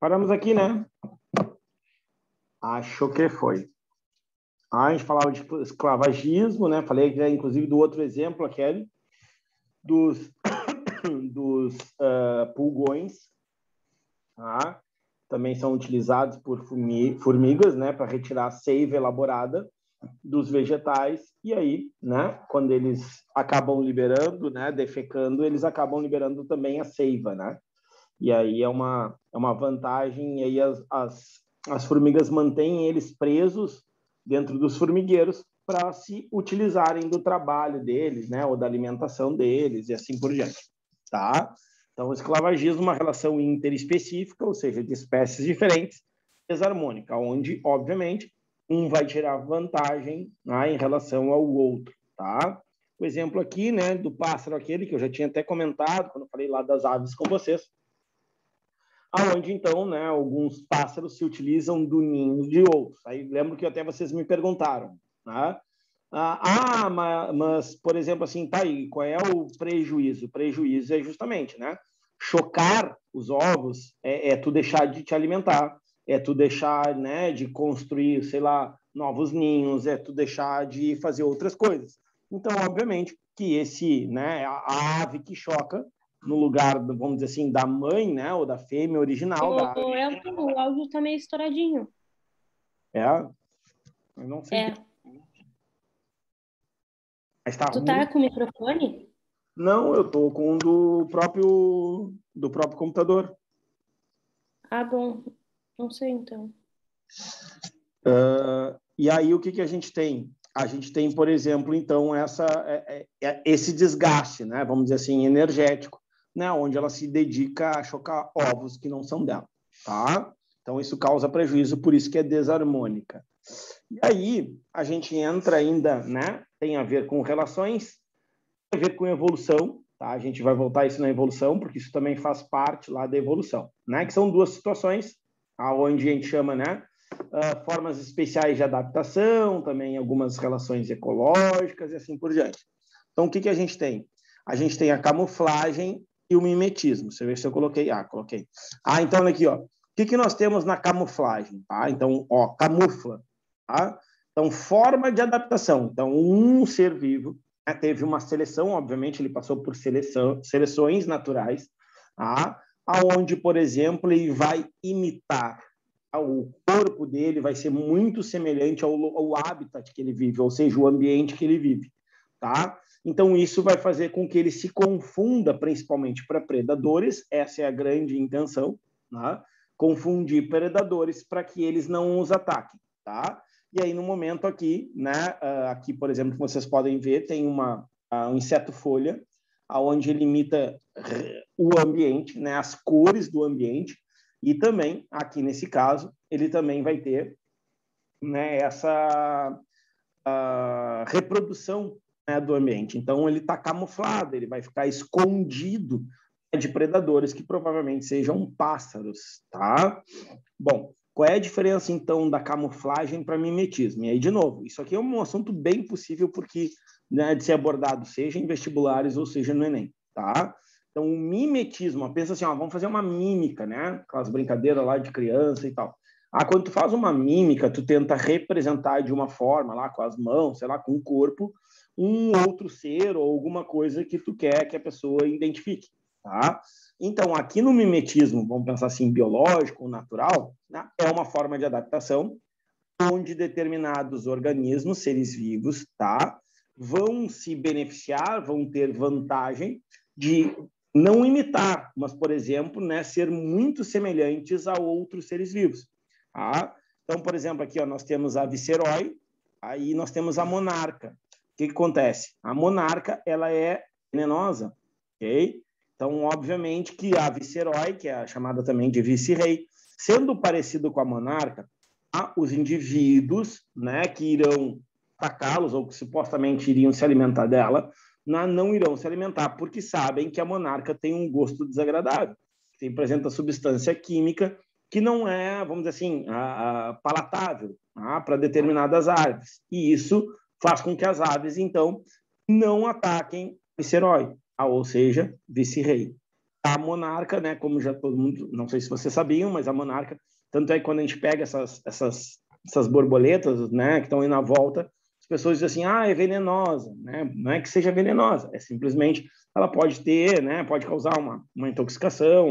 Paramos aqui, né? Acho que foi. A gente falava de esclavagismo, né? Falei, inclusive, do outro exemplo, aquele dos pulgões, tá? Também são utilizados por formigas, né? Para retirar a seiva elaborada dos vegetais. E aí, né? Quando eles acabam liberando, né? Defecando, eles acabam liberando também a seiva, né? E aí é uma vantagem, e aí as formigas mantêm eles presos dentro dos formigueiros para se utilizarem do trabalho deles, né, ou da alimentação deles, e assim por diante, tá? Então, o esclavagismo é uma relação interespecífica, ou seja, de espécies diferentes, desarmônica, onde, obviamente, um vai tirar vantagem, né, em relação ao outro, tá? O exemplo aqui, né, do pássaro aquele que eu já tinha até comentado, quando eu falei lá das aves com vocês, aonde então, né, alguns pássaros se utilizam do ninho de outros. Aí lembro que até vocês me perguntaram, né? Mas, por exemplo, assim, tá aí, qual é o prejuízo? O prejuízo é justamente, né? Chocar os ovos é tu deixar de te alimentar, é tu deixar, né, de construir, sei lá, novos ninhos, é tu deixar de fazer outras coisas. Então, obviamente, que né, a ave que choca no lugar, vamos dizer assim, da mãe, né, ou da fêmea original da ave. Elton, o áudio tá meio estouradinho. Eu não sei. Mas tá Tu ruim. tá com o microfone? Não, eu tô com do próprio computador. Ah, bom. Não sei, então. E aí, o que a gente tem? A gente tem, por exemplo, então, esse desgaste, né? Vamos dizer assim, energético, né? Onde ela se dedica a chocar ovos que não são dela, tá? Então, isso causa prejuízo, por isso que é desarmônica. E aí, a gente entra ainda, né? Tem a ver com relações, tem a ver com evolução, tá? A gente vai voltar isso na evolução, porque isso também faz parte lá da evolução, né? Que são duas situações, onde a gente chama, né? Formas especiais de adaptação, também algumas relações ecológicas e assim por diante. Então, o que a gente tem? A gente tem a camuflagem e o mimetismo. Você vê se eu coloquei. Coloquei. Então, olha aqui, ó. O que nós temos na camuflagem? Tá? Então, ó, camufla. Tá? Então, forma de adaptação. Então, um ser vivo, né, teve uma seleção, obviamente, ele passou por seleções naturais, tá? Aonde, por exemplo, ele vai imitar, o corpo dele vai ser muito semelhante ao habitat que ele vive, ou seja, o ambiente que ele vive, tá? Então, isso vai fazer com que ele se confunda, principalmente para predadores, essa é a grande intenção, tá? Confundir predadores para que eles não os ataquem, tá? E aí, no momento aqui, né, aqui, por exemplo, que vocês podem ver, tem um inseto-folha, onde ele imita o ambiente, né, as cores do ambiente, e também, aqui nesse caso, ele também vai ter, né, essa reprodução, né, do ambiente. Então, ele está camuflado, ele vai ficar escondido de predadores que provavelmente sejam pássaros, tá? Bom, qual é a diferença, então, da camuflagem para mimetismo? E aí, de novo, isso aqui é um assunto bem possível porque, né, de ser abordado, seja em vestibulares ou seja no Enem, tá? Então, o mimetismo, pensa assim, vamos fazer uma mímica, né? Aquelas brincadeiras lá de criança e tal. Quando tu faz uma mímica, tu tenta representar de uma forma, lá com as mãos, sei lá, com o corpo, um outro ser ou alguma coisa que tu quer que a pessoa identifique, tá? Então, aqui no mimetismo, vamos pensar assim, biológico, natural, né? É uma forma de adaptação onde determinados organismos, seres vivos, tá? Vão se beneficiar, vão ter vantagem de não imitar, mas, por exemplo, né, ser muito semelhantes a outros seres vivos. Tá? Então, por exemplo, aqui ó, nós temos a vicerói, aí nós temos a monarca. O que acontece? A monarca ela é venenosa, ok? Então, obviamente que a vicerói, que é chamada também de vice-rei, sendo parecido com a monarca, os indivíduos, né, que irão atacá-los ou que supostamente iriam se alimentar dela, não irão se alimentar porque sabem que a monarca tem um gosto desagradável, que apresenta substância química que não é, vamos dizer assim, palatável para determinadas aves. E isso faz com que as aves, então, não ataquem o vice-herói, ou seja, vice-rei. A monarca, né, como já todo mundo, não sei se vocês sabiam, mas a monarca, tanto é que quando a gente pega essas borboletas, né, que estão aí na volta, as pessoas dizem assim, é venenosa, né? Não é que seja venenosa, é simplesmente ela pode ter, né, pode causar uma intoxicação,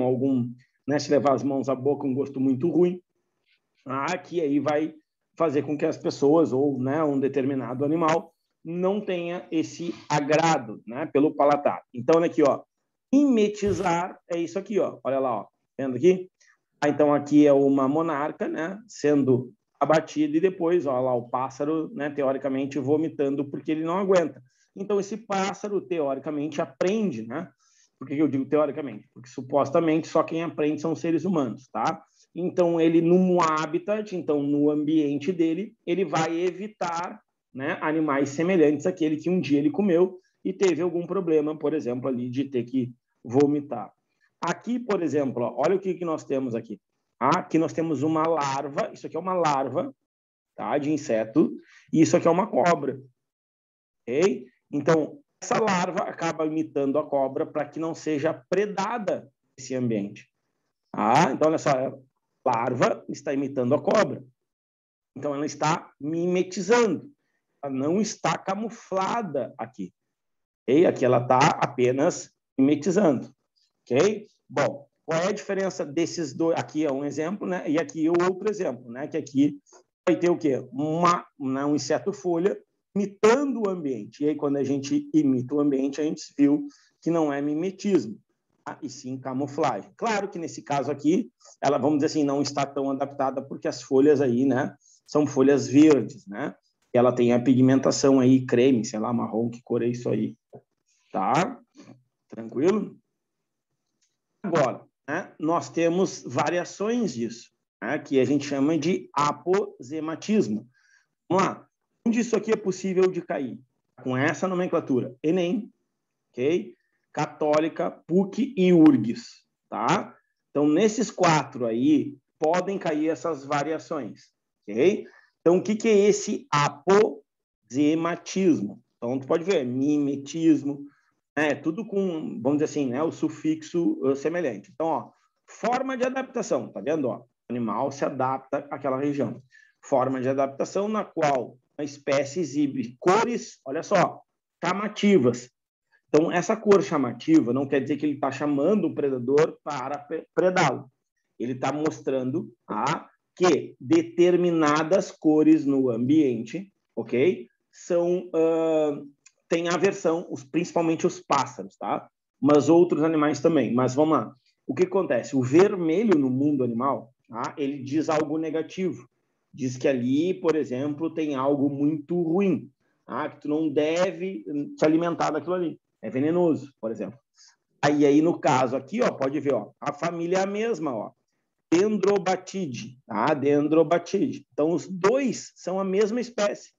né, se levar as mãos à boca, um gosto muito ruim, que aí vai fazer com que as pessoas ou, né, um determinado animal não tenha esse agrado, né, pelo paladar. Então, aqui, ó, mimetizar é isso aqui, ó. Olha lá, ó. Vendo aqui? Então, aqui é uma monarca, né, sendo abatida e depois, ó lá, o pássaro, né, teoricamente, vomitando porque ele não aguenta. Então, esse pássaro, teoricamente, aprende, né? Por que eu digo teoricamente? Porque, supostamente, só quem aprende são os seres humanos, tá? Então, ele, no habitat, então, no ambiente dele, ele vai evitar, né, animais semelhantes àquele que um dia ele comeu e teve algum problema, por exemplo, ali de ter que vomitar. Aqui, por exemplo, ó, olha o que nós temos aqui. Aqui nós temos uma larva, isso aqui é uma larva, tá, de inseto, e isso aqui é uma cobra. Ok? Então, essa larva acaba imitando a cobra para que não seja predada esse ambiente. Então, olha só, a larva está imitando a cobra. Então, ela está mimetizando. Ela não está camuflada aqui. Okay? Aqui ela está apenas mimetizando. Ok? Bom, qual é a diferença desses dois? Aqui é um exemplo, né? E aqui é o outro exemplo, né? Que aqui vai ter o quê? Um inseto folha imitando o ambiente. E aí, quando a gente imita o ambiente, a gente viu que não é mimetismo, tá? E sim camuflagem. Claro que nesse caso aqui, ela, vamos dizer assim, não está tão adaptada porque as folhas aí, né? São folhas verdes, né? E ela tem a pigmentação aí, creme, sei lá, marrom, que cor é isso aí, tá? Tranquilo? Agora, né, nós temos variações disso, né, que a gente chama de aposematismo. Vamos lá. Onde isso aqui é possível de cair? Com essa nomenclatura. Enem, ok? Católica, PUC e URGS, tá? Então, nesses 4 aí, podem cair essas variações, ok? Então, o que é esse aposematismo? Então, tu pode ver, mimetismo, tudo com, vamos dizer assim, né, o sufixo semelhante. Então, ó, forma de adaptação, tá vendo? Ó, o animal se adapta àquela região. Forma de adaptação na qual a espécie exibe cores, olha só, chamativas. Então, essa cor chamativa não quer dizer que ele está chamando o predador para predá-lo. Ele está mostrando que determinadas cores no ambiente, ok, são tem aversão, principalmente os pássaros, tá? Mas outros animais também. Mas vamos lá. O que acontece? O vermelho no mundo animal, ele diz algo negativo. Diz que ali, por exemplo, tem algo muito ruim, que tu não deve te alimentar daquilo ali. É venenoso, por exemplo. Aí no caso aqui, ó, pode ver, ó, a família é a mesma, ó. Dendrobatide, tá? Dendrobatide. Então, os dois são a mesma espécie.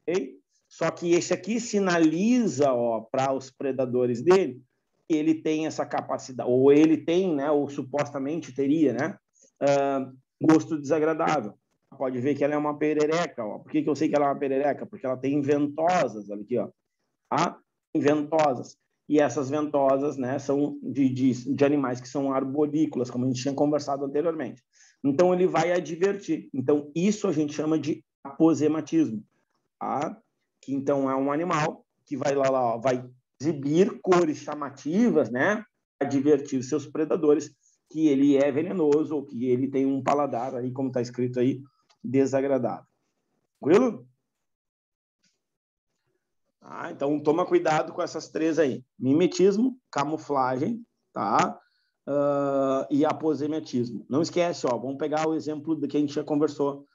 Ok? Só que esse aqui sinaliza para os predadores dele que ele tem essa capacidade, ou ele tem, né, ou supostamente teria, né, gosto desagradável. Pode ver que ela é uma perereca. Ó. Por que eu sei que ela é uma perereca? Porque ela tem ventosas, olha aqui, ó. Ventosas. E essas ventosas, né, são de animais que são arborícolas, como a gente tinha conversado anteriormente. Então, ele vai advertir. Então, isso a gente chama de aposematismo. Que então é um animal que vai lá, vai exibir cores chamativas, né, para divertir seus predadores que ele é venenoso ou que ele tem um paladar aí, como está escrito aí, desagradável. Tranquilo? Então toma cuidado com essas 3 aí: mimetismo, camuflagem, tá? E aposematismo. Não esquece, ó, vamos pegar o exemplo do que a gente já conversou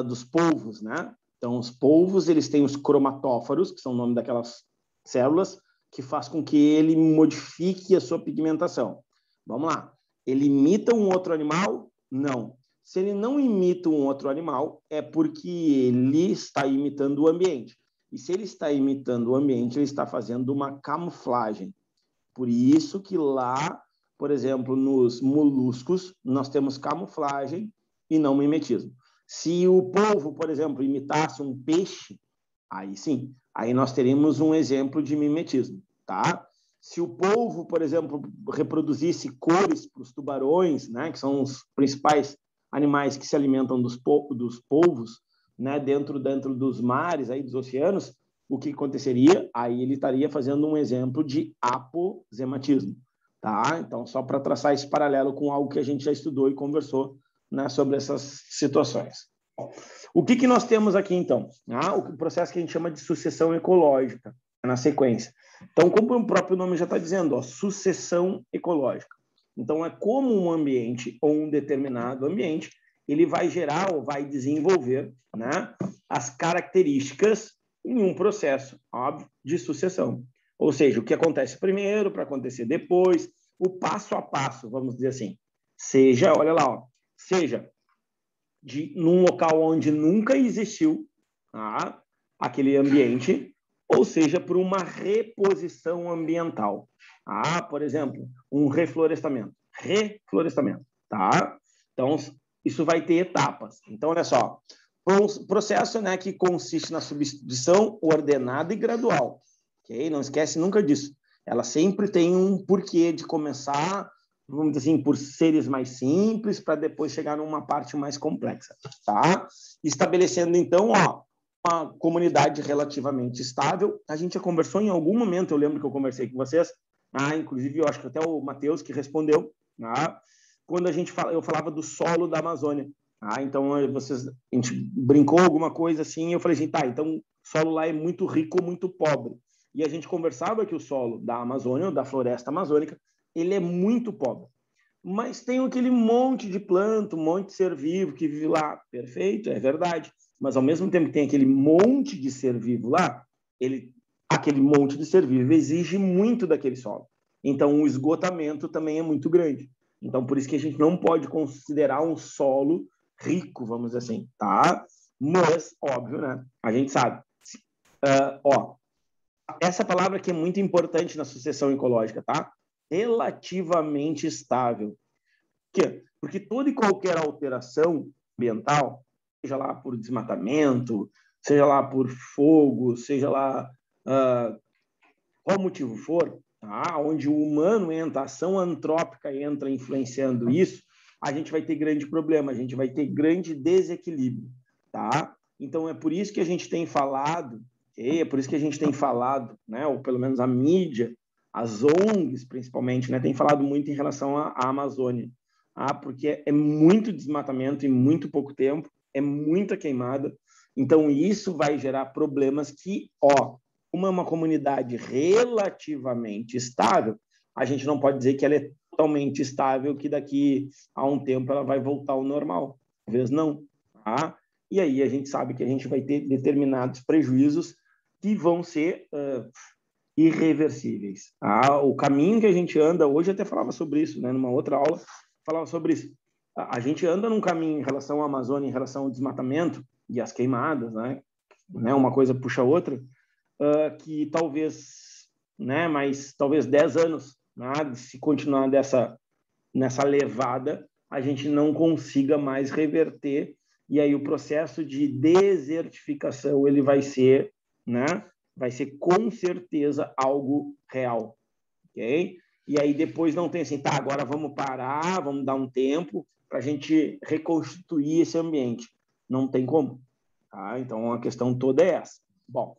dos polvos, né? Então, os polvos, eles têm os cromatóforos, que são o nome daquelas células, que faz com que ele modifique a sua pigmentação. Vamos lá. Ele imita um outro animal? Não. Se ele não imita um outro animal, é porque ele está imitando o ambiente. E se ele está imitando o ambiente, ele está fazendo uma camuflagem. Por isso que lá, por exemplo, nos moluscos, nós temos camuflagem e não mimetismo. Se o polvo, por exemplo, imitasse um peixe, aí sim, aí nós teríamos um exemplo de mimetismo, tá? Se o polvo, por exemplo, reproduzisse cores para os tubarões, né, que são os principais animais que se alimentam dos polvos, né, dentro dos mares, aí, dos oceanos, o que aconteceria? Aí ele estaria fazendo um exemplo de aposematismo. Tá? Então, só para traçar esse paralelo com algo que a gente já estudou e conversou, né, sobre essas situações. O que nós temos aqui, então? O processo que a gente chama de sucessão ecológica, na sequência. Então, como o próprio nome já está dizendo, sucessão ecológica. Então, é como um ambiente ou um determinado ambiente, ele vai gerar ou vai desenvolver, né, as características em um processo, óbvio, de sucessão. Ou seja, o que acontece primeiro para acontecer depois, o passo a passo, vamos dizer assim. Seja, olha lá, ó, seja num local onde nunca existiu aquele ambiente, ou seja, por uma reposição ambiental. Por exemplo, um reflorestamento. Tá? Então, isso vai ter etapas. Então, olha só, um processo, né, que consiste na substituição ordenada e gradual. Okay? Não esquece nunca disso. Ela sempre tem um porquê de começar, vamos dizer assim, por seres mais simples, para depois chegar numa parte mais complexa. Tá? Estabelecendo, então, uma comunidade relativamente estável. A gente já conversou em algum momento, eu lembro que eu conversei com vocês, inclusive eu acho que até o Matheus que respondeu, quando eu falava do solo da Amazônia. Então, a gente brincou alguma coisa assim, e eu falei assim, tá, então o solo lá é muito rico ou muito pobre. E a gente conversava que o solo da Amazônia, da floresta amazônica, ele é muito pobre. Mas tem aquele monte de planta, um monte de ser vivo que vive lá. Perfeito, é verdade. Mas, ao mesmo tempo que tem aquele monte de ser vivo lá, aquele monte de ser vivo exige muito daquele solo. Então, o esgotamento também é muito grande. Então, por isso que a gente não pode considerar um solo rico, vamos dizer assim, tá? Mas, óbvio, né? A gente sabe. Essa palavra aqui é muito importante na sucessão ecológica, tá? Relativamente estável. Por quê? Porque toda e qualquer alteração ambiental, seja lá por desmatamento, seja lá por fogo, seja lá qual motivo for, onde o humano entra, a ação antrópica entra influenciando isso, a gente vai ter grande problema, a gente vai ter grande desequilíbrio, tá? Então, é por isso que a gente tem falado, né, ou pelo menos a mídia, as ONGs, principalmente, né, tem falado muito em relação à Amazônia, porque é muito desmatamento em muito pouco tempo, é muita queimada, então isso vai gerar problemas que, uma comunidade relativamente estável, a gente não pode dizer que ela é totalmente estável, que daqui a um tempo ela vai voltar ao normal. Talvez não. Tá? E aí a gente sabe que a gente vai ter determinados prejuízos que vão ser irreversíveis. O caminho que a gente anda, hoje até falava sobre isso, né? Numa outra aula, falava sobre isso. A gente anda num caminho em relação à Amazônia, em relação ao desmatamento e às queimadas, né? Uma coisa puxa a outra, que talvez, né, mas talvez 10 anos, se continuar nessa levada, a gente não consiga mais reverter, e aí o processo de desertificação ele vai ser, né, vai ser com certeza algo real, ok? E aí depois não tem assim, tá, agora vamos parar, vamos dar um tempo para a gente reconstituir esse ambiente. Não tem como, tá? Então a questão toda é essa. Bom,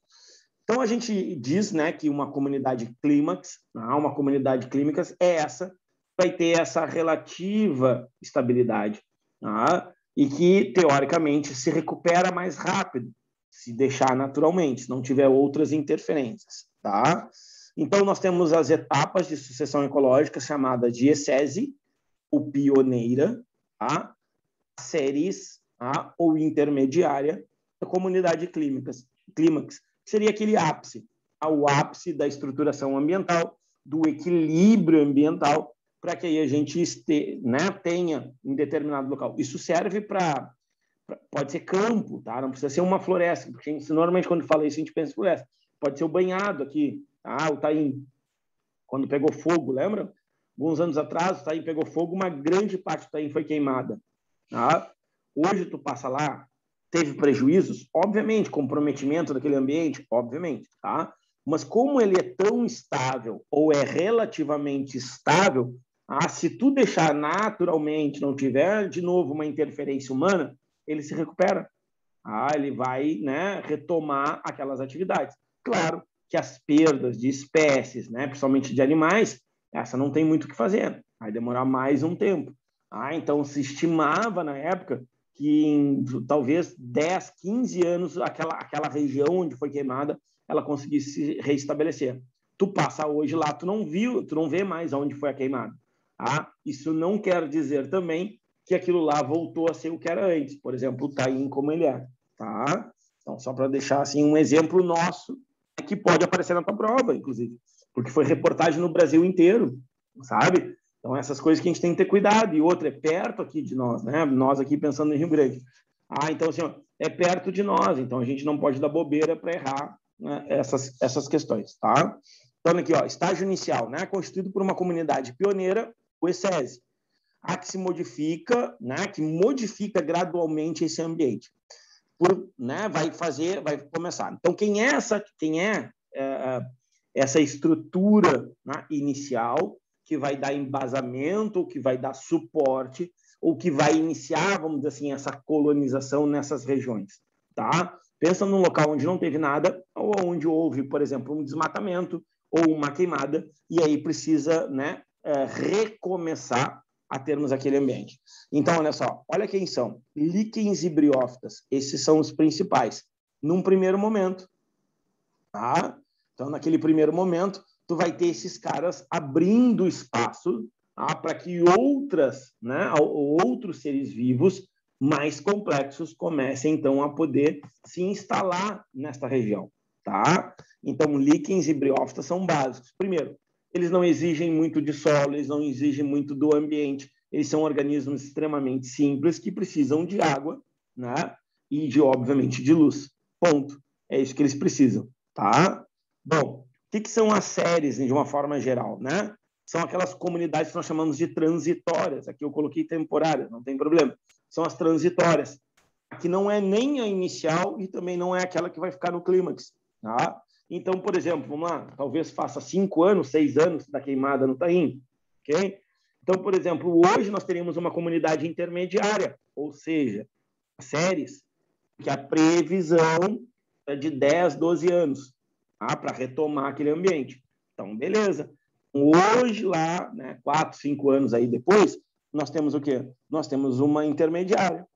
então, a gente diz, né, que uma comunidade clímax é essa, vai ter essa relativa estabilidade, e que, teoricamente, se recupera mais rápido, se deixar naturalmente, se não tiver outras interferências. Tá? Então, nós temos as etapas de sucessão ecológica chamadas de ecese, ou pioneira, a séries, ou intermediária, da comunidade clímax, seria aquele ápice, o ápice da estruturação ambiental, do equilíbrio ambiental, para que aí a gente tenha em determinado local. Isso serve para, pode ser campo, tá? Não precisa ser uma floresta, porque normalmente quando fala isso a gente pensa em floresta. Pode ser o banhado aqui, o Taim, quando pegou fogo, lembra? Alguns anos atrás o Taim pegou fogo, uma grande parte do Taim foi queimada. Tá? Hoje tu passa lá, teve prejuízos? Obviamente, comprometimento daquele ambiente? Obviamente, tá? Mas como ele é tão estável, ou é relativamente estável, se tu deixar naturalmente, não tiver de novo uma interferência humana, ele se recupera. Ele vai, né, retomar aquelas atividades. Claro que as perdas de espécies, né, principalmente de animais, essa não tem muito o que fazer. Vai demorar mais um tempo. Então, se estimava na época que em talvez 10, 15 anos, aquela região onde foi queimada, ela conseguisse se reestabelecer. Tu passa hoje lá, tu não vê mais onde foi a queimada. Isso não quer dizer também que aquilo lá voltou a ser o que era antes. Por exemplo, o taim como ele é. Tá? Então, só para deixar assim, um exemplo nosso, que pode aparecer na tua prova, inclusive. Porque foi reportagem no Brasil inteiro, sabe? Então, essas coisas que a gente tem que ter cuidado. E outra, é perto aqui de nós, né? Nós aqui pensando em Rio Grande. Então, assim, é perto de nós. Então, a gente não pode dar bobeira para errar, né, essas questões, tá? Então, aqui, ó, estágio inicial, né? Constituído por uma comunidade pioneira, o ESSESI, que se modifica, né? Que modifica gradualmente esse ambiente. Vai começar. Então, quem é essa estrutura, né, inicial que vai dar embasamento, que vai dar suporte, ou que vai iniciar, vamos dizer assim, essa colonização nessas regiões, tá? Pensa num local onde não teve nada, ou onde houve, por exemplo, um desmatamento ou uma queimada, e aí precisa, né, recomeçar a termos aquele ambiente. Então, olha só, olha quem são. Líquens e briófitas, esses são os principais. Num primeiro momento, tá? Então, naquele primeiro momento, tu vai ter esses caras abrindo espaço, para que outros seres vivos mais complexos comecem, então, a poder se instalar nesta região, tá? Então, líquens e briófitas são básicos. Primeiro, eles não exigem muito de solo, eles não exigem muito do ambiente, eles são organismos extremamente simples que precisam de água, né? E, obviamente, de luz. Ponto. É isso que eles precisam, tá? Bom, o que são as séries, de uma forma geral, né? São aquelas comunidades que nós chamamos de transitórias. Aqui eu coloquei temporárias, não tem problema. São as transitórias, que não é nem a inicial e também não é aquela que vai ficar no clímax, tá? Então, por exemplo, vamos lá, talvez faça 5 anos, 6 anos da queimada no taim, ok? Então, por exemplo, hoje nós teríamos uma comunidade intermediária, ou seja, séries, que a previsão é de 10, 12 anos, para retomar aquele ambiente. Então, beleza. Hoje, lá, né, 4, 5 anos aí depois, nós temos o quê? Nós temos uma intermediária,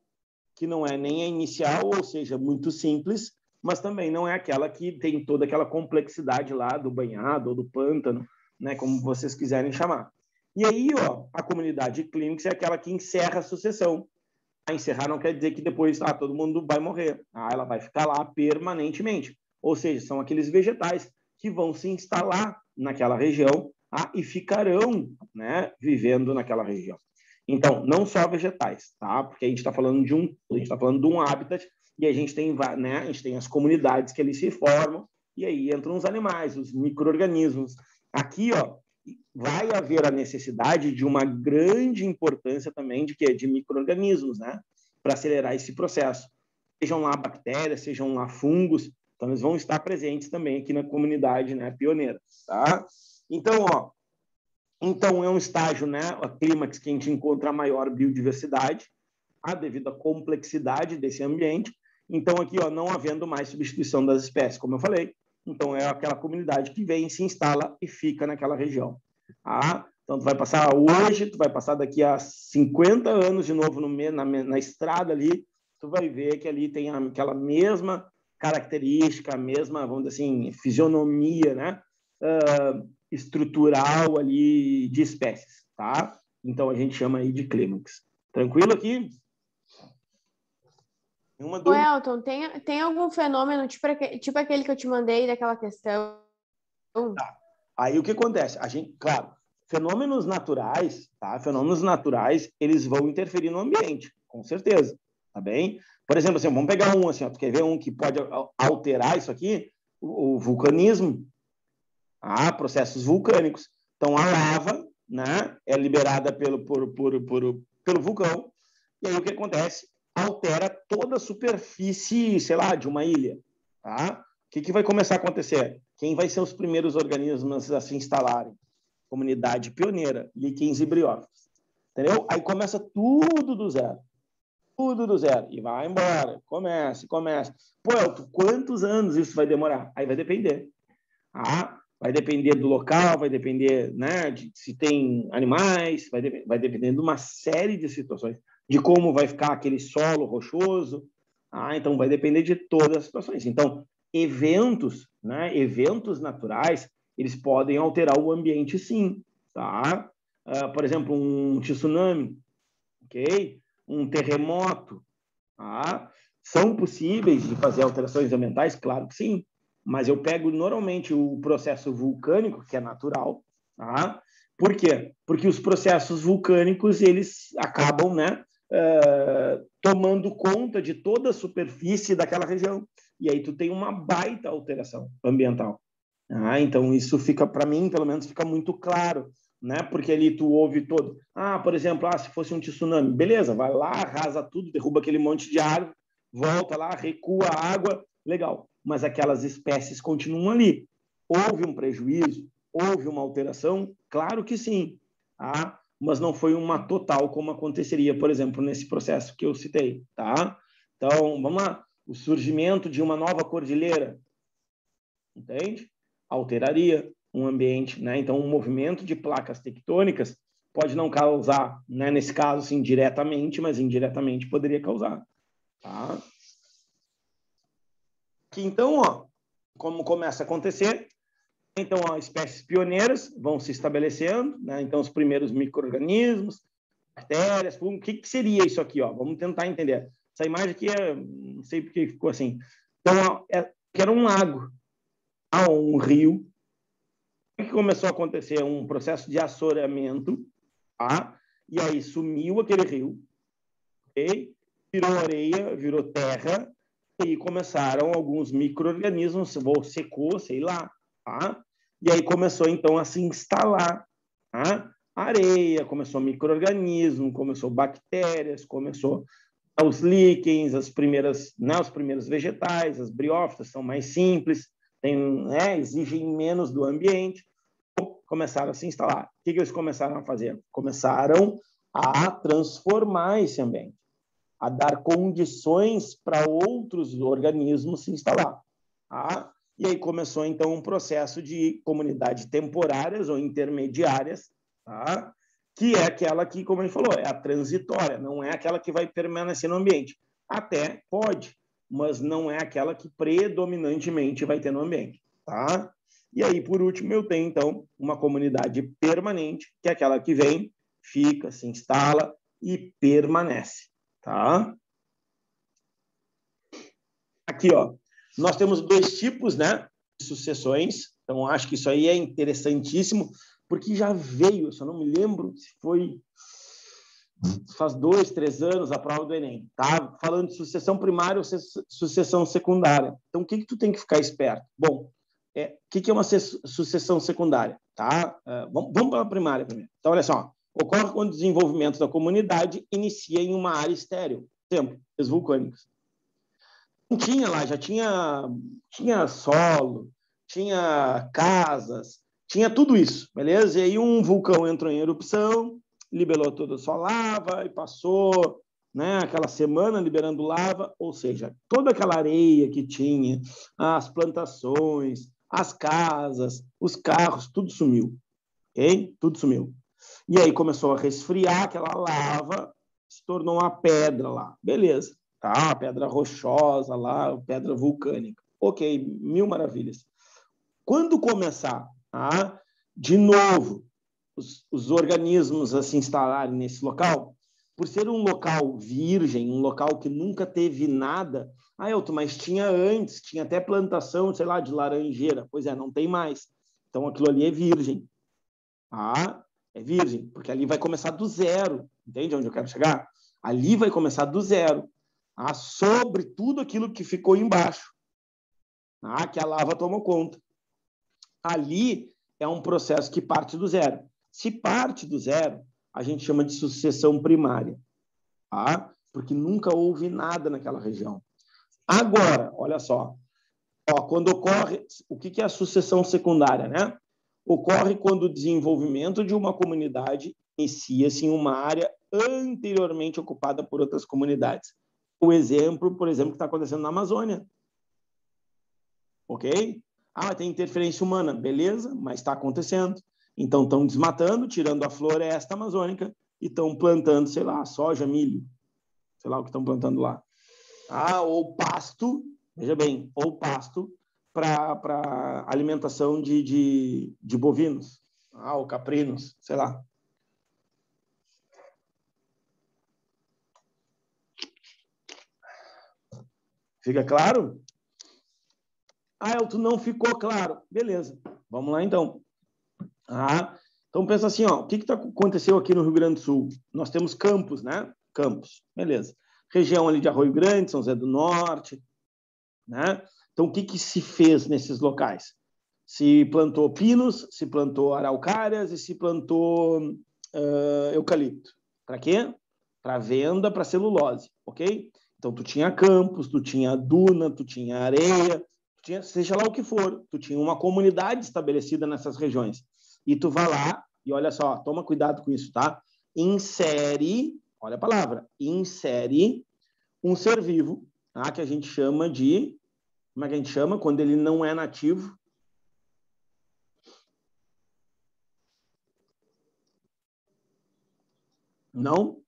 que não é nem a inicial, ou seja, muito simples, mas também não é aquela que tem toda aquela complexidade lá do banhado ou do pântano, né, como vocês quiserem chamar. E aí, ó, a comunidade clínica é aquela que encerra a sucessão. Encerrar não quer dizer que depois todo mundo vai morrer. Ela vai ficar lá permanentemente. Ou seja, são aqueles vegetais que vão se instalar naquela região e ficarão, né, vivendo naquela região. Então, não só vegetais, tá? Porque a gente está falando de um habitat e a gente tem, né, a gente tem as comunidades que ali se formam e aí entram os animais, os micro-organismos. Aqui, ó, vai haver a necessidade de uma grande importância também de micro-organismos, né? Para acelerar esse processo. Sejam lá bactérias, sejam lá fungos, então eles vão estar presentes também aqui na comunidade, né, pioneira, tá? Então, ó, é um estágio, né, a clímax, que a gente encontra a maior biodiversidade, devido à complexidade desse ambiente. Então, aqui, ó, não havendo mais substituição das espécies, como eu falei. Então, é aquela comunidade que vem, se instala e fica naquela região. Então, tu vai passar hoje, tu vai passar daqui a 50 anos de novo na estrada ali, tu vai ver que ali tem aquela mesma característica, a mesma, vamos dizer assim, fisionomia, né? Estrutural ali de espécies, tá? Então, a gente chama aí de clímax. Tranquilo aqui? Ô, Elton, tem algum fenômeno, tipo aquele que eu te mandei daquela questão? Tá. Aí o que acontece? A gente, claro, fenômenos naturais, tá? Fenômenos naturais, eles vão interferir no ambiente, com certeza, tá bem? Por exemplo, assim, vamos pegar um, assim, ó, tu quer ver um que pode alterar isso aqui? O vulcanismo, processos vulcânicos. Então, a lava, né, é liberada pelo vulcão, e aí o que acontece? Altera toda a superfície, sei lá, de uma ilha, tá? que vai começar a acontecer? Quem vai ser os primeiros organismos a se instalarem? Comunidade pioneira, líquens e briófitos. Entendeu? Aí começa tudo do zero. Tudo do zero. E vai embora. Comece. Pô, Elton, quantos anos isso vai demorar? Aí vai depender. Vai depender do local, vai depender, né, de se tem animais, vai depender de uma série de situações, de como vai ficar aquele solo rochoso. Então vai depender de todas as situações. Então, eventos, né, eventos naturais, eles podem alterar o ambiente, sim, tá? Por exemplo, um tsunami, ok? Um terremoto, tá? São possíveis de fazer alterações ambientais? Claro que sim, mas eu pego normalmente o processo vulcânico, que é natural, tá? Por quê? Porque os processos vulcânicos, eles acabam, né, tomando conta de toda a superfície daquela região. E aí tu tem uma baita alteração ambiental. Então isso fica, para mim, pelo menos, fica muito claro, né? Porque ali tu ouve todo. Por exemplo, se fosse um tsunami, beleza, vai lá, arrasa tudo, derruba aquele monte de árvore, volta lá, recua a água, legal. Mas aquelas espécies continuam ali. Houve um prejuízo? Houve uma alteração? Claro que sim. Mas não foi uma total como aconteceria, por exemplo, nesse processo que eu citei, tá? Então, vamos lá. O surgimento de uma nova cordilheira, entende? Alteraria um ambiente, né? Então, um movimento de placas tectônicas pode não causar, né, nesse caso, assim, diretamente, mas indiretamente poderia causar, tá? Aqui, então, como começa a acontecer, então, espécies pioneiras vão se estabelecendo, né? Então, os primeiros micro-organismos, bactérias, o que seria isso aqui, Vamos tentar entender. Essa imagem aqui, não sei porque ficou assim. Então, que era um lago, um rio. O que começou a acontecer? Um processo de assoreamento, tá? E aí sumiu aquele rio, ok? Virou areia, virou terra, e começaram alguns micro-organismos, ou secou, sei lá, tá? E aí começou, então, a se instalar, tá? Areia, começou micro-organismo, começou bactérias, começou os líquens, os primeiros vegetais, as briófitas são mais simples, exigem menos do ambiente, começaram a se instalar. O que eles começaram a fazer? Começaram a transformar esse ambiente, a dar condições para outros organismos se instalar. E aí começou, então, um processo de comunidades temporárias ou intermediárias, que é aquela que, como a gente falou, é a transitória, não é aquela que vai permanecer no ambiente. Até pode, mas não é aquela que predominantemente vai ter no ambiente. Tá? E aí, por último, eu tenho, então, uma comunidade permanente, que é aquela que vem, fica, se instala e permanece. Tá? Aqui, nós temos dois tipos, né, de sucessões. Então, acho que isso aí é interessantíssimo, porque já veio, eu só não me lembro se foi faz 2, 3 anos a prova do Enem, tá? Falando de sucessão primária ou sucessão secundária. Então, o que tu tem que ficar esperto? Bom, o que é uma sucessão secundária, tá? Vamos para a primária primeiro. Então, olha só, ocorre quando o desenvolvimento da comunidade inicia em uma área estéril, por exemplo, os vulcânicos. Não tinha lá, já tinha solo, tinha casas, tinha tudo isso, beleza? E aí um vulcão entrou em erupção, liberou toda a sua lava e passou, né, aquela semana liberando lava, ou seja, toda aquela areia que tinha, as plantações, as casas, os carros, tudo sumiu, ok? Tudo sumiu. E aí começou a resfriar aquela lava, se tornou uma pedra lá, beleza? Tá, pedra rochosa lá, pedra vulcânica. Ok, 1000 maravilhas. Quando começar, de novo, os organismos a se instalarem nesse local, por ser um local virgem, um local que nunca teve nada, Elton, mas tinha antes, tinha até plantação, sei lá, de laranjeira. Pois é, não tem mais. Então, aquilo ali é virgem. É virgem, porque ali vai começar do zero. Entende onde eu quero chegar? Ali vai começar do zero. Sobre tudo aquilo que ficou embaixo, que a lava tomou conta. Ali é um processo que parte do zero. Se parte do zero, a gente chama de sucessão primária, porque nunca houve nada naquela região. Agora, olha só, Quando ocorre, o que é a sucessão secundária, né? Ocorre quando o desenvolvimento de uma comunidade inicia-se em uma área anteriormente ocupada por outras comunidades. O exemplo, por exemplo, que está acontecendo na Amazônia. Ok? Mas tem interferência humana. Beleza, mas está acontecendo. Então, estão desmatando, tirando a floresta amazônica e estão plantando, sei lá, soja, milho. Sei lá o que estão plantando lá. Ou pasto, veja bem, ou pasto para alimentação de bovinos, ou caprinos, sei lá. Fica claro? Elton, não ficou claro. Beleza, vamos lá então. Então pensa assim, o que aconteceu aqui no Rio Grande do Sul? Nós temos campos, né? Campos, beleza. Região ali de Arroio Grande, São José do Norte, né? Então, o que se fez nesses locais? Se plantou pinos, se plantou araucárias e se plantou eucalipto. Para quê? Para venda, para celulose, ok? Então, tu tinha campos, tu tinha duna, tu tinha areia, tu tinha, seja lá o que for, tu tinha uma comunidade estabelecida nessas regiões. E tu vai lá e olha só, toma cuidado com isso, tá? Insere, olha a palavra, insere um ser vivo, tá? Que a gente chama de... Como é que a gente chama? Quando ele não é nativo. Não?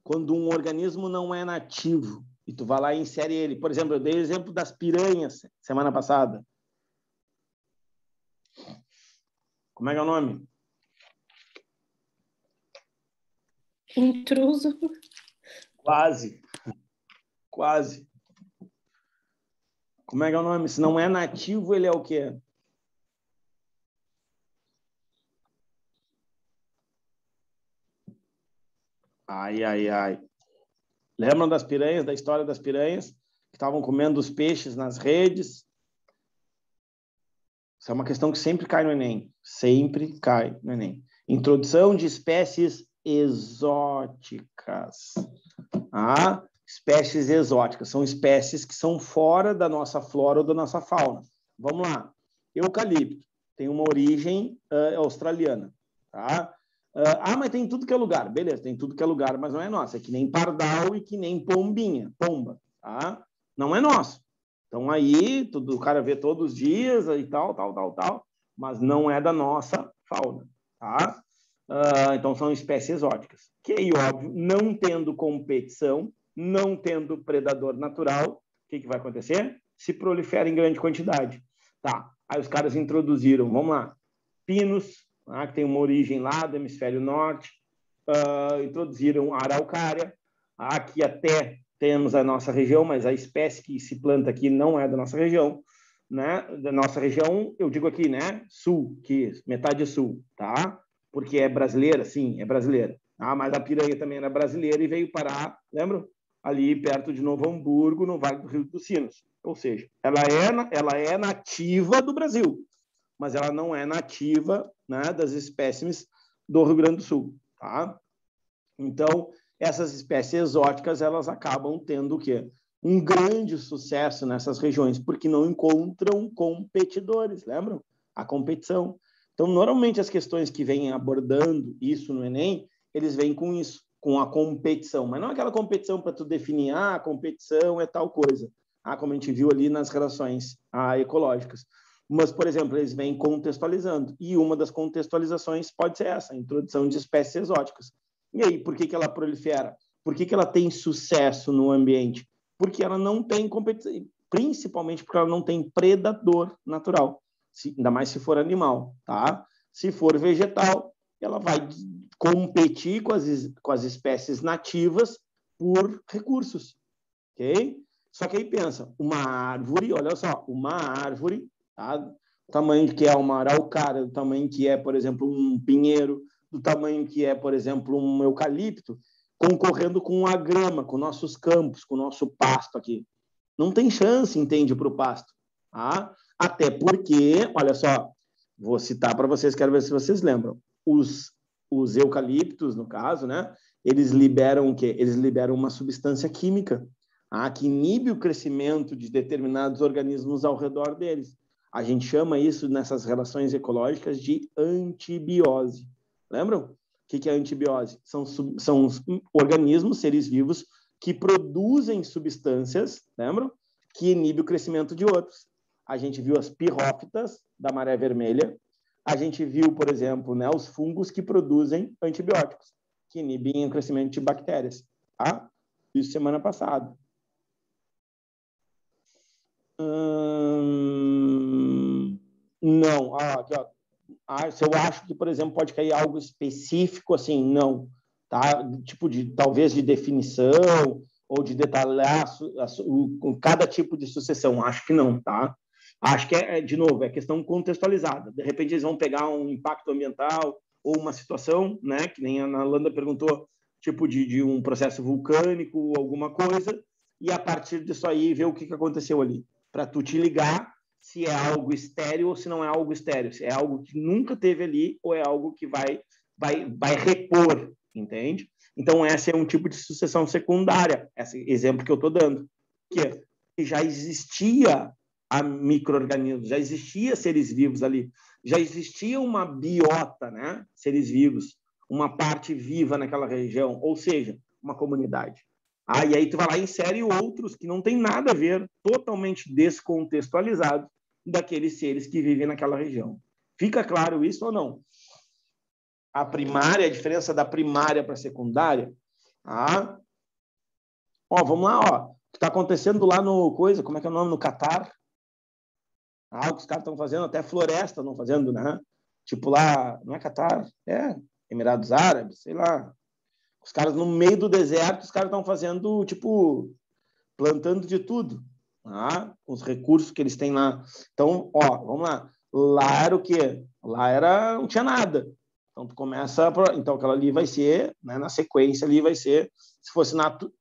Quando um organismo não é nativo e tu vai lá e insere ele. Por exemplo, eu dei o exemplo das piranhas semana passada. Como é que é o nome? Intruso. Quase. Quase. Como é que é o nome? Se não é nativo, ele é o quê? Ai, ai, ai. Lembram das piranhas, da história das piranhas? Que estavam comendo os peixes nas redes? Isso é uma questão que sempre cai no Enem. Sempre cai no Enem. Introdução de espécies exóticas. Espécies exóticas. São espécies que são fora da nossa flora ou da nossa fauna. Vamos lá. Eucalipto. Tem uma origem australiana. Tá? Mas tem tudo que é lugar. Beleza, tem tudo que é lugar, mas não é nosso. É que nem pardal e que nem pombinha. Tá? Não é nosso. Então aí, o cara vê todos os dias e tal, mas não é da nossa fauna. Tá? Então são espécies exóticas. Que aí, óbvio, não tendo competição, não tendo predador natural, o que vai acontecer? Se prolifera em grande quantidade. Tá. Aí os caras introduziram, vamos lá, pinos, que tem uma origem lá do hemisfério norte, introduziram a araucária, aqui até temos a nossa região, mas a espécie que se planta aqui não é da nossa região, né? Da nossa região, eu digo aqui, né? Sul, que metade é sul, tá? Porque é brasileira, sim, é brasileira. Mas a piranha também era brasileira e veio parar, lembram? Ali perto de Novo Hamburgo, no Vale do Rio dos Sinos. Ou seja, ela é nativa do Brasil, mas ela não é nativa, né, das espécimes do Rio Grande do Sul, tá? Então, essas espécies exóticas, elas acabam tendo o quê? Um grande sucesso nessas regiões, porque não encontram competidores, lembram? A competição. Então, normalmente, as questões que vêm abordando isso no Enem, eles vêm com isso, com a competição. Mas não aquela competição para tu definir, a competição é tal coisa. Como a gente viu ali nas relações ecológicas. Mas, por exemplo, eles vêm contextualizando. E uma das contextualizações pode ser essa, a introdução de espécies exóticas. E aí, por que ela prolifera? Por que ela tem sucesso no ambiente? Porque ela não tem competição, principalmente porque ela não tem predador natural, ainda mais se for animal, tá? Se for vegetal, ela vai competir com as espécies nativas por recursos, ok? Só que aí pensa, uma árvore, olha só, uma árvore, tá? O tamanho que é uma araucária, o tamanho que é, por exemplo, um pinheiro, do tamanho que é, por exemplo, um eucalipto, concorrendo com a grama, com nossos campos, com o nosso pasto aqui. Não tem chance, entende, para o pasto. Tá? Até porque, olha só, vou citar para vocês, quero ver se vocês lembram. Os eucaliptos, no caso, né? Eles liberam o quê? Eles liberam uma substância química. que inibe o crescimento de determinados organismos ao redor deles. A gente chama isso, nessas relações ecológicas, de antibiose. Lembram? O que é antibiose? São os organismos, seres vivos, que produzem substâncias, lembram? Que inibem o crescimento de outros. A gente viu as pirrófitas da maré vermelha. A gente viu, por exemplo, né, os fungos que produzem antibióticos, que inibem o crescimento de bactérias. Tá? Isso semana passada. Não. Aqui, ó. Se eu acho que, por exemplo, pode cair algo específico, assim, não. Tá? Tipo talvez de definição ou de detalhar cada tipo de sucessão. Acho que não, tá? Acho que, de novo, é questão contextualizada. De repente, eles vão pegar um impacto ambiental ou uma situação, né, que nem a Nalanda perguntou, tipo de um processo vulcânico, alguma coisa, e a partir disso aí ver o que aconteceu ali, para tu te ligar se é algo estéril ou se não é algo estéril, se é algo que nunca teve ali ou é algo que vai repor, entende? Então, esse é um tipo de sucessão secundária, esse exemplo que eu estou dando, que já existia a micro-organismos, já existia seres vivos ali, já existia uma biota, né? Seres vivos, uma parte viva naquela região, ou seja, uma comunidade. E aí tu vai lá e insere outros que não tem nada a ver, totalmente descontextualizados daqueles seres que vivem naquela região. Fica claro isso ou não? A primária, a diferença da primária para a secundária. Vamos lá, ó. O que está acontecendo lá no coisa, como é que é o nome? No Catar. O que os caras estão fazendo, até floresta estão fazendo, né? Tipo lá, não é Catar, Emirados Árabes, sei lá. Os caras no meio do deserto, os caras estão fazendo, tipo, plantando de tudo, com os recursos que eles têm lá. Então, vamos lá. Lá era o quê? Lá não tinha nada. Então, tu começa... Então, aquela ali vai ser, né, na sequência ali vai ser, se fosse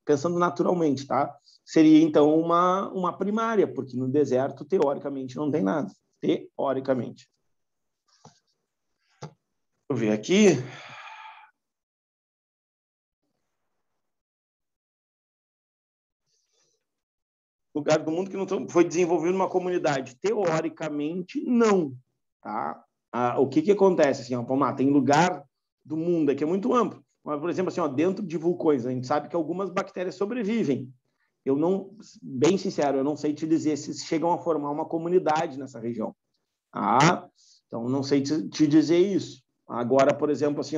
pensando naturalmente, tá? Seria, então, uma primária, porque no deserto, teoricamente, não tem nada. Teoricamente. Deixa eu ver aqui. Lugar do mundo que não foi desenvolvido numa comunidade. Teoricamente, não. Tá? O que acontece? Assim, vamos lá, tem lugar do mundo que é muito amplo. Mas, por exemplo, assim, dentro de vulcões, a gente sabe que algumas bactérias sobrevivem. Eu não, bem sincero, eu não sei te dizer se chegam a formar uma comunidade nessa região. Então, não sei te dizer isso. Agora, por exemplo, assim,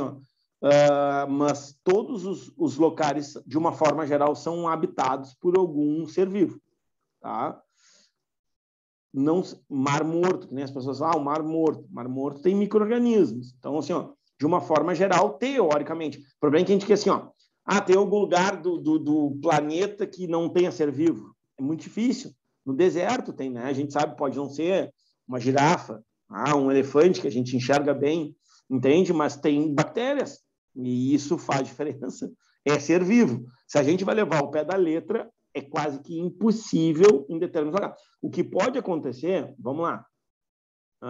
mas todos os locais, de uma forma geral, são habitados por algum ser vivo. Tá? Não, Mar Morto, que nem as pessoas falam, Mar Morto. Mar Morto tem micro-organismos. Então, assim, de uma forma geral, teoricamente. O problema é que a gente quer assim, tem algum lugar do planeta que não tenha ser vivo. É muito difícil. No deserto tem, né? A gente sabe, pode não ser uma girafa, um elefante que a gente enxerga bem, entende? Mas tem bactérias. E isso faz diferença. É ser vivo. Se a gente vai levar o pé da letra, é quase que impossível em determinados lugares. O que pode acontecer, vamos lá,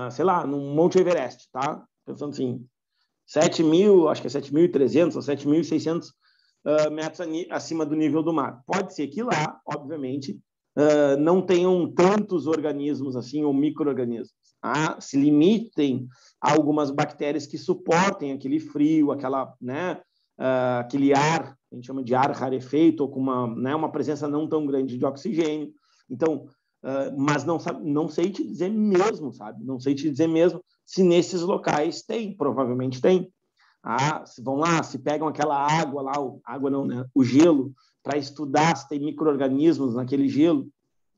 sei lá, no Monte Everest, tá? Pensando assim, 7.000, acho que é 7.300 ou 7.600 metros acima do nível do mar. Pode ser que lá, obviamente, não tenham tantos organismos assim, ou micro-organismos. Se limitem a algumas bactérias que suportem aquele frio, aquele ar, a gente chama de ar rarefeito, ou com uma presença não tão grande de oxigênio. Então, mas não sei te dizer mesmo, sabe? Não sei te dizer mesmo se nesses locais tem, provavelmente tem. Vão lá, se pegam aquela água lá, água não, né? O gelo, para estudar se tem micro-organismos naquele gelo.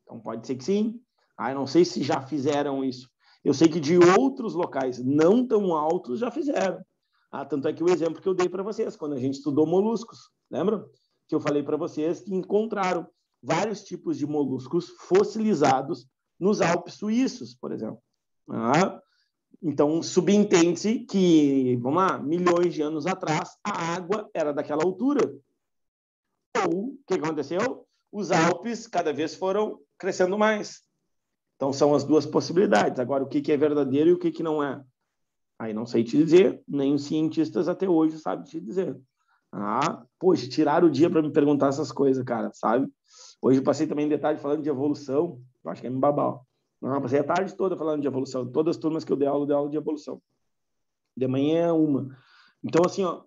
Então, pode ser que sim. Eu não sei se já fizeram isso. Eu sei que de outros locais não tão altos já fizeram. Tanto é que o exemplo que eu dei para vocês, quando a gente estudou moluscos, lembram? Que eu falei para vocês que encontraram vários tipos de moluscos fossilizados nos Alpes suíços, por exemplo. Então, subentende-se que, vamos lá, milhões de anos atrás, a água era daquela altura. Ou, o que aconteceu? Os Alpes cada vez foram crescendo mais. Então, são as duas possibilidades. Agora, o que é verdadeiro e o que não é? Aí não sei te dizer, nem os cientistas até hoje sabem te dizer. Poxa, tiraram o dia para me perguntar essas coisas, cara, sabe? Hoje passei também de tarde falando de evolução, eu acho que é me babau. Não, passei a tarde toda falando de evolução. Todas as turmas que eu dei aula de evolução. De manhã, uma. Então, assim, ó,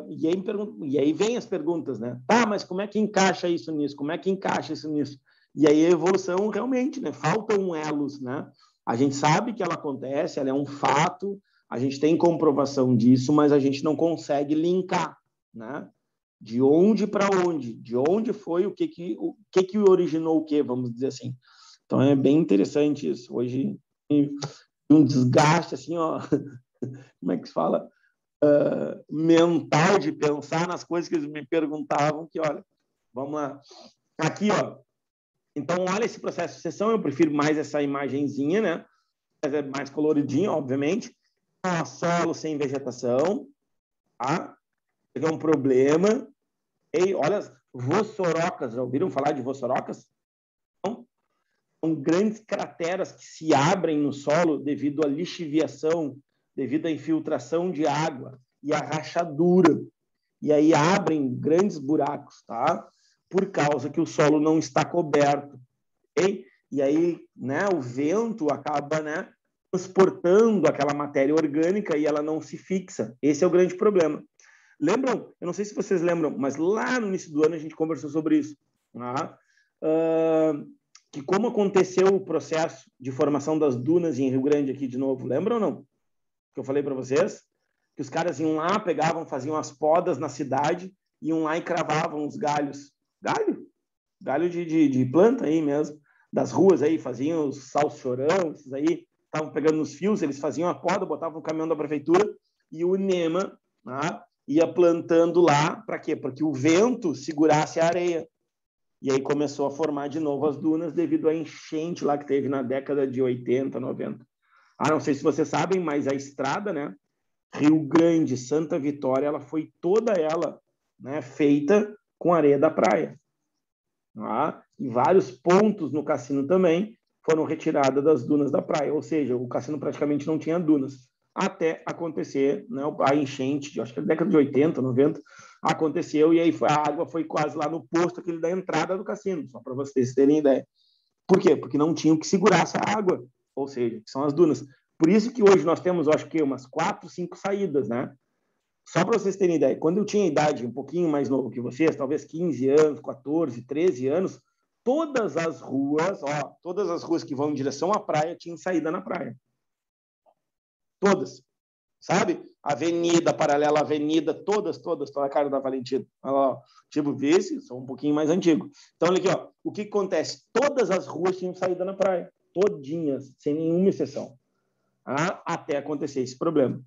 e aí vem as perguntas, né? Tá, mas como é que encaixa isso nisso? Como é que encaixa isso nisso? E aí a evolução, realmente, né? Faltam elos, né? A gente sabe que ela acontece, ela é um fato, a gente tem comprovação disso, mas a gente não consegue linkar, né? De onde para onde? De onde foi, o que originou o quê, vamos dizer assim. Então, é bem interessante isso. Hoje, um desgaste, assim, ó... Como é que se fala? Mental de pensar nas coisas que eles me perguntavam, que, olha, vamos lá. Aqui, ó. Então, olha esse processo de sucessão, eu prefiro mais essa imagenzinha, né? Mas é mais coloridinha, obviamente. Solo sem vegetação, tá? É um problema. E olha, vossorocas, já ouviram falar de vossorocas? Não? São grandes crateras que se abrem no solo devido à lixiviação, devido à infiltração de água e à rachadura. E aí abrem grandes buracos, tá? Por causa que o solo não está coberto. Okay? E aí, né, o vento acaba, né, transportando aquela matéria orgânica e ela não se fixa. Esse é o grande problema. Lembram? Eu não sei se vocês lembram, mas lá no início do ano a gente conversou sobre isso. Tá? Que como aconteceu o processo de formação das dunas em Rio Grande aqui de novo. Lembram ou não? Que eu falei para vocês? Que os caras iam lá, pegavam, faziam as podas na cidade, iam lá e cravavam os galhos. Galho de planta aí mesmo, das ruas aí, faziam os salchorão, esses aí, estavam pegando nos fios, eles faziam a poda, botavam o caminhão da prefeitura e o NEMA, tá, ia plantando lá, para quê? Para que o vento segurasse a areia. E aí começou a formar de novo as dunas devido à enchente lá que teve na década de 80, 90. Não sei se vocês sabem, mas a estrada, né, Rio Grande, Santa Vitória, ela foi toda ela, né, feita com areia da praia. E vários pontos no cassino também foram retirados das dunas da praia, ou seja, o cassino praticamente não tinha dunas, até acontecer, né, a enchente, acho que na década de 80, 90, aconteceu, e aí a água foi quase lá no posto aquele da entrada do cassino, só para vocês terem ideia. Por quê? Porque não tinham que segurar essa água, ou seja, que são as dunas. Por isso que hoje nós temos, acho que umas 4, 5 saídas, né? Só para vocês terem ideia, quando eu tinha idade um pouquinho mais novo que vocês, talvez 15 anos, 14, 13 anos, todas as ruas que vão em direção à praia tinham saída na praia. Todas. Sabe? Avenida, paralela à avenida, toda a cara da Valentina. Tipo vice, sou um pouquinho mais antigo. Então, olha aqui, ó, o que acontece? Todas as ruas tinham saída na praia. Todinhas, sem nenhuma exceção. Até acontecer esse problema.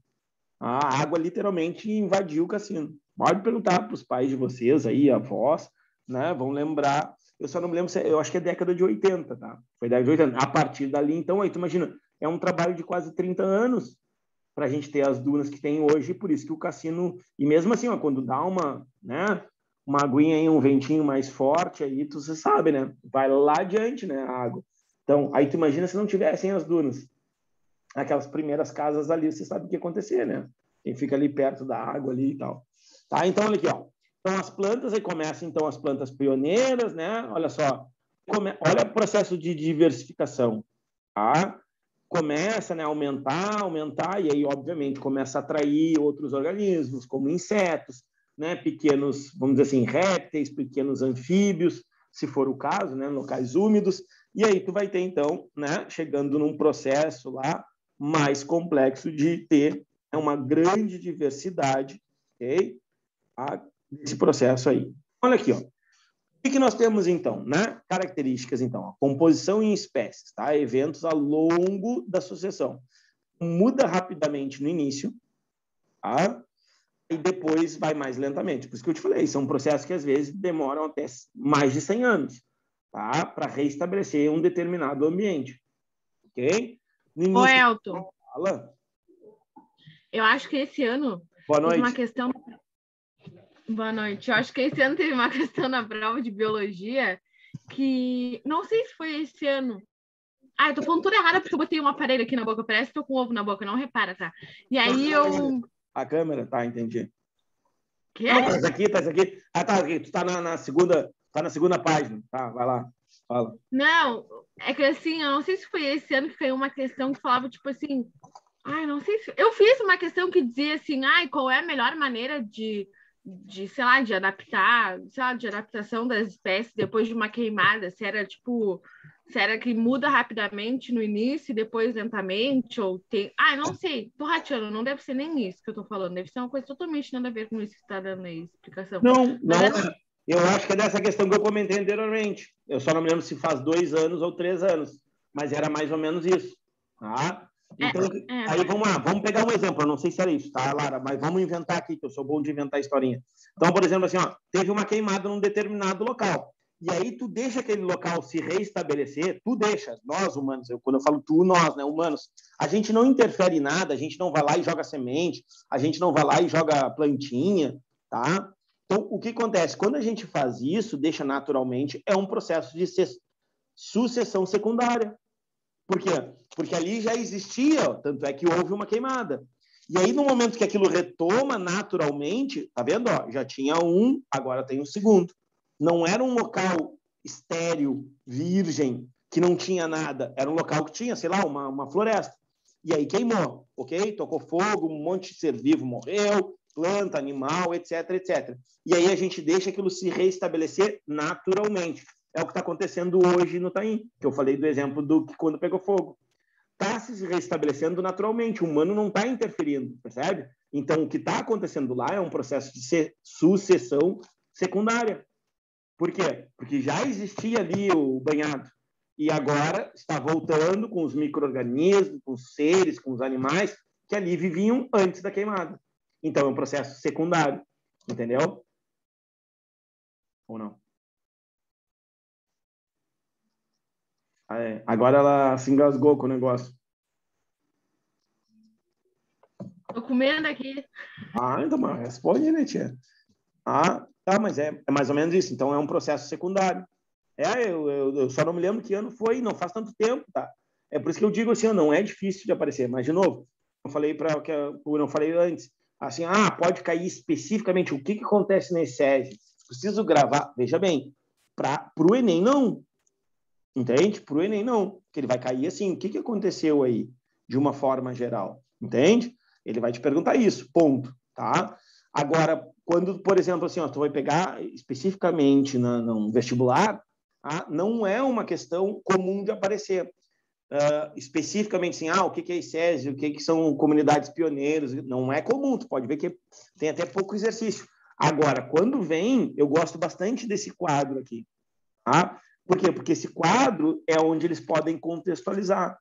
A água literalmente invadiu o cassino. Pode perguntar para os pais de vocês aí, avós, né? Vão lembrar. Eu só não me lembro, eu acho que é década de 80, tá? Foi década de 80. A partir dali, então, aí tu imagina, é um trabalho de quase 30 anos para a gente ter as dunas que tem hoje, por isso que o cassino... E mesmo assim, ó, quando dá uma aguinha aí, um ventinho mais forte, aí você sabe, né? Vai lá adiante, né, a água. Então, aí tu imagina se não tivessem as dunas. Aquelas primeiras casas ali, você sabe o que ia acontecer, né? Quem fica ali perto da água ali e tal. Tá? Então, olha aqui, ó. Então, as plantas, aí começam, então, as plantas pioneiras, né? Olha só. Olha o processo de diversificação, tá? Começa, né, a aumentar, e aí, obviamente, começa a atrair outros organismos, como insetos, né? Pequenos, vamos dizer assim, répteis, pequenos anfíbios, se for o caso, né? Locais úmidos. E aí tu vai ter, então, né, chegando num processo lá, mais complexo de ter uma grande diversidade, ok? Desse processo aí. Olha aqui, ó. O que nós temos, então, né? Características, então, a composição em espécies, tá? Eventos ao longo da sucessão. Muda rapidamente no início, tá? E depois vai mais lentamente. Por isso que eu te falei, são processos que às vezes demoram até mais de 100 anos, tá? Para reestabelecer um determinado ambiente, ok? No início, Ô, Elton, fala. eu acho que esse ano Boa teve noite. uma questão... Boa noite. Eu acho que esse ano teve uma questão na prova de biologia que... Não sei se foi esse ano. Eu tô falando tudo errado porque eu botei um aparelho aqui na boca. Parece que tô com um ovo na boca, não repara, tá? E aí eu... A câmera, tá, entendi. Quê? Não, tá aqui. Tá aqui. Tu tá na segunda Tá na segunda página. Tá, vai lá. Fala. Não, é que assim, eu não sei se foi esse ano que caiu uma questão que falava, tipo assim, ai, não sei se. Eu fiz uma questão que dizia assim, ai, qual é a melhor maneira sei lá, de adaptar, sei lá, de adaptação das espécies depois de uma queimada, se era tipo. Se era que muda rapidamente no início e depois lentamente, ou tem. Ah, não sei, tô rateando, não deve ser nem isso que eu tô falando, deve ser uma coisa totalmente nada a ver com isso que você tá dando aí, explicação. Não, Mas não era. é. Eu acho que é dessa questão que eu comentei anteriormente. Eu só não me lembro se faz 2 anos ou 3 anos, mas era mais ou menos isso. Tá? Então, aí vamos lá, vamos pegar um exemplo. Eu não sei se era isso, tá, Lara? Mas vamos inventar aqui, que eu sou bom de inventar historinha. Então, por exemplo, assim, ó, teve uma queimada num determinado local. E aí tu deixa aquele local se reestabelecer, tu deixa, nós humanos, quando eu falo tu, nós, né, humanos, a gente não interfere em nada, a gente não vai lá e joga semente, a gente não vai lá e joga plantinha, tá? Então, o que acontece? Quando a gente faz isso, deixa naturalmente, é um processo de sucessão secundária. Por quê? Porque ali já existia, tanto é que houve uma queimada. E aí, no momento que aquilo retoma naturalmente, tá vendo? Ó, já tinha um, agora tem um segundo. Não era um local estéril, virgem, que não tinha nada. Era um local que tinha, sei lá, uma floresta. E aí queimou, ok? Tocou fogo, um monte de ser vivo morreu, planta, animal, etc, etc. E aí a gente deixa aquilo se reestabelecer naturalmente. É o que está acontecendo hoje no Taim, que eu falei do exemplo do que quando pegou fogo. Está se restabelecendo naturalmente, o humano não está interferindo, percebe? Então, o que está acontecendo lá é um processo de sucessão secundária. Por quê? Porque já existia ali o banhado. E agora está voltando com os micro-organismos, com os seres, com os animais que ali viviam antes da queimada. Então, é um processo secundário. Entendeu? Ou não? Agora ela se engasgou com o negócio. Tô comendo aqui. Ah, então, mas responde, né, tia? Ah, tá, mas é mais ou menos isso. Então, é um processo secundário. Eu só não me lembro que ano foi, não faz tanto tempo, tá? É por isso que eu digo assim, não é difícil de aparecer. Mas, de novo, eu falei para o que eu não falei antes. Assim, pode cair especificamente o que acontece nesse SESI. Preciso gravar, veja bem, para o Enem, não. Entende? Para o Enem, não. Que ele vai cair assim, o que aconteceu aí, de uma forma geral. Entende? Ele vai te perguntar isso, ponto. Tá? Agora, quando, por exemplo, assim, tu vai pegar especificamente no vestibular, não é uma questão comum de aparecer. Especificamente assim, o que é ICESI, o que são comunidades pioneiras, não é comum, tu pode ver que tem até pouco exercício. Agora, quando vem, eu gosto bastante desse quadro aqui. Tá? Por quê? Porque esse quadro é onde eles podem contextualizar.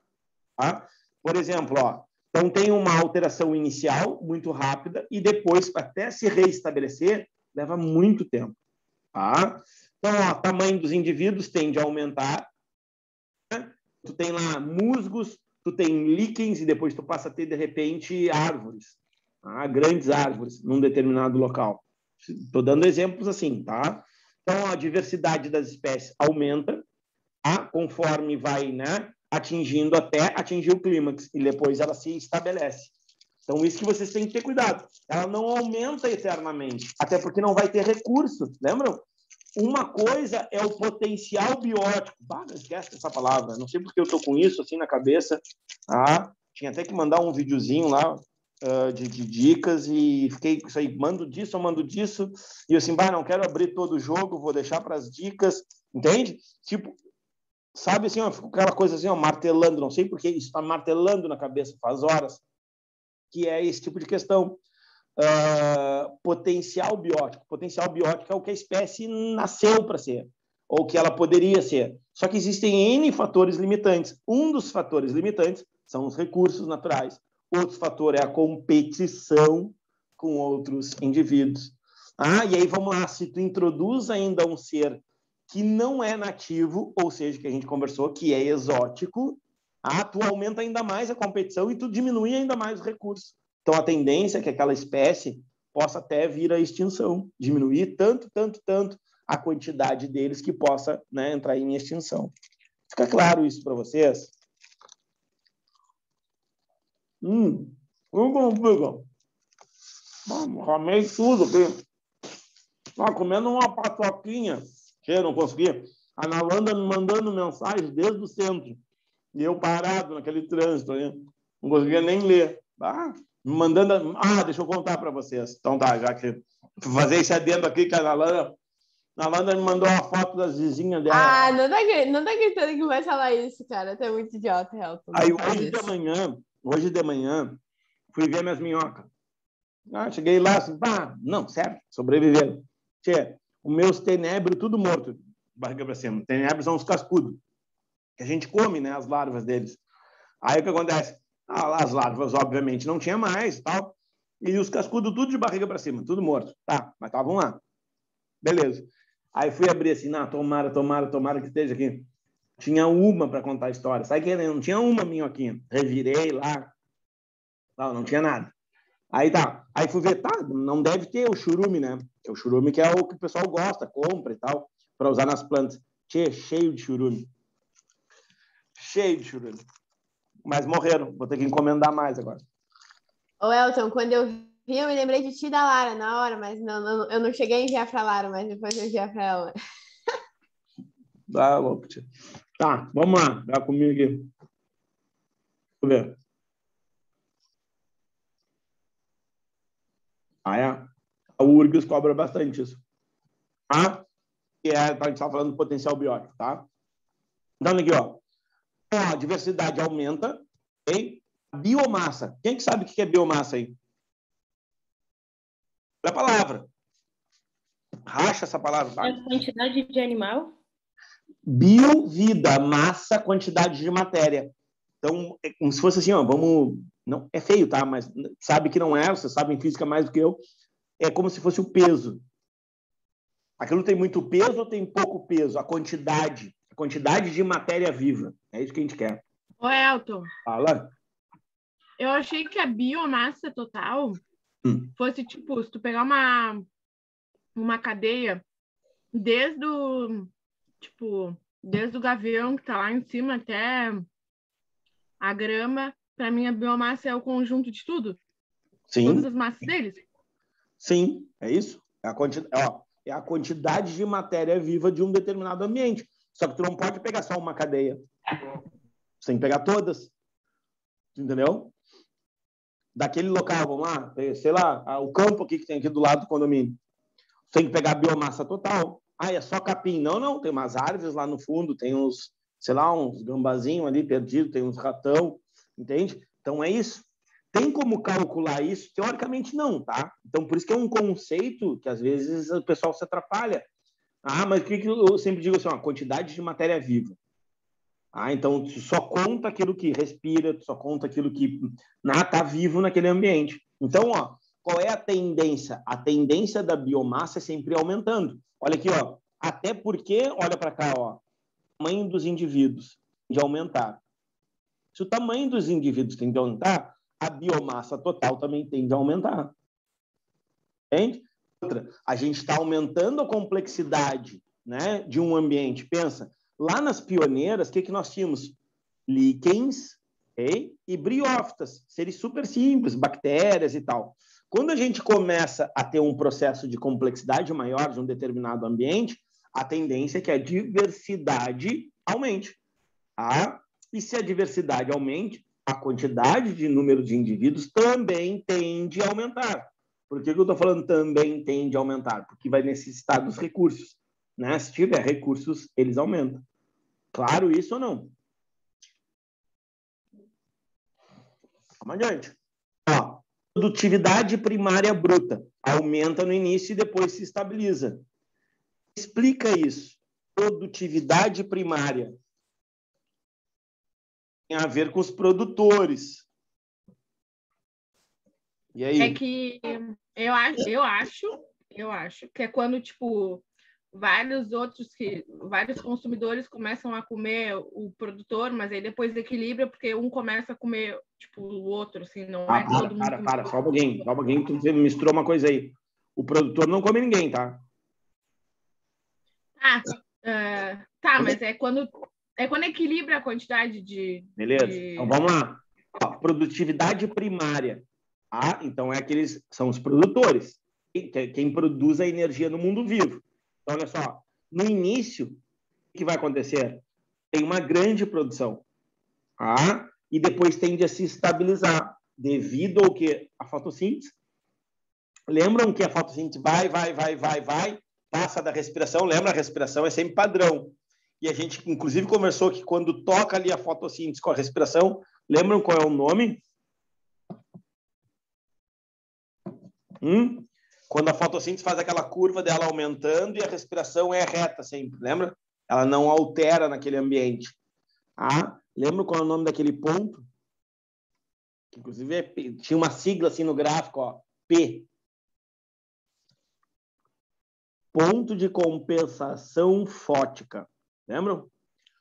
Tá? Por exemplo, então tem uma alteração inicial muito rápida e depois, até se reestabelecer, leva muito tempo. Tá? Então, o tamanho dos indivíduos tende a aumentar. Né? Tu tem lá musgos, tu tem líquens e depois tu passa a ter, de repente, árvores. Tá? Grandes árvores num determinado local. Estou dando exemplos assim, tá? Então, a diversidade das espécies aumenta, conforme vai, né, atingindo até atingir o clímax, e depois ela se estabelece. Então, isso que vocês têm que ter cuidado. Ela não aumenta eternamente, até porque não vai ter recurso, lembram? Uma coisa é o potencial biótico. Não esquece essa palavra. Não sei porque eu estou com isso assim na cabeça. Tinha até que mandar um videozinho lá de dicas e fiquei com isso aí. Mando disso, eu mando disso. E eu assim, não quero abrir todo o jogo, vou deixar para as dicas. Entende? Tipo, sabe assim, fico com aquela coisa assim, martelando. Não sei porque isso está martelando na cabeça faz horas. Que é esse tipo de questão. Potencial biótico. Potencial biótico é o que a espécie nasceu para ser, ou que ela poderia ser. Só que existem N fatores limitantes. Um dos fatores limitantes são os recursos naturais. Outro fator é a competição com outros indivíduos. E aí vamos lá, se tu introduz ainda um ser que não é nativo, ou seja, que a gente conversou, que é exótico, tu aumenta ainda mais a competição e tu diminui ainda mais os recursos. Então, a tendência é que aquela espécie possa até vir à extinção, diminuir tanto a quantidade deles que possa, né, entrar em extinção. Fica claro isso para vocês? Comei tudo aqui. Comendo uma paçoquinha Eu não conseguia. A Nalanda me mandando mensagens desde o centro. E eu parado naquele trânsito aí. Não conseguia nem ler. Me mandando... deixa eu contar para vocês. Então tá, já que... Vou fazer esse adendo aqui que a Nalanda me mandou uma foto das vizinhas dela. Não tá acreditando que vai falar isso, cara. Tu é muito idiota, Helton. Aí hoje de manhã, fui ver minhas minhocas. Cheguei lá, assim, não, certo, sobreviveram. Tchê, os meus tenebros, tudo morto, barriga para cima. Tenebros são os cascudos, que a gente come, né, as larvas deles. Aí o que acontece? As larvas, obviamente, não tinha mais, tal, e os cascudos tudo de barriga para cima, tudo morto. Tá, mas estavam lá. Beleza. Aí fui abrir assim, tomara que esteja aqui. Tinha uma para contar a história. Sabe que não tinha uma minhoquinha. Revirei lá. Não tinha nada. Aí tá. Aí fui ver, não deve ter o churume, né? Que é o churume que é o que o pessoal gosta, compra e tal, para usar nas plantas. Cheio de churume. Cheio de churume. Mas morreram. Vou ter que encomendar mais agora. Ô, Elton, quando eu vi, eu me lembrei de ti e da Lara na hora, mas eu não cheguei a enviar pra Lara, mas depois eu enviar pra ela. Louco, tia. Tá, vamos lá. Dá comigo aqui. Deixa eu ver. A URGS cobra bastante isso. Que a gente está falando do potencial biótico, tá? Então, aqui, ó. A diversidade aumenta, ok? A biomassa. Quem que sabe o que é biomassa aí? É a palavra. Racha essa palavra. Tá? É a quantidade de animal? Bio, vida, massa, quantidade de matéria. Então, é como se fosse assim, ó, vamos... Não, é feio, tá? Mas sabe que não é, você sabe em física mais do que eu. É como se fosse o peso. Aquilo tem muito peso ou tem pouco peso? A quantidade de matéria viva. É isso que a gente quer. Ô, Elton. Fala. Eu achei que a biomassa total fosse, tipo, se tu pegar uma cadeia desde o gavião que tá lá em cima até a grama, para mim a biomassa é o conjunto de tudo. Sim. Todas as massas deles. Sim, é isso. É a quantidade de matéria viva de um determinado ambiente. Só que tu não pode pegar só uma cadeia. Você tem que pegar todas. Entendeu? Daquele local, vamos lá, sei lá, o campo aqui que tem aqui do lado do condomínio. Você tem que pegar a biomassa total. É só capim. Não, tem umas árvores lá no fundo, tem uns, sei lá, uns gambazinhos ali perdidos, tem uns ratão, entende? Então é isso. Tem como calcular isso? Teoricamente não, tá? Então por isso que é um conceito que às vezes o pessoal se atrapalha. Mas o que eu sempre digo assim, a quantidade de matéria viva. Então tu só conta aquilo que respira, tu só conta aquilo que está vivo naquele ambiente. Então, qual é a tendência? A tendência da biomassa é sempre aumentando. Olha aqui, até porque, olha para cá, o tamanho dos indivíduos tende a aumentar. Se o tamanho dos indivíduos tende a aumentar, a biomassa total também tende a aumentar. Entende? Outra, a gente está aumentando a complexidade, né, de um ambiente. Pensa, lá nas pioneiras, o que nós tínhamos? Líquens, okay? E briófitas, seres super simples, bactérias e tal. Quando a gente começa a ter um processo de complexidade maior de um determinado ambiente, a tendência é que a diversidade aumente. E se a diversidade aumente, a quantidade de número de indivíduos também tende a aumentar. Por que eu estou falando também tende a aumentar? Porque vai necessitar dos recursos. Né? Se tiver recursos, eles aumentam. Claro isso ou não? Vamos adiante. Produtividade primária bruta aumenta no início e depois se estabiliza. Explica isso. Produtividade primária tem a ver com os produtores. E aí? É que eu acho que é quando, tipo, vários consumidores começam a comer o produtor, mas aí depois equilibra porque um começa a comer, tipo, o outro, assim, não é todo mundo. Só um pouquinho, tu misturou uma coisa aí. O produtor não come ninguém, tá? Mas é quando equilibra a quantidade de... Beleza, então vamos lá. Produtividade primária. Então são os produtores. Quem produz a energia no mundo vivo. Então, olha só, No início, o que vai acontecer? Tem uma grande produção, tá? E depois tende a se estabilizar devido ao que? A fotossíntese. Lembram que a fotossíntese vai, passa da respiração. Lembra? A respiração é sempre padrão. E a gente, inclusive, conversou que quando toca ali a fotossíntese com a respiração, lembram qual é o nome? Quando a fotossíntese faz aquela curva dela aumentando e a respiração é reta sempre, lembra? Ela não altera naquele ambiente. Lembra qual é o nome daquele ponto? Inclusive, tinha uma sigla assim no gráfico, ó, P. Ponto de compensação fótica. Lembram?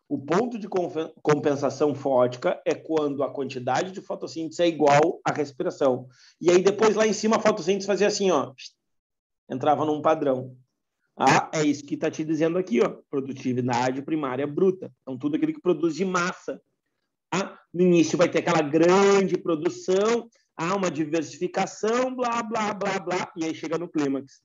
O ponto de compensação fótica é quando a quantidade de fotossíntese é igual à respiração. E aí, depois, lá em cima, a fotossíntese fazia assim, ó. Entrava num padrão. É isso que está te dizendo aqui, ó. Produtividade primária bruta. Então, tudo aquilo que produz de massa. No início vai ter aquela grande produção, uma diversificação, blá, blá, blá, blá, e aí chega no clímax.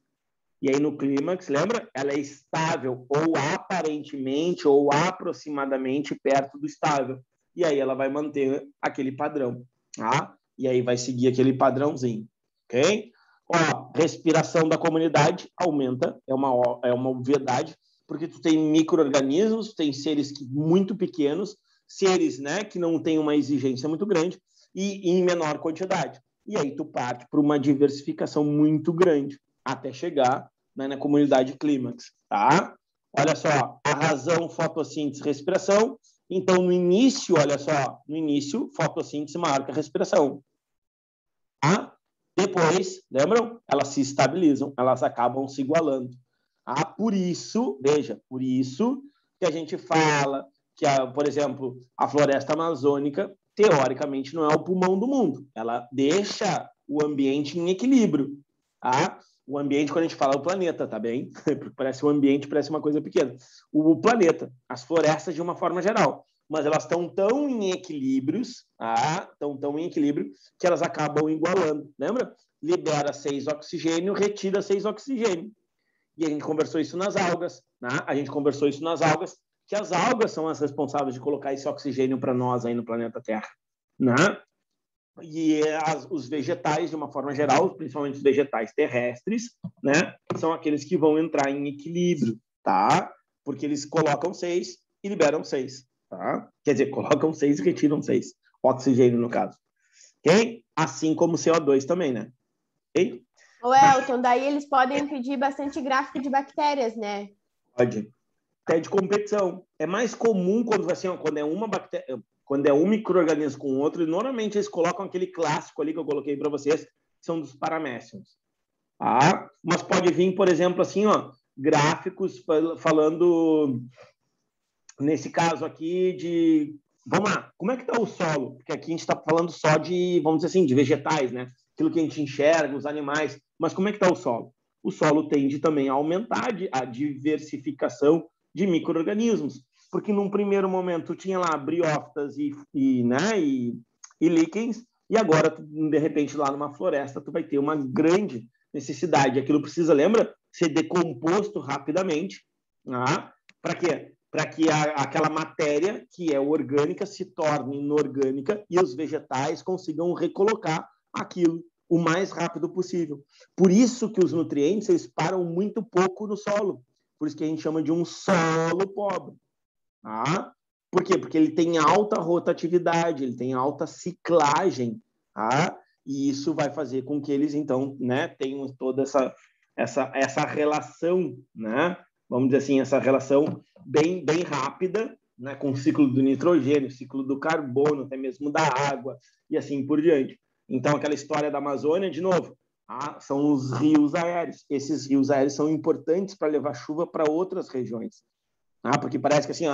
E aí no clímax, lembra? Ela é estável, ou aparentemente, ou aproximadamente perto do estável. E aí ela vai manter aquele padrão, tá? E aí vai seguir aquele padrãozinho, ok? Respiração da comunidade aumenta, é uma obviedade, porque tu tem micro-organismos, tem seres muito pequenos, seres, né, que não têm uma exigência muito grande e em menor quantidade. E aí tu parte para uma diversificação muito grande, até chegar, né, na comunidade clímax, tá? Olha só, a razão, fotossíntese, respiração. Então, no início, olha só, no início, fotossíntese maior que a respiração. Tá? Depois, lembram? Elas se estabilizam, elas acabam se igualando. Por isso, veja, por isso que a gente fala que, por exemplo, a floresta amazônica, teoricamente, não é o pulmão do mundo. Ela deixa o ambiente em equilíbrio, tá? O ambiente, quando a gente fala o planeta, tá bem? Porque parece um ambiente, parece uma coisa pequena. O planeta, as florestas de uma forma geral. Mas elas estão tão em equilíbrios, tão em equilíbrio, que elas acabam igualando. Lembra? Libera 6 oxigênio, retira 6 oxigênio. E a gente conversou isso nas algas, né? Que as algas são as responsáveis de colocar esse oxigênio para nós aí no planeta Terra, né? E os vegetais, de uma forma geral, principalmente os vegetais terrestres, né, são aqueles que vão entrar em equilíbrio, tá? Porque eles colocam 6 e liberam 6, tá? Quer dizer, colocam 6 e retiram 6. Oxigênio, no caso. Ok? Assim como o CO2 também, né? Ok? Elton, daí eles podem pedir bastante gráfico de bactérias, né? Pode. Até de competição. É mais comum quando é uma bactéria, quando é um micro-organismo com outro, e normalmente eles colocam aquele clássico ali que eu coloquei para vocês, que são dos paraméciums. Mas pode vir, por exemplo, assim, gráficos falando, nesse caso aqui, de... Vamos lá, como é que está o solo? Porque aqui a gente está falando só de, vamos dizer assim, de vegetais, né? Aquilo que a gente enxerga, os animais. Mas como é que está o solo? O solo tende também a aumentar a diversificação de micro-organismos, porque num primeiro momento tinha lá briófitas e líquens, e agora, de repente, lá numa floresta, tu vai ter uma grande necessidade. Aquilo precisa, lembra? Ser decomposto rapidamente. Para quê? Para que aquela matéria que é orgânica se torne inorgânica e os vegetais consigam recolocar aquilo o mais rápido possível. Por isso que os nutrientes eles param muito pouco no solo. Por isso que a gente chama de um solo pobre. Por quê? Porque ele tem alta rotatividade, ele tem alta ciclagem. E isso vai fazer com que eles, então, né, tenham toda essa relação, né? Vamos dizer assim, essa relação bem rápida, né, com o ciclo do nitrogênio, ciclo do carbono, até mesmo da água, e assim por diante. Então, aquela história da Amazônia, de novo, são os rios aéreos. Esses rios aéreos são importantes para levar chuva para outras regiões. Porque parece que assim,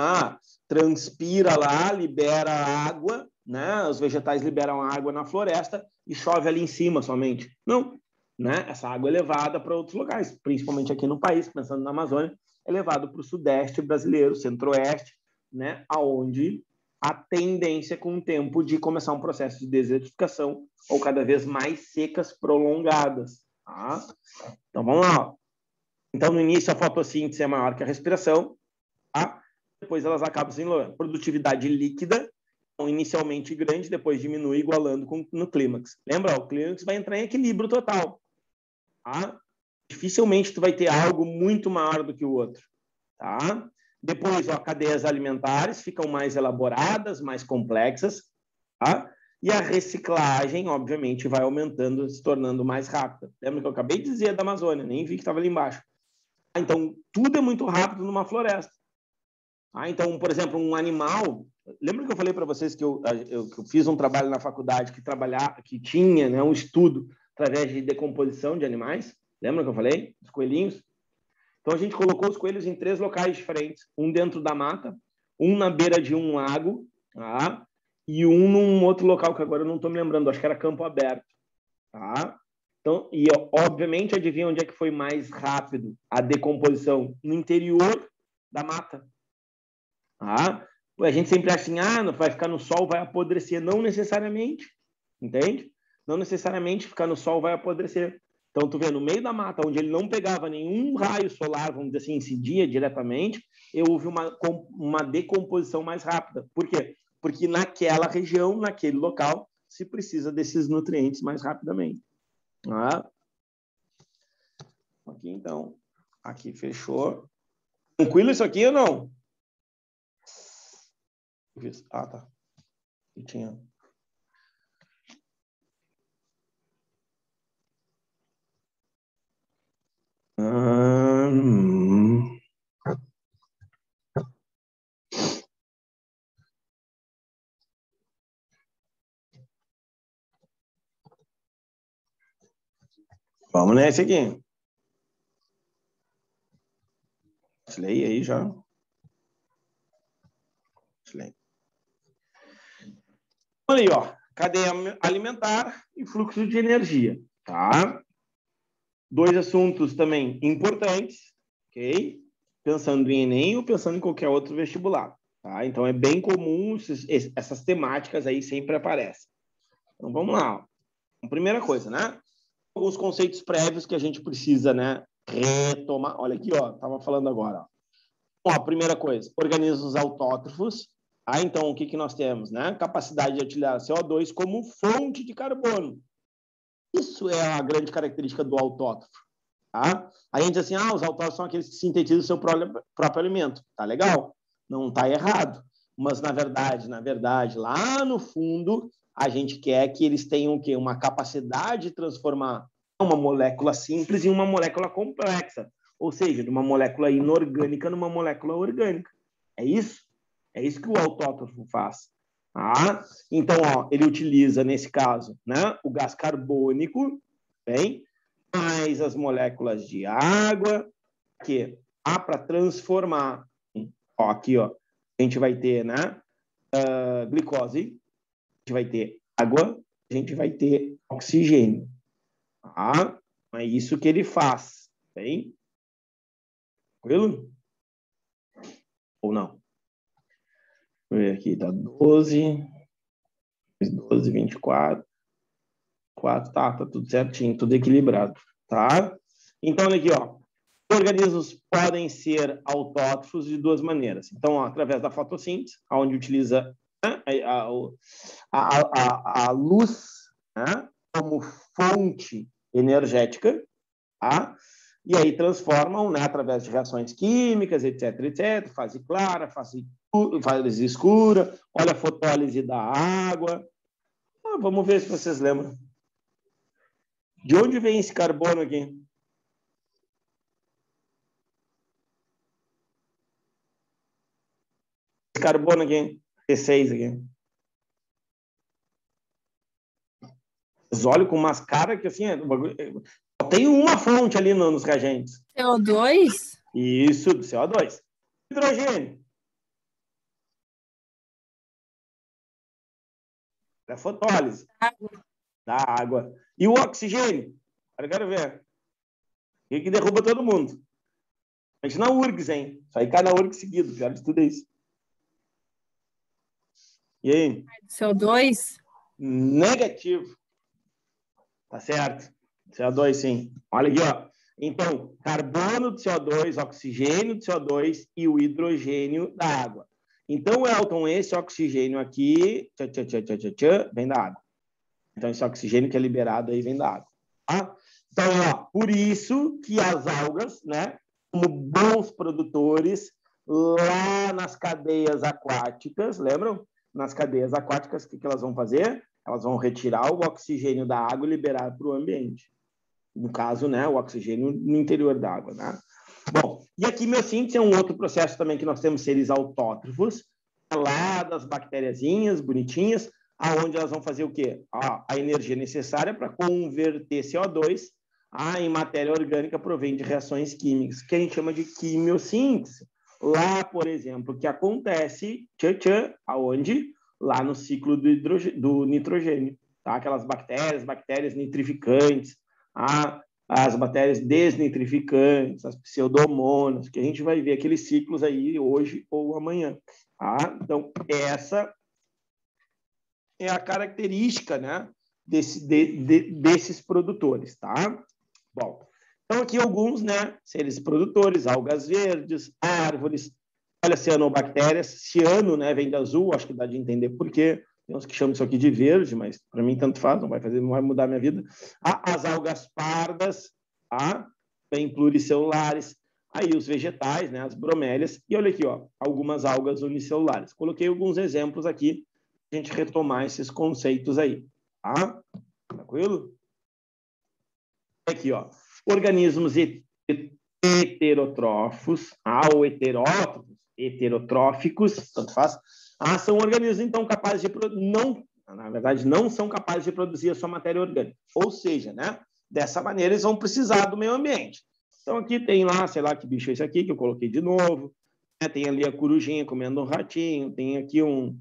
transpira lá, libera água, né? Os vegetais liberam água na floresta e chove ali em cima somente. Não, né? Essa água é levada para outros locais, principalmente aqui no país, pensando na Amazônia, é levado para o sudeste brasileiro, centro-oeste, né? Aonde a tendência com o tempo de começar um processo de desertificação ou cada vez mais secas prolongadas. Então, vamos lá. Então, no início, a fotossíntese é maior que a respiração, tá? Depois elas acabam sendo produtividade líquida, então, inicialmente grande, depois diminui igualando no clímax. Lembra? O clímax vai entrar em equilíbrio total. Tá? Dificilmente tu vai ter algo muito maior do que o outro. Tá? Depois, cadeias alimentares ficam mais elaboradas, mais complexas. Tá? E a reciclagem, obviamente, vai aumentando, se tornando mais rápida. Lembra que eu acabei de dizer da Amazônia? Nem vi que estava ali embaixo. Então, tudo é muito rápido numa floresta. Então, por exemplo, um animal... Lembra que eu falei para vocês que eu fiz um trabalho na faculdade que tinha, né, um estudo através de decomposição de animais? Lembra que eu falei? Os coelhinhos. Então, a gente colocou os coelhos em 3 locais diferentes. Um dentro da mata, um na beira de um lago, tá? E um num outro local que agora eu não estou me lembrando, acho que era campo aberto. Tá? Então, e obviamente, adivinha onde é que foi mais rápido a decomposição? No interior da mata. Tá? A gente sempre acha assim, vai ficar no sol, vai apodrecer. Não necessariamente, entende? Não necessariamente ficar no sol vai apodrecer. Então, tu vê, no meio da mata, onde ele não pegava nenhum raio solar, vamos dizer assim, incidia diretamente, houve uma decomposição mais rápida. Por quê? Porque naquela região, naquele local, se precisa desses nutrientes mais rapidamente. Aqui, então. Aqui, fechou. Tranquilo isso aqui ou não? Tá. E tinha... Vamos nesse aqui. Slay aí já. Slay. Olha aí, cadeia alimentar e fluxo de energia, tá? 2 assuntos também importantes, ok? Pensando em Enem ou pensando em qualquer outro vestibular, tá? Então, é bem comum, essas temáticas aí sempre aparecem. Então, vamos lá. Primeira coisa, né? Alguns conceitos prévios que a gente precisa, né, retomar. Olha aqui, estava falando agora. A primeira coisa, organismos autótrofos. Então, o que nós temos, né? Capacidade de utilizar CO2 como fonte de carbono. Isso é a grande característica do autótrofo. Tá? A gente diz assim, os autótrofos são aqueles que sintetizam o seu próprio alimento. Tá legal? Não tá errado. Mas, na verdade, lá no fundo, a gente quer que eles tenham o quê? Uma capacidade de transformar uma molécula simples em uma molécula complexa. Ou seja, de uma molécula inorgânica numa molécula orgânica. É isso? É isso que o autótrofo faz. Então, ele utiliza, nesse caso, né, o gás carbônico, bem, mais as moléculas de água, para transformar. Aqui, a gente vai ter, né, glicose, a gente vai ter água, a gente vai ter oxigênio. É isso que ele faz, bem? Tranquilo? Ou não? Deixa eu ver aqui, tá 12, 24, 4, tá tudo certinho, tudo equilibrado, tá? Então, olha aqui, organismos podem ser autótrofos de 2 maneiras. Então, através da fotossíntese, onde utiliza, né, a luz, né, como fonte energética, tá? E aí transformam, né, através de reações químicas, etc., fase clara, fase escura, olha a fotólise da água. Vamos ver se vocês lembram. De onde vem esse carbono aqui? Esse carbono aqui, C6 aqui. Vocês olham com umas caras que assim, tem uma fonte ali nos reagentes. CO2? Isso, do CO2. Hidrogênio. É fotólise. Da água. E o oxigênio? Eu quero ver. O que derruba todo mundo? A gente na URGS, hein? Isso aí cai na URGS seguido. Pior de tudo é isso. E aí? CO2? Negativo. Tá certo. CO2, sim. Olha aqui, Então, carbono de CO2, oxigênio de CO2 e o hidrogênio da água. Então, Elton, esse oxigênio aqui vem da água. Então, esse oxigênio que é liberado aí vem da água. Tá? Então, ó, por isso que as algas, né, como bons produtores, lá nas cadeias aquáticas, lembram? Nas cadeias aquáticas, o que elas vão fazer? Elas vão retirar o oxigênio da água e liberar para o ambiente. No caso, né, o oxigênio no interior da água, né? Bom, e a quimiossíntese é um outro processo também que nós temos seres autótrofos, lá das bactériazinhas bonitinhas, aonde elas vão fazer o quê? A energia necessária para converter CO2 em matéria orgânica provém de reações químicas, que a gente chama de quimiossíntese. Lá, por exemplo, que acontece, aonde? Lá no ciclo do nitrogênio, tá? Aquelas bactérias nitrificantes, as bactérias desnitrificantes, as pseudomonas, que a gente vai ver aqueles ciclos aí hoje ou amanhã. Tá? Então, essa é a característica, né, desses produtores. Tá? Bom, então aqui alguns, né, seres produtores, algas verdes, árvores, olha, cianobactérias. Ciano, né, vem de azul, acho que dá de entender por quê. Tem uns que chamam isso aqui de verde, mas para mim tanto faz, não vai mudar a minha vida. As algas pardas, bem pluricelulares. Aí os vegetais, né, as bromélias. E olha aqui, ó, algumas algas unicelulares. Coloquei alguns exemplos aqui para a gente retomar esses conceitos aí. Tá? Tranquilo? Aqui, ó, organismos heterotrófos, ou heterotróficos, tanto faz. São organismos, então, capazes de não são capazes de produzir a sua matéria orgânica. Ou seja, né, dessa maneira eles vão precisar do meio ambiente. Então, aqui tem lá, sei lá que bicho é esse aqui, que eu coloquei de novo. Né, tem ali a corujinha comendo um ratinho, tem aqui um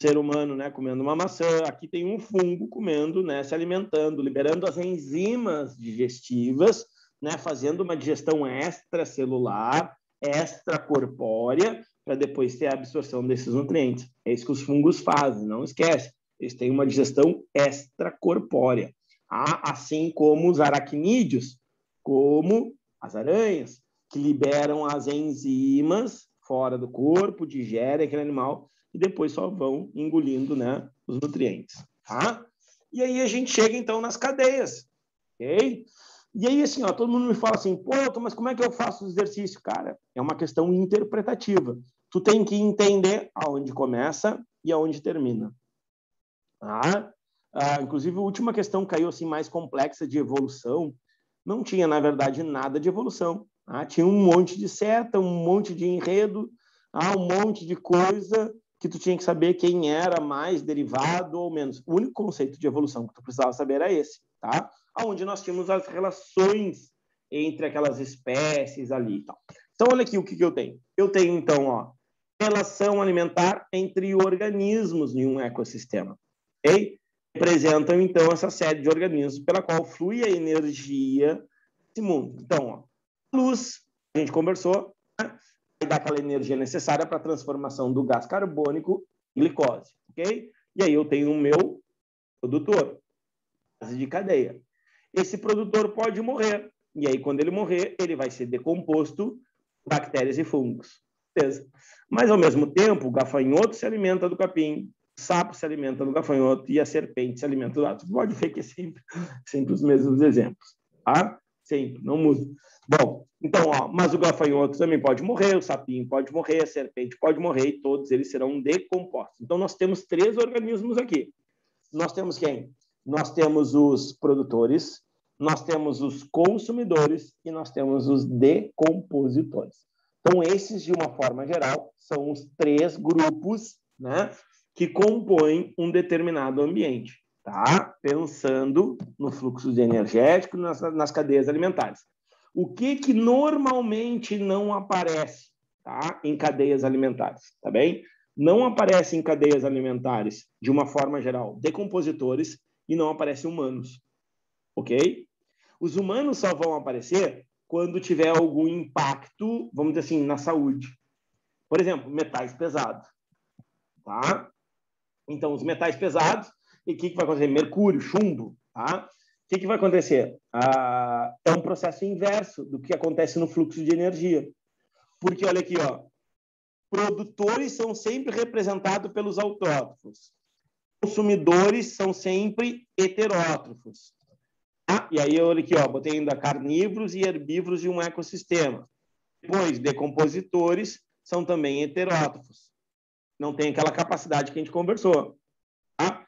ser humano, né, comendo uma maçã. Aqui tem um fungo comendo, né, se alimentando, liberando as enzimas digestivas, né, fazendo uma digestão extracelular, extracorpórea, para depois ter a absorção desses nutrientes. É isso que os fungos fazem, não esquece. Eles têm uma digestão extracorpórea. Assim como os aracnídeos, como as aranhas, que liberam as enzimas fora do corpo, digerem aquele animal e depois só vão engolindo, né, os nutrientes. Tá? E aí a gente chega, então, nas cadeias. Ok? E aí, assim, ó, todo mundo me fala assim, pô, mas como é que eu faço o exercício? Cara, é uma questão interpretativa. Tu tem que entender aonde começa e aonde termina. Tá? Inclusive, a última questão caiu assim, mais complexa de evolução. Não tinha, na verdade, nada de evolução. Tá? Tinha um monte de seta, um monte de enredo, um monte de coisa que tu tinha que saber quem era mais derivado ou menos. O único conceito de evolução que tu precisava saber era esse, tá? Onde nós tínhamos as relações entre aquelas espécies ali e tal. Então, olha aqui o que eu tenho. Eu tenho, então, ó, relação alimentar entre organismos em um ecossistema. Okay? Representam, então, essa série de organismos pela qual flui a energia desse mundo. Então, ó, a luz, a gente conversou, né? Vai dar aquela energia necessária para a transformação do gás carbônico em glicose. Ok? E aí eu tenho o meu produtor, base de cadeia. Esse produtor pode morrer. E aí, quando ele morrer, ele vai ser decomposto por bactérias e fungos. Beleza. Mas, ao mesmo tempo, o gafanhoto se alimenta do capim, o sapo se alimenta do gafanhoto e a serpente se alimenta do rato. Pode ver que é sempre os mesmos exemplos. Tá? Sempre, não muda. Bom, então, ó, mas o gafanhoto também pode morrer, o sapinho pode morrer, a serpente pode morrer e todos eles serão decompostos. Então, nós temos 3 organismos aqui. Nós temos quem? Nós temos os produtores, nós temos os consumidores e nós temos os decompositores. Então, esses, de uma forma geral, são os 3 grupos, né, que compõem um determinado ambiente, tá? Pensando no fluxo energético nas cadeias alimentares. O que normalmente não aparece, tá, em cadeias alimentares, tá bem? Não aparece em cadeias alimentares, de uma forma geral, decompositores e não aparecem humanos, ok? Os humanos só vão aparecer quando tiver algum impacto, vamos dizer assim, na saúde. Por exemplo, metais pesados, tá? Então, os metais pesados, e o que vai acontecer? Mercúrio, chumbo, tá? que vai acontecer? É um processo inverso do que acontece no fluxo de energia. Porque, olha aqui, ó, produtores são sempre representados pelos autótrofos. Consumidores são sempre heterótrofos. E aí, olha aqui, ó, botei ainda carnívoros e herbívoros de um ecossistema. Depois, decompositores são também heterótrofos. Não tem aquela capacidade que a gente conversou. Tá?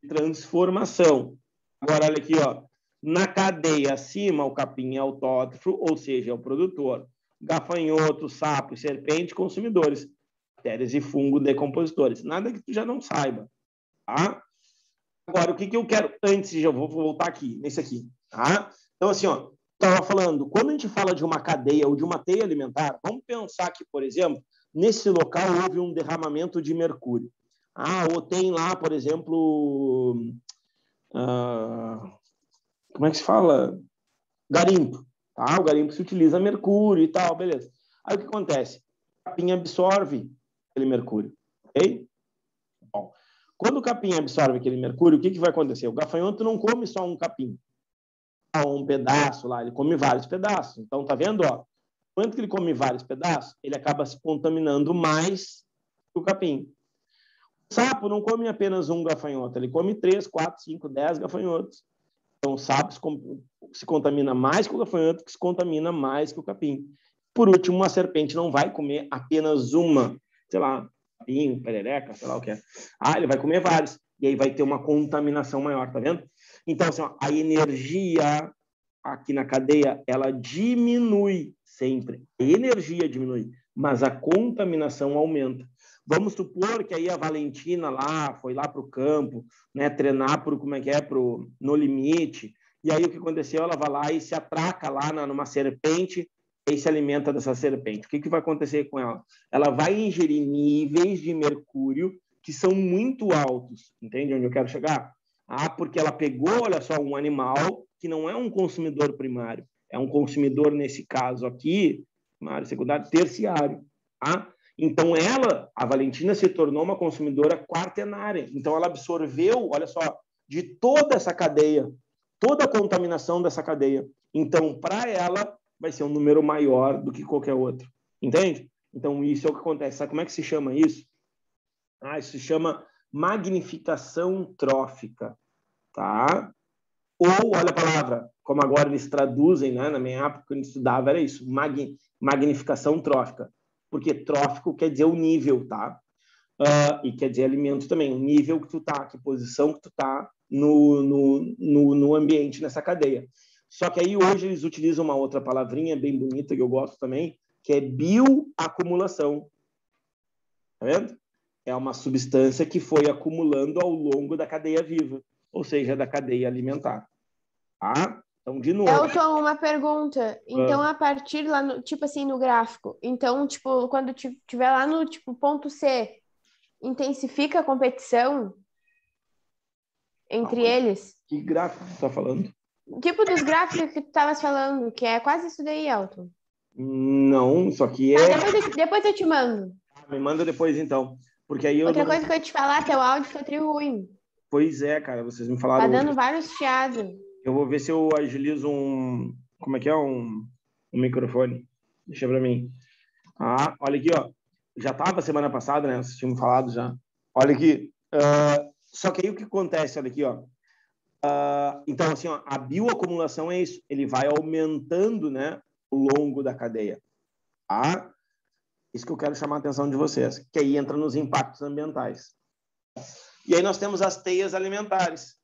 Transformação. Agora, olha aqui, ó. Na cadeia acima, o capim é autótrofo, ou seja, é o produtor. Gafanhoto, sapo e serpente, consumidores. Bactérias e fungo, decompositores. Nada que tu já não saiba. Tá? Agora, o que eu quero... Antes, já vou voltar aqui, nesse aqui. Tá? Então, assim, ó, estava falando, quando a gente fala de uma cadeia ou de uma teia alimentar, vamos pensar que, por exemplo, nesse local houve um derramamento de mercúrio. Ou tem lá, por exemplo... como é que se fala? Garimpo. Tá? O garimpo se utiliza mercúrio e tal, beleza. Aí o que acontece? O capim absorve aquele mercúrio, ok? Bom, quando o capim absorve aquele mercúrio, o que vai acontecer? O gafanhoto não come só um capim, um pedaço lá, ele come vários pedaços. Então, tá vendo? Ó, quanto que ele come vários pedaços, ele acaba se contaminando mais que o capim. O sapo não come apenas um gafanhoto, ele come 3, 4, 5, 10 gafanhotos. Então, o sapo se contamina mais que o gafanhoto, que se contamina mais que o capim. Por último, uma serpente não vai comer apenas uma, sei lá, capim, perereca, sei lá o que é. Ele vai comer vários. E aí vai ter uma contaminação maior, tá vendo? Então, assim, ó, a energia aqui na cadeia, ela diminui sempre. A energia diminui, mas a contaminação aumenta. Vamos supor que aí a Valentina lá foi lá para o campo, né, treinar no limite. E aí o que aconteceu? Ela vai lá e se atraca lá numa serpente e se alimenta dessa serpente. O que vai acontecer com ela? Ela vai ingerir níveis de mercúrio que são muito altos. Entende onde eu quero chegar? Porque ela pegou, olha só, um animal que não é um consumidor primário, é um consumidor, nesse caso aqui, primário, secundário, terciário. Tá? Então, a Valentina, se tornou uma consumidora quaternária. Então, ela absorveu, olha só, de toda essa cadeia, toda a contaminação dessa cadeia. Então, para ela, vai ser um número maior do que qualquer outro. Entende? Então, isso é o que acontece. Sabe como é que se chama isso? Isso se chama magnificação trófica. Tá? Ou, olha a palavra, como agora eles traduzem, né? Na minha época, quando eu estudava, era isso, magnificação trófica. Porque trófico quer dizer o nível, tá? E quer dizer alimento também, o nível que tu tá, que posição que tu tá no ambiente, nessa cadeia. Só que aí hoje eles utilizam uma outra palavrinha bem bonita, que eu gosto também, que é bioacumulação. Tá vendo? É uma substância que foi acumulando ao longo da cadeia viva, ou seja, da cadeia alimentar. Tá? Então, de novo... Elton, uma pergunta. Então, a partir lá, tipo assim, no gráfico, então, tipo, quando tiver lá no tipo, ponto C, intensifica a competição entre eles? Que gráfico você está falando? Tipo dos gráficos que tu estavas falando, que é quase isso daí, Elton. Não, isso aqui é... Depois eu te mando. Me manda depois, então. Porque aí Outra coisa que eu ia te falar, teu áudio foi tri ruim. Pois é, cara, vocês me falaram... Tá dando vários chiados. Eu vou ver se eu agilizo como é que é? Um microfone. Deixa pra mim. Olha aqui, ó. Já estava semana passada, né? Vocês tinham falado já. Olha aqui. Só que aí o que acontece? Olha aqui, ó. Então, assim, ó, a bioacumulação é isso. Ele vai aumentando, né, ao longo da cadeia. Tá? Isso que eu quero chamar a atenção de vocês. Que aí entra nos impactos ambientais. E aí nós temos as teias alimentares.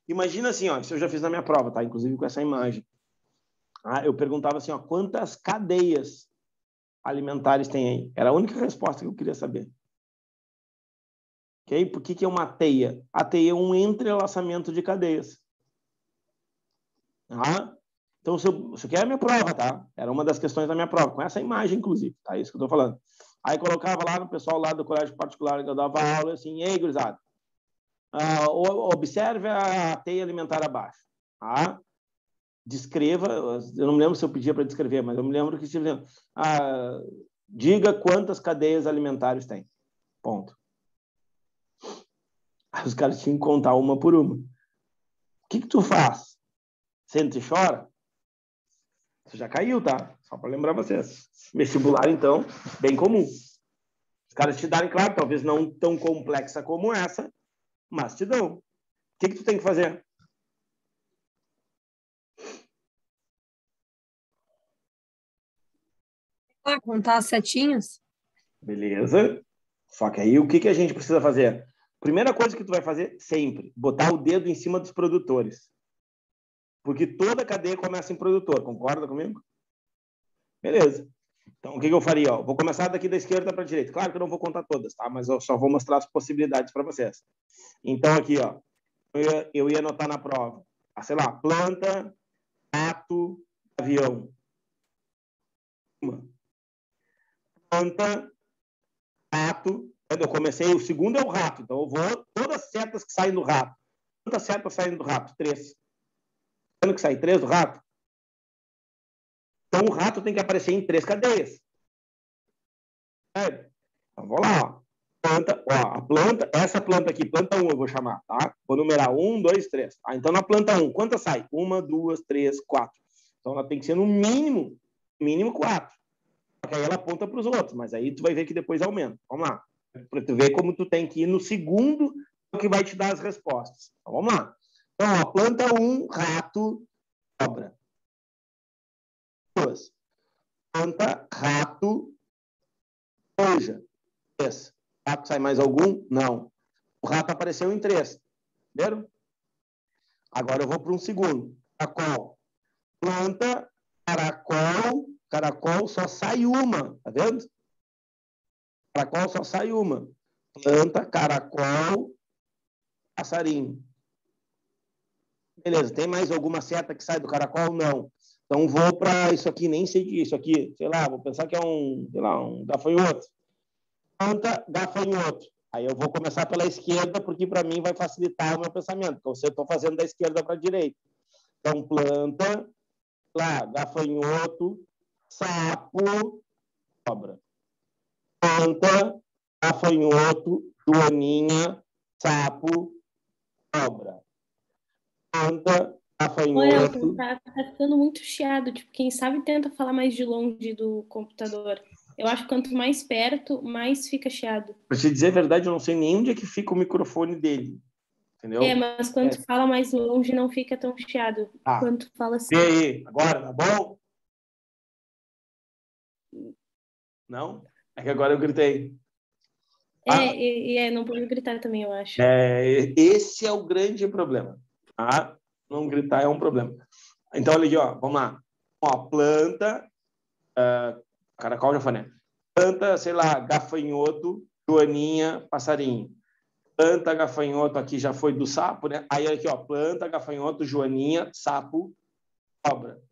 Imagina assim, ó, isso eu já fiz na minha prova, tá? Inclusive com essa imagem. Eu perguntava assim, ó, quantas cadeias alimentares tem aí? Era a única resposta que eu queria saber. Ok? Por que é uma teia? A teia é um entrelaçamento de cadeias. Então, isso aqui é a minha prova, tá? Era uma das questões da minha prova, com essa imagem, inclusive, tá? Isso que eu tô falando. Aí colocava lá no pessoal lá do colégio particular que eu dava aula, assim, ei, gurizada, observe a teia alimentar abaixo. Descreva, eu não me lembro se eu pedia para descrever, mas eu me lembro que diga quantas cadeias alimentares tem. Ponto. Aí os caras tinham que contar uma por uma. O que tu faz? Sente e chora? Isso já caiu, tá? Só para lembrar vocês. Vestibular, então, bem comum. Os caras te darem, claro, talvez não tão complexa como essa, mas te dão. O que tu tem que fazer? Contar as setinhas? Beleza. Só que aí, o que a gente precisa fazer? Primeira coisa que tu vai fazer, sempre, botar o dedo em cima dos produtores. Porque toda cadeia começa em produtor. Concorda comigo? Beleza. Então, o que eu faria? Ó, vou começar daqui da esquerda para a direita. Claro que eu não vou contar todas, tá? Mas eu só vou mostrar as possibilidades para vocês. Então, aqui, ó, eu ia anotar na prova. Sei lá, planta, rato, avião. Uma. Planta, rato. Eu comecei, o segundo é o rato. Então, eu vou todas as setas que saem do rato. Quantas setas saem do rato? 3. Quando que sai 3 do rato? Então, o rato tem que aparecer em 3 cadeias. Então, vamos lá. Ó. Planta, ó, a planta, essa planta aqui, planta 1 eu vou chamar, tá? Vou numerar 1, 2, 3. Tá? Então, na planta 1, quantas sai? 1, 2, 3, 4. Então, ela tem que ser no mínimo 4. Porque aí ela aponta para os outros, mas aí tu vai ver que depois aumenta. Vamos lá. Para tu ver como tu tem que ir no segundo que vai te dar as respostas. Então, vamos lá. Então, ó, planta 1, rato, cobra. 2. Planta, rato, coruja. 3. Rato sai mais algum? Não. O rato apareceu em 3. Entendeu? Agora eu vou para um segundo. Caracol. Planta, caracol. Caracol só sai uma. Tá vendo? Caracol só sai uma. Planta, caracol, passarinho. Beleza. Tem mais alguma seta que sai do caracol? Não. Então vou para isso aqui. Nem sei o que é isso aqui. Sei lá, vou pensar que é um gafanhoto. Planta, gafanhoto. Aí eu vou começar pela esquerda, porque para mim vai facilitar o meu pensamento, porque eu estou fazendo da esquerda para a direita. Então, planta, lá, gafanhoto, sapo, cobra. Planta, gafanhoto, joaninha, sapo, cobra. Planta, Ô, Elton, gafanhoto. tá ficando muito chiado. Tipo, quem sabe tenta falar mais de longe do computador. Eu acho que quanto mais perto, mais fica chiado. Para te dizer a verdade, eu não sei nem onde é que fica o microfone dele. Entendeu? Mas quando tu fala mais longe, não fica tão chiado. Quando tu fala assim. E aí, agora, tá bom? Não? É que agora eu gritei. Não pode gritar também, eu acho. Esse é o grande problema. Tá? Não gritar é um problema. Então, olha aqui, ó, vamos lá. Ó, planta, caracol já foi, né? Planta, sei lá, gafanhoto, joaninha, passarinho. Planta, gafanhoto, aqui já foi do sapo, né? Aí aqui, ó, planta, gafanhoto, joaninha, sapo, cobra.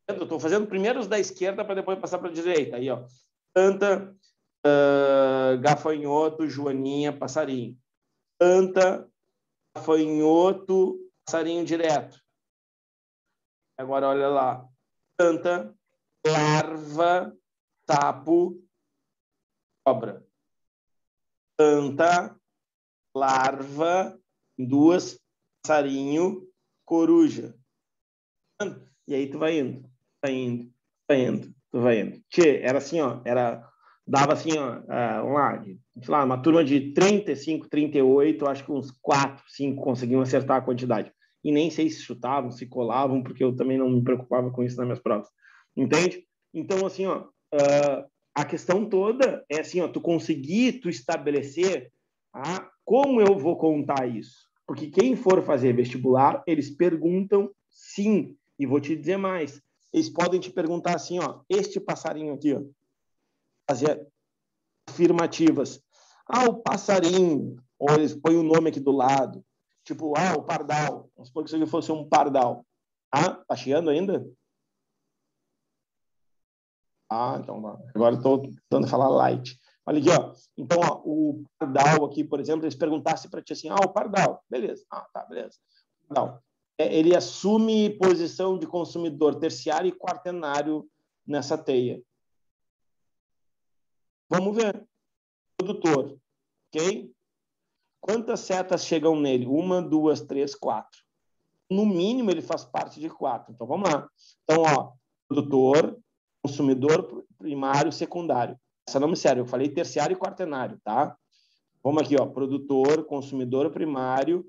Eu estou fazendo primeiro os da esquerda para depois passar para a direita. Aí, ó, planta, gafanhoto, joaninha, passarinho. Planta, gafanhoto, passarinho direto. Agora, olha lá. Planta, larva, sapo, cobra. Planta, larva, 2, passarinho, coruja. E aí tu vai indo, tu vai indo. Tchê, era assim, ó, dava assim, ó, vamos lá, sei lá, uma turma de 35, 38, acho que uns 4, 5 conseguiam acertar a quantidade. E nem sei se chutavam, se colavam, porque eu também não me preocupava com isso nas minhas provas. Entende? Então, assim, ó, a questão toda é assim, ó, tu estabelecer como eu vou contar isso. Porque quem for fazer vestibular, eles perguntam sim. E vou te dizer mais. Eles podem te perguntar assim, ó, este passarinho aqui, ó, fazer afirmativas. O passarinho, ou eles põem o nome aqui do lado. Tipo, o pardal. Vamos supor que isso aqui fosse um pardal. Tá chiando ainda? Então agora estou tentando falar light. Olha aqui, ó. Então, ó, o pardal aqui, por exemplo, eles perguntassem para ti assim, o pardal. Beleza. Tá, beleza. Pardal. Ele assume posição de consumidor terciário e quaternário nessa teia. Vamos ver. Produtor, ok? Quantas setas chegam nele? 1, 2, 3, 4. no mínimo, ele faz parte de 4. Então, vamos lá. Então, ó, produtor, consumidor primário, secundário. Essa não me serve. Eu falei terciário e quaternário, tá? Vamos aqui, ó. Produtor, consumidor primário,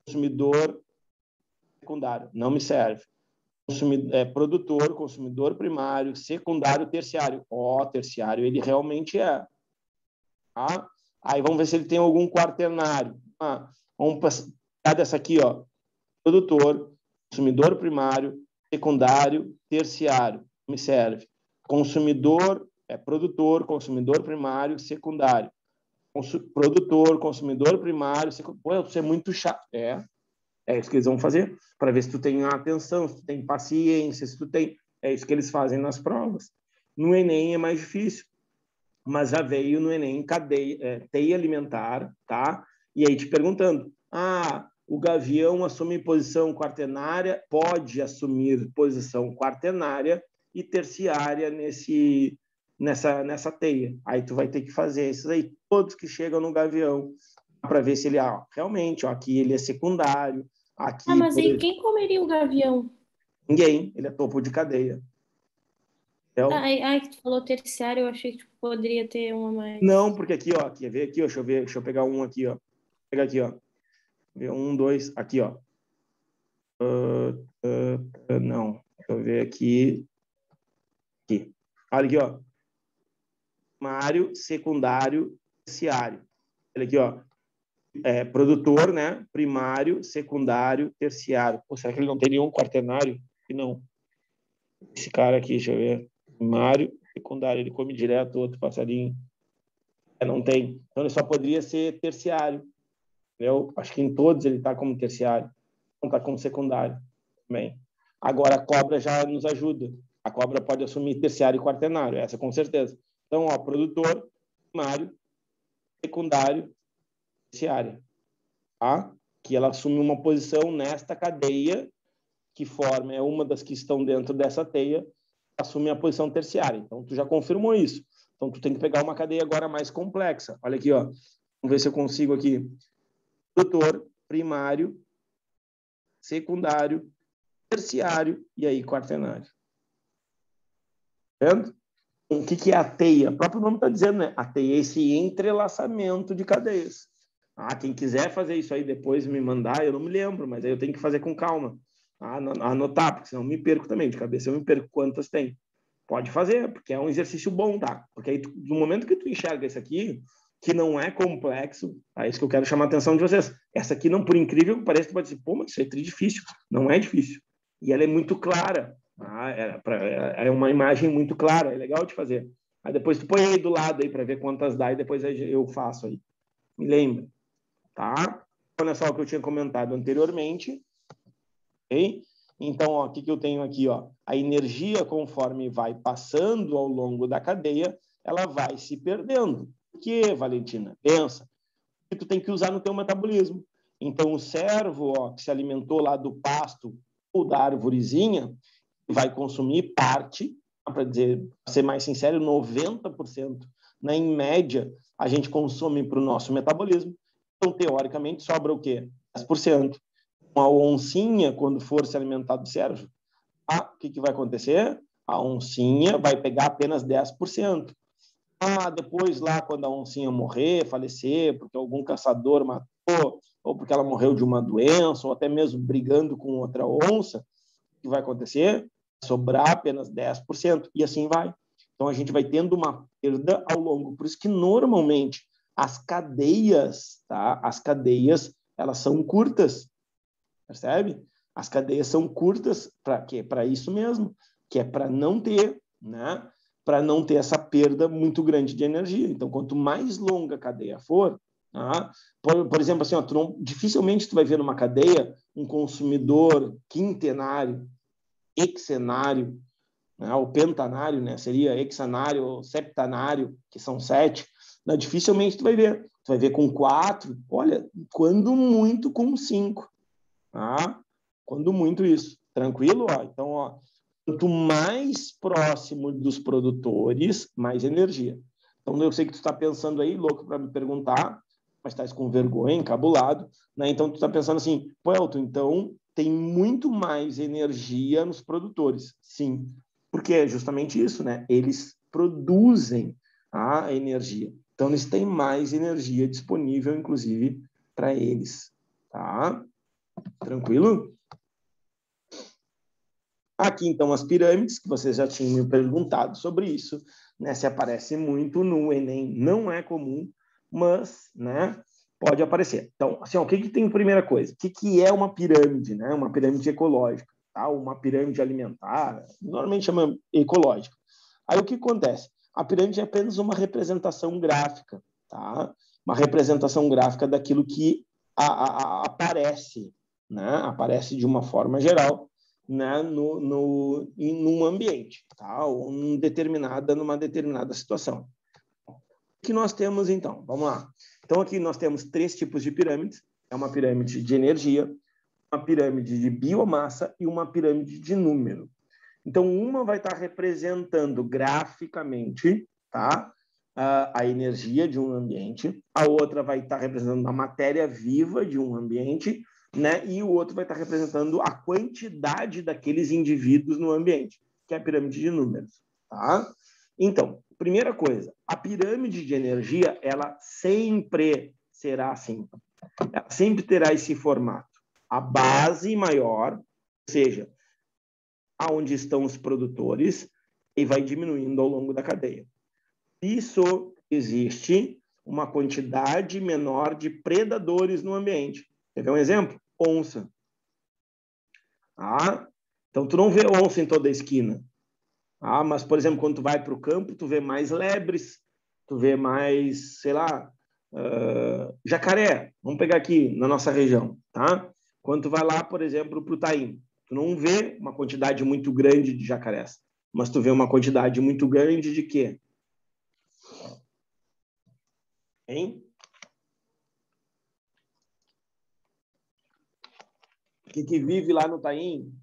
consumidor secundário. Não me serve. Produtor, consumidor primário, secundário, terciário. Ó, terciário ele realmente é. Tá? Aí vamos ver se ele tem algum quaternário. Vamos passar dessa aqui, ó. Produtor, consumidor primário, secundário, terciário. Me serve. Consumidor, produtor, consumidor primário, secundário. Produtor, consumidor primário, secundário. Pô, isso é muito chato. É isso que eles vão fazer, para ver se tu tem atenção, se tu tem paciência, se tu tem... É isso que eles fazem nas provas. No Enem é mais difícil, mas já veio no Enem teia alimentar, tá? E aí te perguntando, o Gavião assume posição quaternária, pode assumir posição quaternária e terciária nessa teia. Aí tu vai ter que fazer esses aí, todos que chegam no Gavião, para ver se ele, realmente, aqui ele é secundário. Aqui, mas aí quem comeria o gavião? Ninguém, ele é topo de cadeia. Aí que tu falou terciário, eu achei que poderia ter uma mais. Não, porque aqui, ó, quer ver aqui, ó, deixa eu pegar um aqui, ó. Pega aqui, ó. 1, 2, aqui, ó. Não, deixa eu ver aqui. Aqui. Olha aqui, ó. Primário, secundário, terciário. Olha aqui, ó. Produtor, né? Primário, secundário, terciário. Pô, será que ele não tem nenhum quaternário? Não. Esse cara aqui, deixa eu ver. Primário, secundário, ele come direto outro passarinho. Não tem. Então, ele só poderia ser terciário. Eu acho que em todos ele está como terciário. Não está como secundário também. Agora, a cobra já nos ajuda. A cobra pode assumir terciário e quaternário, essa com certeza. Então, ó, produtor, primário, secundário, terciária, tá? Que ela assume uma posição nesta cadeia que forma, uma das que estão dentro dessa teia, assume a posição terciária. Então, tu já confirmou isso. Então, tu tem que pegar uma cadeia agora mais complexa. Olha aqui, ó. Vamos ver se eu consigo aqui. Produtor, primário, secundário, terciário e aí quaternário. Vendo? O que é a teia? O próprio nome está dizendo, né? A teia é esse entrelaçamento de cadeias. Quem quiser fazer isso aí depois me mandar, eu não me lembro, mas aí eu tenho que fazer com calma. Anotar, porque senão eu me perco também. De cabeça eu me perco quantas tem. Pode fazer, porque é um exercício bom, tá? Porque aí, no momento que tu enxerga isso aqui, que não é complexo, é isso que eu quero chamar a atenção de vocês. Essa aqui, não, por incrível que pareça, tu pode dizer, pô, mas isso é difícil. Não é difícil. E ela é muito clara. É uma imagem muito clara, é legal de fazer. Aí depois tu põe aí do lado aí para ver quantas dá e depois eu faço aí. Me lembra, tá? Olha só o que eu tinha comentado anteriormente. Ok? Então, ó, o que eu tenho aqui? Ó? A energia, conforme vai passando ao longo da cadeia, ela vai se perdendo. Por quê, Valentina? Pensa. Que tu tem que usar no teu metabolismo. Então, o servo, ó, que se alimentou lá do pasto ou da arvorezinha, vai consumir parte, para ser mais sincero, 90%. Né? Em média, a gente consome para o nosso metabolismo. Então, teoricamente, sobra o quê? 10%. Uma oncinha, quando for se alimentar do servo, o que vai acontecer? A oncinha vai pegar apenas 10%. Depois lá, quando a oncinha morrer, falecer, porque algum caçador matou, ou porque ela morreu de uma doença, ou até mesmo brigando com outra onça, o que vai acontecer? Sobrar apenas 10%, e assim vai. Então, a gente vai tendo uma perda ao longo. Por isso que, normalmente, as cadeias, tá? As cadeias, elas são curtas, percebe? As cadeias são curtas para quê? Para isso mesmo, que é para não ter, né? Para não ter essa perda muito grande de energia. Então, quanto mais longa a cadeia for, por exemplo, assim, dificilmente tu vai ver numa cadeia um consumidor quintenário, hexenário, né, ou pentanário, né, seria hexanário ou septanário, que são 7, né, dificilmente tu vai ver. Tu vai ver com 4, olha, quando muito com 5. Quando muito isso. Tranquilo? Então, ó, quanto mais próximo dos produtores, mais energia. Então, eu sei que tu está pensando aí, louco para me perguntar, mas estás com vergonha, encabulado, né? Então, tu está pensando assim, pô, Elton, então tem muito mais energia nos produtores, sim. Porque é justamente isso, né? Eles produzem a energia. Então, eles têm mais energia disponível, inclusive, para eles. Tá? Tranquilo? Aqui, então, as pirâmides, que vocês já tinham me perguntado sobre isso, né? Se aparece muito no Enem, não é comum, mas, né, pode aparecer. Então, assim, ó, o que tem primeira coisa? O que é uma pirâmide, né? Uma pirâmide ecológica, tá? Uma pirâmide alimentar, normalmente chama ecológica. Aí, o que acontece? A pirâmide é apenas uma representação gráfica, tá? Uma representação gráfica daquilo que aparece, né? Aparece de uma forma geral, né, num ambiente, tá? Ou numa determinada situação. O que nós temos, então? Vamos lá. Então, aqui nós temos 3 tipos de pirâmides. É uma pirâmide de energia, uma pirâmide de biomassa e uma pirâmide de número. Então, uma vai estar representando graficamente, tá? A energia de um ambiente, a outra vai estar representando a matéria viva de um ambiente, né? E o outro vai estar representando a quantidade daqueles indivíduos no ambiente, que é a pirâmide de números, tá? Então, primeira coisa, a pirâmide de energia, ela sempre será assim. Ela sempre terá esse formato. A base maior, ou seja, aonde estão os produtores, e vai diminuindo ao longo da cadeia. Isso existe uma quantidade menor de predadores no ambiente. Quer ver um exemplo? Onça. Ah, então, tu não vê onça em toda a esquina. Ah, mas, por exemplo, quando tu vai para o campo, tu vê mais lebres, tu vê mais, sei lá, jacaré. Vamos pegar aqui na nossa região, tá? Quando tu vai lá, por exemplo, para o Taim, tu não vê uma quantidade muito grande de jacarés, mas tu vê uma quantidade muito grande de quê? Hein? Que vive lá no Taim?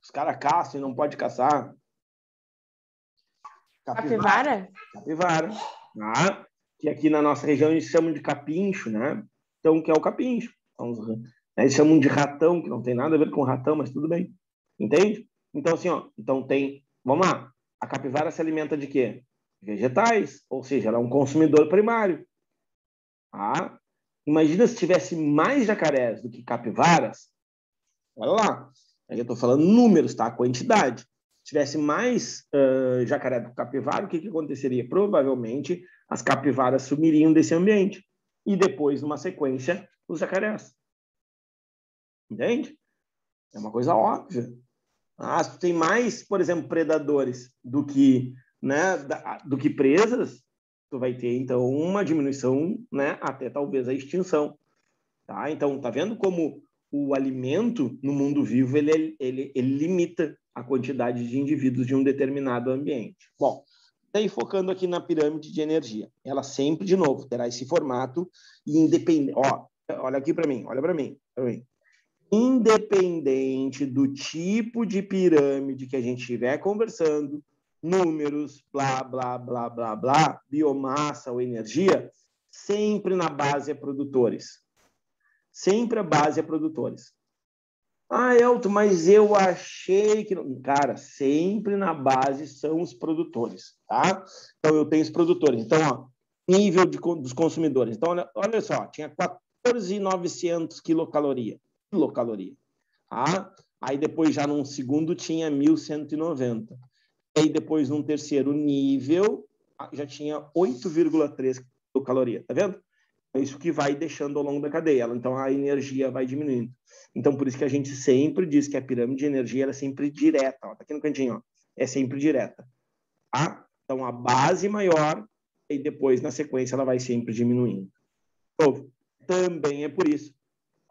Os caras caçam e não pode caçar. Capivara? Capivara. Ah, que aqui na nossa região eles chamam de capincho, né? Então, que é o capincho. Então, eles chamam de ratão, que não tem nada a ver com ratão, mas tudo bem. Entende? Então, assim, ó, então tem... Vamos lá. A capivara se alimenta de quê? Vegetais, ou seja, ela é um consumidor primário. Ah, imagina se tivesse mais jacarés do que capivaras. Olha lá. Aí eu estou falando números, tá? Quantidade. Se tivesse mais jacaré do que capivara, o que aconteceria? Provavelmente as capivaras sumiriam desse ambiente. E depois, numa sequência, os jacarés. Entende? É uma coisa óbvia. Ah, se tu tem mais, por exemplo, predadores do que, né, do que presas, tu vai ter, então, uma diminuição, né, até talvez a extinção. Tá? Então, tá vendo como o alimento no mundo vivo ele limita a quantidade de indivíduos de um determinado ambiente. Bom, daí focando aqui na pirâmide de energia, ela sempre, de novo, terá esse formato e independente. Ó, olha aqui para mim, olha para mim. Independente do tipo de pirâmide que a gente estiver conversando, números, blá, blá, blá, blá, blá, biomassa ou energia, sempre na base é produtores. Sempre a base é produtores. Ah, Elton, mas eu achei que... não. Cara, sempre na base são os produtores, tá? Então, eu tenho os produtores. Então, ó, nível dos consumidores. Então, olha só, tinha 14.900 quilocaloria. Tá? Aí, depois, já num segundo, tinha 1.190. Aí, depois, num terceiro nível, já tinha 8,3 quilocaloria. Tá vendo? É isso que vai deixando ao longo da cadeia. Então, a energia vai diminuindo. Então, por isso que a gente sempre diz que a pirâmide de energia ela é sempre direta. Ó, tá aqui no cantinho. Ó. É sempre direta. Tá? Então, a base maior e depois, na sequência, ela vai sempre diminuindo. Então, também é por isso que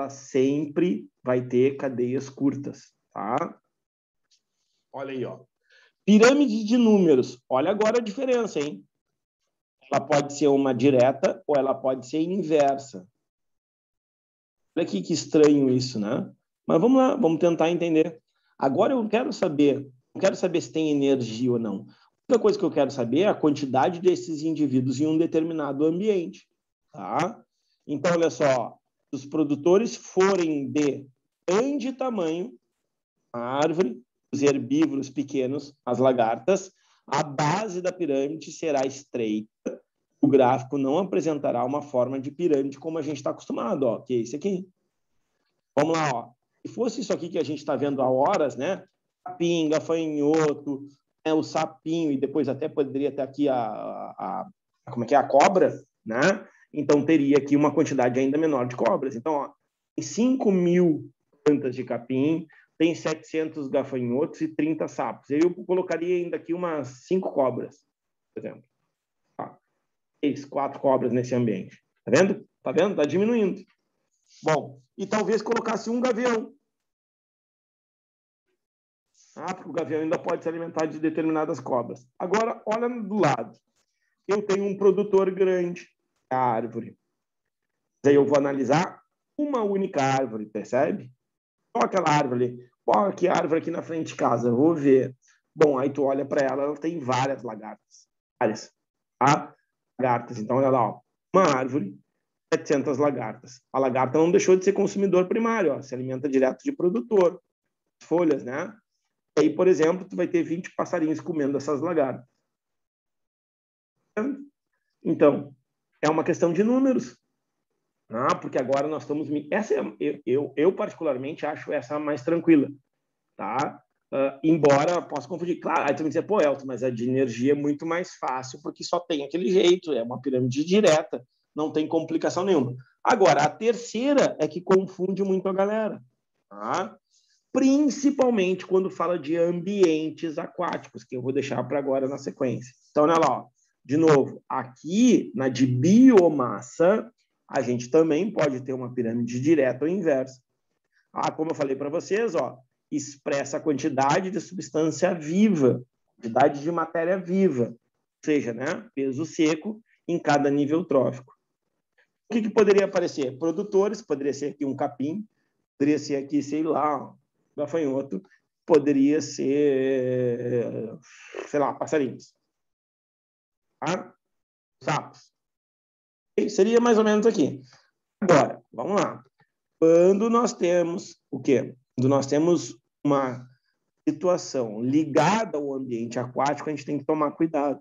ela sempre vai ter cadeias curtas. Tá? Olha aí. Ó. Pirâmide de números. Olha agora a diferença, hein? Ela pode ser uma direta ou ela pode ser inversa. Olha aqui que estranho isso, né? Mas vamos lá, vamos tentar entender. Agora eu quero saber, não quero saber se tem energia ou não. A única coisa que eu quero saber é a quantidade desses indivíduos em um determinado ambiente, tá? Então, olha só, se os produtores forem de grande tamanho, a árvore, os herbívoros pequenos, as lagartas, a base da pirâmide será estreita. O gráfico não apresentará uma forma de pirâmide como a gente está acostumado, ó, que é esse aqui. Vamos lá, ó. Se fosse isso aqui que a gente está vendo há horas, né? Capim, gafanhoto, o sapinho, e depois até poderia ter aqui como é que é? A cobra, né? Então teria aqui uma quantidade ainda menor de cobras. Então, ó, tem 5.000 plantas de capim, tem 700 gafanhotos e 30 sapos. Eu colocaria ainda aqui umas 5 cobras, por exemplo. 4 cobras nesse ambiente. Tá vendo? Tá vendo? Tá diminuindo. Bom, e talvez colocasse um gavião. Porque o gavião ainda pode se alimentar de determinadas cobras. Agora, olha do lado. Eu tenho um produtor grande, a árvore. Aí eu vou analisar uma única árvore, percebe? Qual aquela árvore ali? Qual que árvore aqui na frente de casa? Eu vou ver. Bom, aí tu olha para ela, ela tem várias lagartas. Várias. Tá? Lagartas. Então, olha lá, ó. Uma árvore, 700 lagartas. A lagarta não deixou de ser consumidor primário, ó. Se alimenta direto de produtor. Folhas, né? Aí, por exemplo, tu vai ter 20 passarinhos comendo essas lagartas. Então, é uma questão de números. Porque agora nós estamos... Essa eu particularmente acho essa mais tranquila. Tá? Embora possa confundir. Claro, aí tu me dizer, pô, Elton, mas a de energia é muito mais fácil porque só tem aquele jeito, é uma pirâmide direta, não tem complicação nenhuma. Agora, a terceira é que confunde muito a galera. Tá? Principalmente quando fala de ambientes aquáticos, que eu vou deixar para agora na sequência. Então, olha lá, ó. De novo, aqui na de biomassa, a gente também pode ter uma pirâmide direta ou inversa. Como eu falei para vocês, ó, expressa a quantidade de substância viva, quantidade de matéria viva, ou seja, né, peso seco em cada nível trófico. O que poderia aparecer? Produtores, poderia ser aqui um capim, poderia ser aqui, sei lá, gafanhoto, poderia ser, sei lá, passarinhos. Tá? Sapos. Seria mais ou menos aqui. Agora, vamos lá. Quando nós temos o quê? Quando nós temos uma situação ligada ao ambiente aquático, a gente tem que tomar cuidado.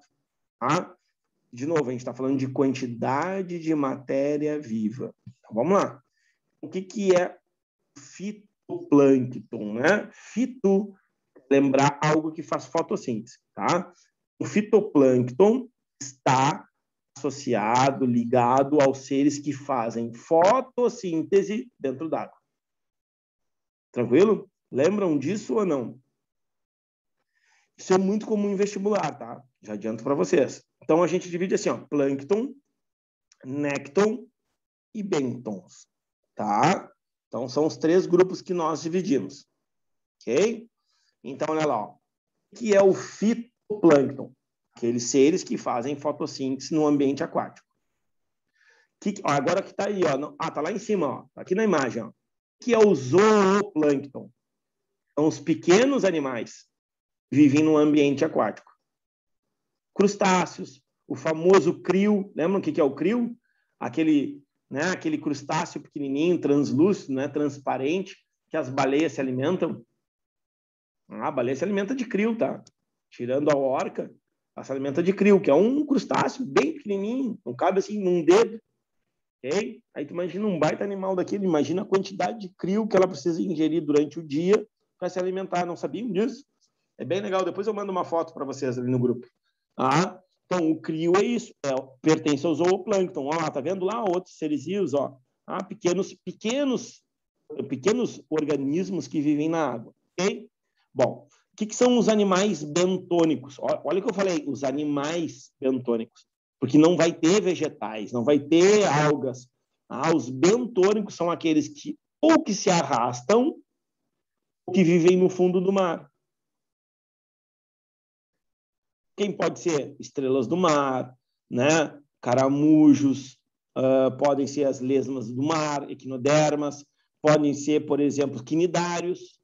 Tá? De novo, a gente está falando de quantidade de matéria viva. Então, vamos lá. O que é fitoplâncton, né? Fito, lembrar algo que faz fotossíntese, tá? O fitoplâncton está associado, ligado aos seres que fazem fotossíntese dentro d'água. Tranquilo? Lembram disso ou não? Isso é muito comum em vestibular, tá? Já adianto para vocês. Então, a gente divide assim, ó, plâncton, nécton e bentons, tá? Então, são os 3 grupos que nós dividimos, ok? Então, olha lá, ó. O que é o fitoplâncton? Aqueles seres que fazem fotossíntese no ambiente aquático. Agora que está aí, ó. Tá lá em cima, ó. Tá aqui na imagem, ó. O que é o zooplâncton? São os pequenos animais que vivem no ambiente aquático. Crustáceos, o famoso crio. Lembram o que é o crio? Aquele crustáceo pequenininho, translúcido, né, transparente, que as baleias se alimentam. A baleia se alimenta de crio, tá? Tirando a orca, ela se alimenta de crio, que é um crustáceo bem pequenininho, não cabe assim num dedo. Okay? Aí tu imagina um baita animal daquele, imagina a quantidade de crio que ela precisa ingerir durante o dia para se alimentar. Não sabiam disso? É bem legal. Depois eu mando uma foto para vocês ali no grupo. Então, o crio é isso. Pertence ao zooplâncton. Ó, tá vendo lá outros serezinhos, ó. Pequenos organismos que vivem na água. Ok? Bom, o que são os animais bentônicos? Olha o que eu falei, os animais bentônicos. Porque não vai ter vegetais, não vai ter algas. Os bentônicos são aqueles que ou que se arrastam ou que vivem no fundo do mar. Quem pode ser? Estrelas do mar, né? Caramujos, podem ser as lesmas do mar, equinodermas, podem ser, por exemplo, quinidários,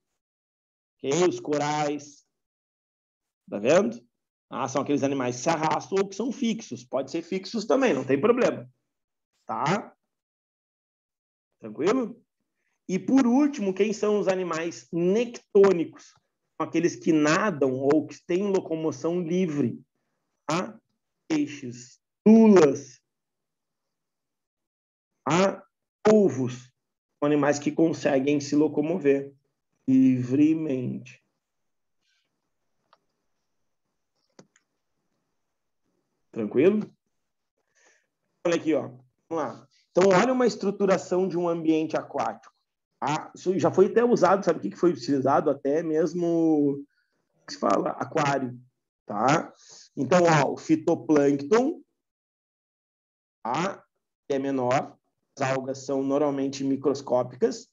okay? Os corais. Tá vendo? São aqueles animais que se arrastam ou que são fixos. Pode ser fixos também, não tem problema. Tá? Tranquilo? E, por último, quem são os animais nectônicos? Aqueles que nadam ou que têm locomoção livre. Tá? Peixes, lulas, tá? Polvos, são animais que conseguem se locomover livremente. Tranquilo? Olha aqui, ó. Vamos lá. Então, olha uma estruturação de um ambiente aquático. Ah, isso já foi até usado, sabe o que foi utilizado? Até mesmo, que se fala? Aquário. Tá? Então, ó, o fitoplâncton, tá? É menor. As algas são normalmente microscópicas,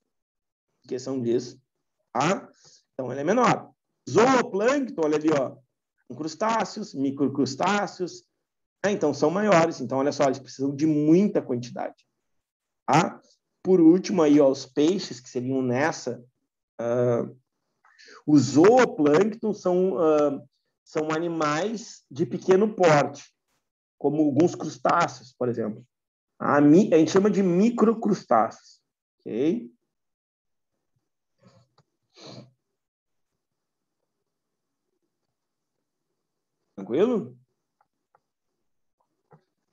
esqueçam disso. Tá? Então, ele é menor. Zooplâncton, olha ali, ó. Crustáceos, microcrustáceos. Então, são maiores. Então, olha só, eles precisam de muita quantidade. Tá? Por último, aí, ó, os peixes, que seriam nessa. Os zooplâncton são animais de pequeno porte, como alguns crustáceos, por exemplo. A gente chama de microcrustáceos. Ok? Tranquilo?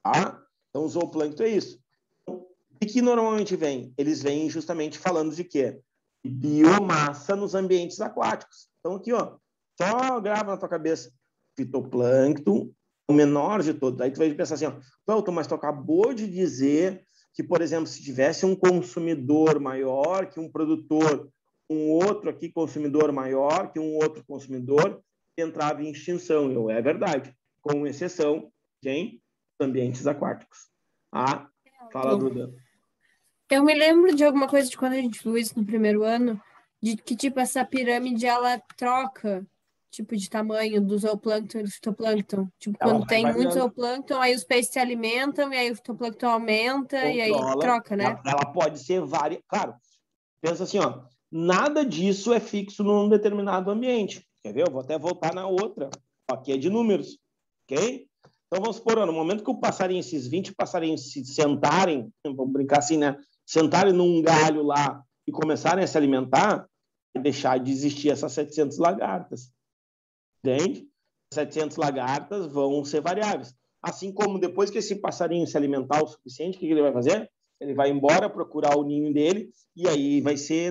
Tá? Então, o zooplâncton é isso. O que normalmente vem? Eles vêm justamente falando de quê? De biomassa nos ambientes aquáticos. Então, aqui, ó, só grava na tua cabeça. Fitoplâncton, o menor de todos. Aí tu vai pensar assim, ó, Welton, mas tu acabou de dizer que, por exemplo, se tivesse um consumidor maior que um produtor, um outro aqui consumidor maior que um outro consumidor, entrava em extinção. É verdade, com exceção de ambientes aquáticos. Ah, fala, Duda. Eu me lembro de alguma coisa de quando a gente viu isso no primeiro ano, de que, tipo, essa pirâmide, ela troca, tipo, de tamanho do zooplâncton e do fitoplâncton. Tipo, Ela quando vai tem muito variando. zooplâncton, aí os peixes se alimentam, e aí o fitoplâncton aumenta, e aí Controla. troca, né? Ela pode ser várias. Claro, pensa assim, ó, nada disso é fixo num determinado ambiente. Quer ver? Eu vou até voltar na outra. Aqui é de números, ok? Então, vamos supor, no momento que o passarinho, esses 20 passarinhos se sentarem, vamos brincar assim, né? Sentarem num galho lá e começarem a se alimentar, vai deixar de existir essas 700 lagartas. Entende? 700 lagartas vão ser variáveis. Assim como depois que esse passarinho se alimentar o suficiente, o que ele vai fazer? Ele vai embora procurar o ninho dele e aí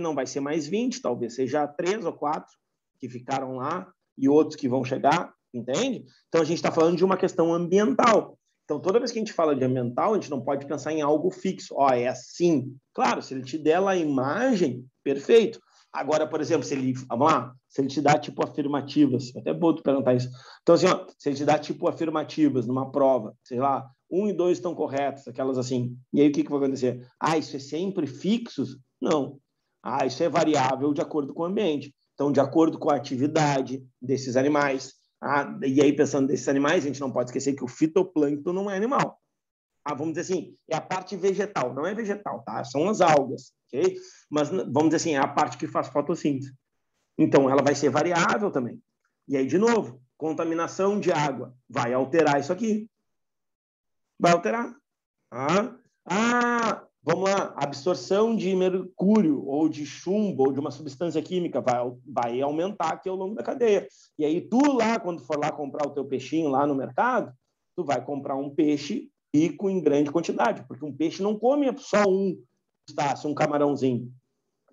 não vai ser mais 20, talvez seja 3 ou 4 que ficaram lá e outros que vão chegar, entende? Então a gente está falando de uma questão ambiental. Então toda vez que a gente fala de ambiental, a gente não pode pensar em algo fixo. Ó, é assim. Claro, se ele te der lá a imagem, perfeito. Agora, por exemplo, vamos lá, se ele te dá tipo afirmativas, até bom tu perguntar isso. Então, assim, ó, se ele te dá tipo afirmativas numa prova, sei lá, 1 e 2 estão corretas, aquelas assim. E aí o que vai acontecer? Ah, isso é sempre fixos? Não. Ah, isso é variável de acordo com o ambiente. Então, de acordo com a atividade desses animais. Ah, e aí, pensando nesses animais, a gente não pode esquecer que o fitoplâncton não é animal. Ah, vamos dizer assim, é a parte vegetal, não é vegetal, tá? São as algas, ok? Mas vamos dizer assim, é a parte que faz fotossíntese. Então, ela vai ser variável também. E aí, de novo, contaminação de água vai alterar isso aqui. Vai alterar. Vamos lá, absorção de mercúrio ou de chumbo ou de uma substância química vai aumentar aqui ao longo da cadeia. E aí, tu lá, quando for lá comprar o teu peixinho lá no mercado, tu vai comprar um peixe rico em grande quantidade, porque um peixe não come só um camarãozinho,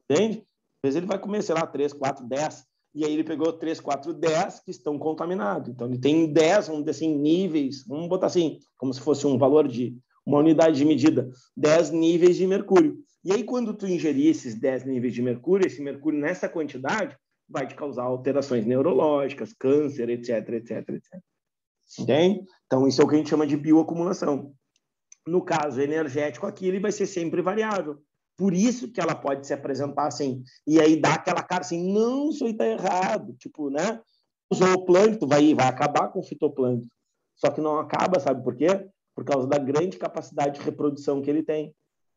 entende? Às vezes ele vai comer, sei lá, 3, 4, 10, e aí ele pegou 3, 4, 10 que estão contaminados. Então ele tem 10, vamos dizer assim, níveis, vamos botar assim, como se fosse um valor de uma unidade de medida, 10 níveis de mercúrio. E aí quando tu ingerir esses 10 níveis de mercúrio, esse mercúrio nessa quantidade vai te causar alterações neurológicas, câncer, etc, etc, etc. Entende? Então, isso é o que a gente chama de bioacumulação. No caso energético aqui, ele vai ser sempre variável. Por isso que ela pode se apresentar assim. E aí dá aquela cara assim, não, isso aí tá errado. Tipo, né? O zooplâncton vai acabar com o fitoplâncton. Só que não acaba, sabe por quê? Por causa da grande capacidade de reprodução que ele tem.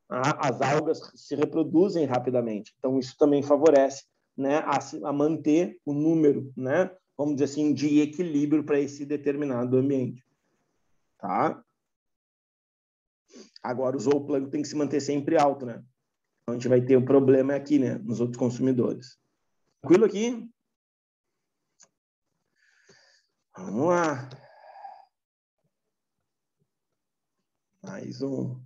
As algas se reproduzem rapidamente. Então, isso também favorece, né, a manter o número, né, vamos dizer assim, de equilíbrio para esse determinado ambiente. Tá? Agora, o zooplâncton tem que se manter sempre alto, né? Então, a gente vai ter um problema aqui, né? Nos outros consumidores. Tranquilo aqui? Vamos lá. Mais um.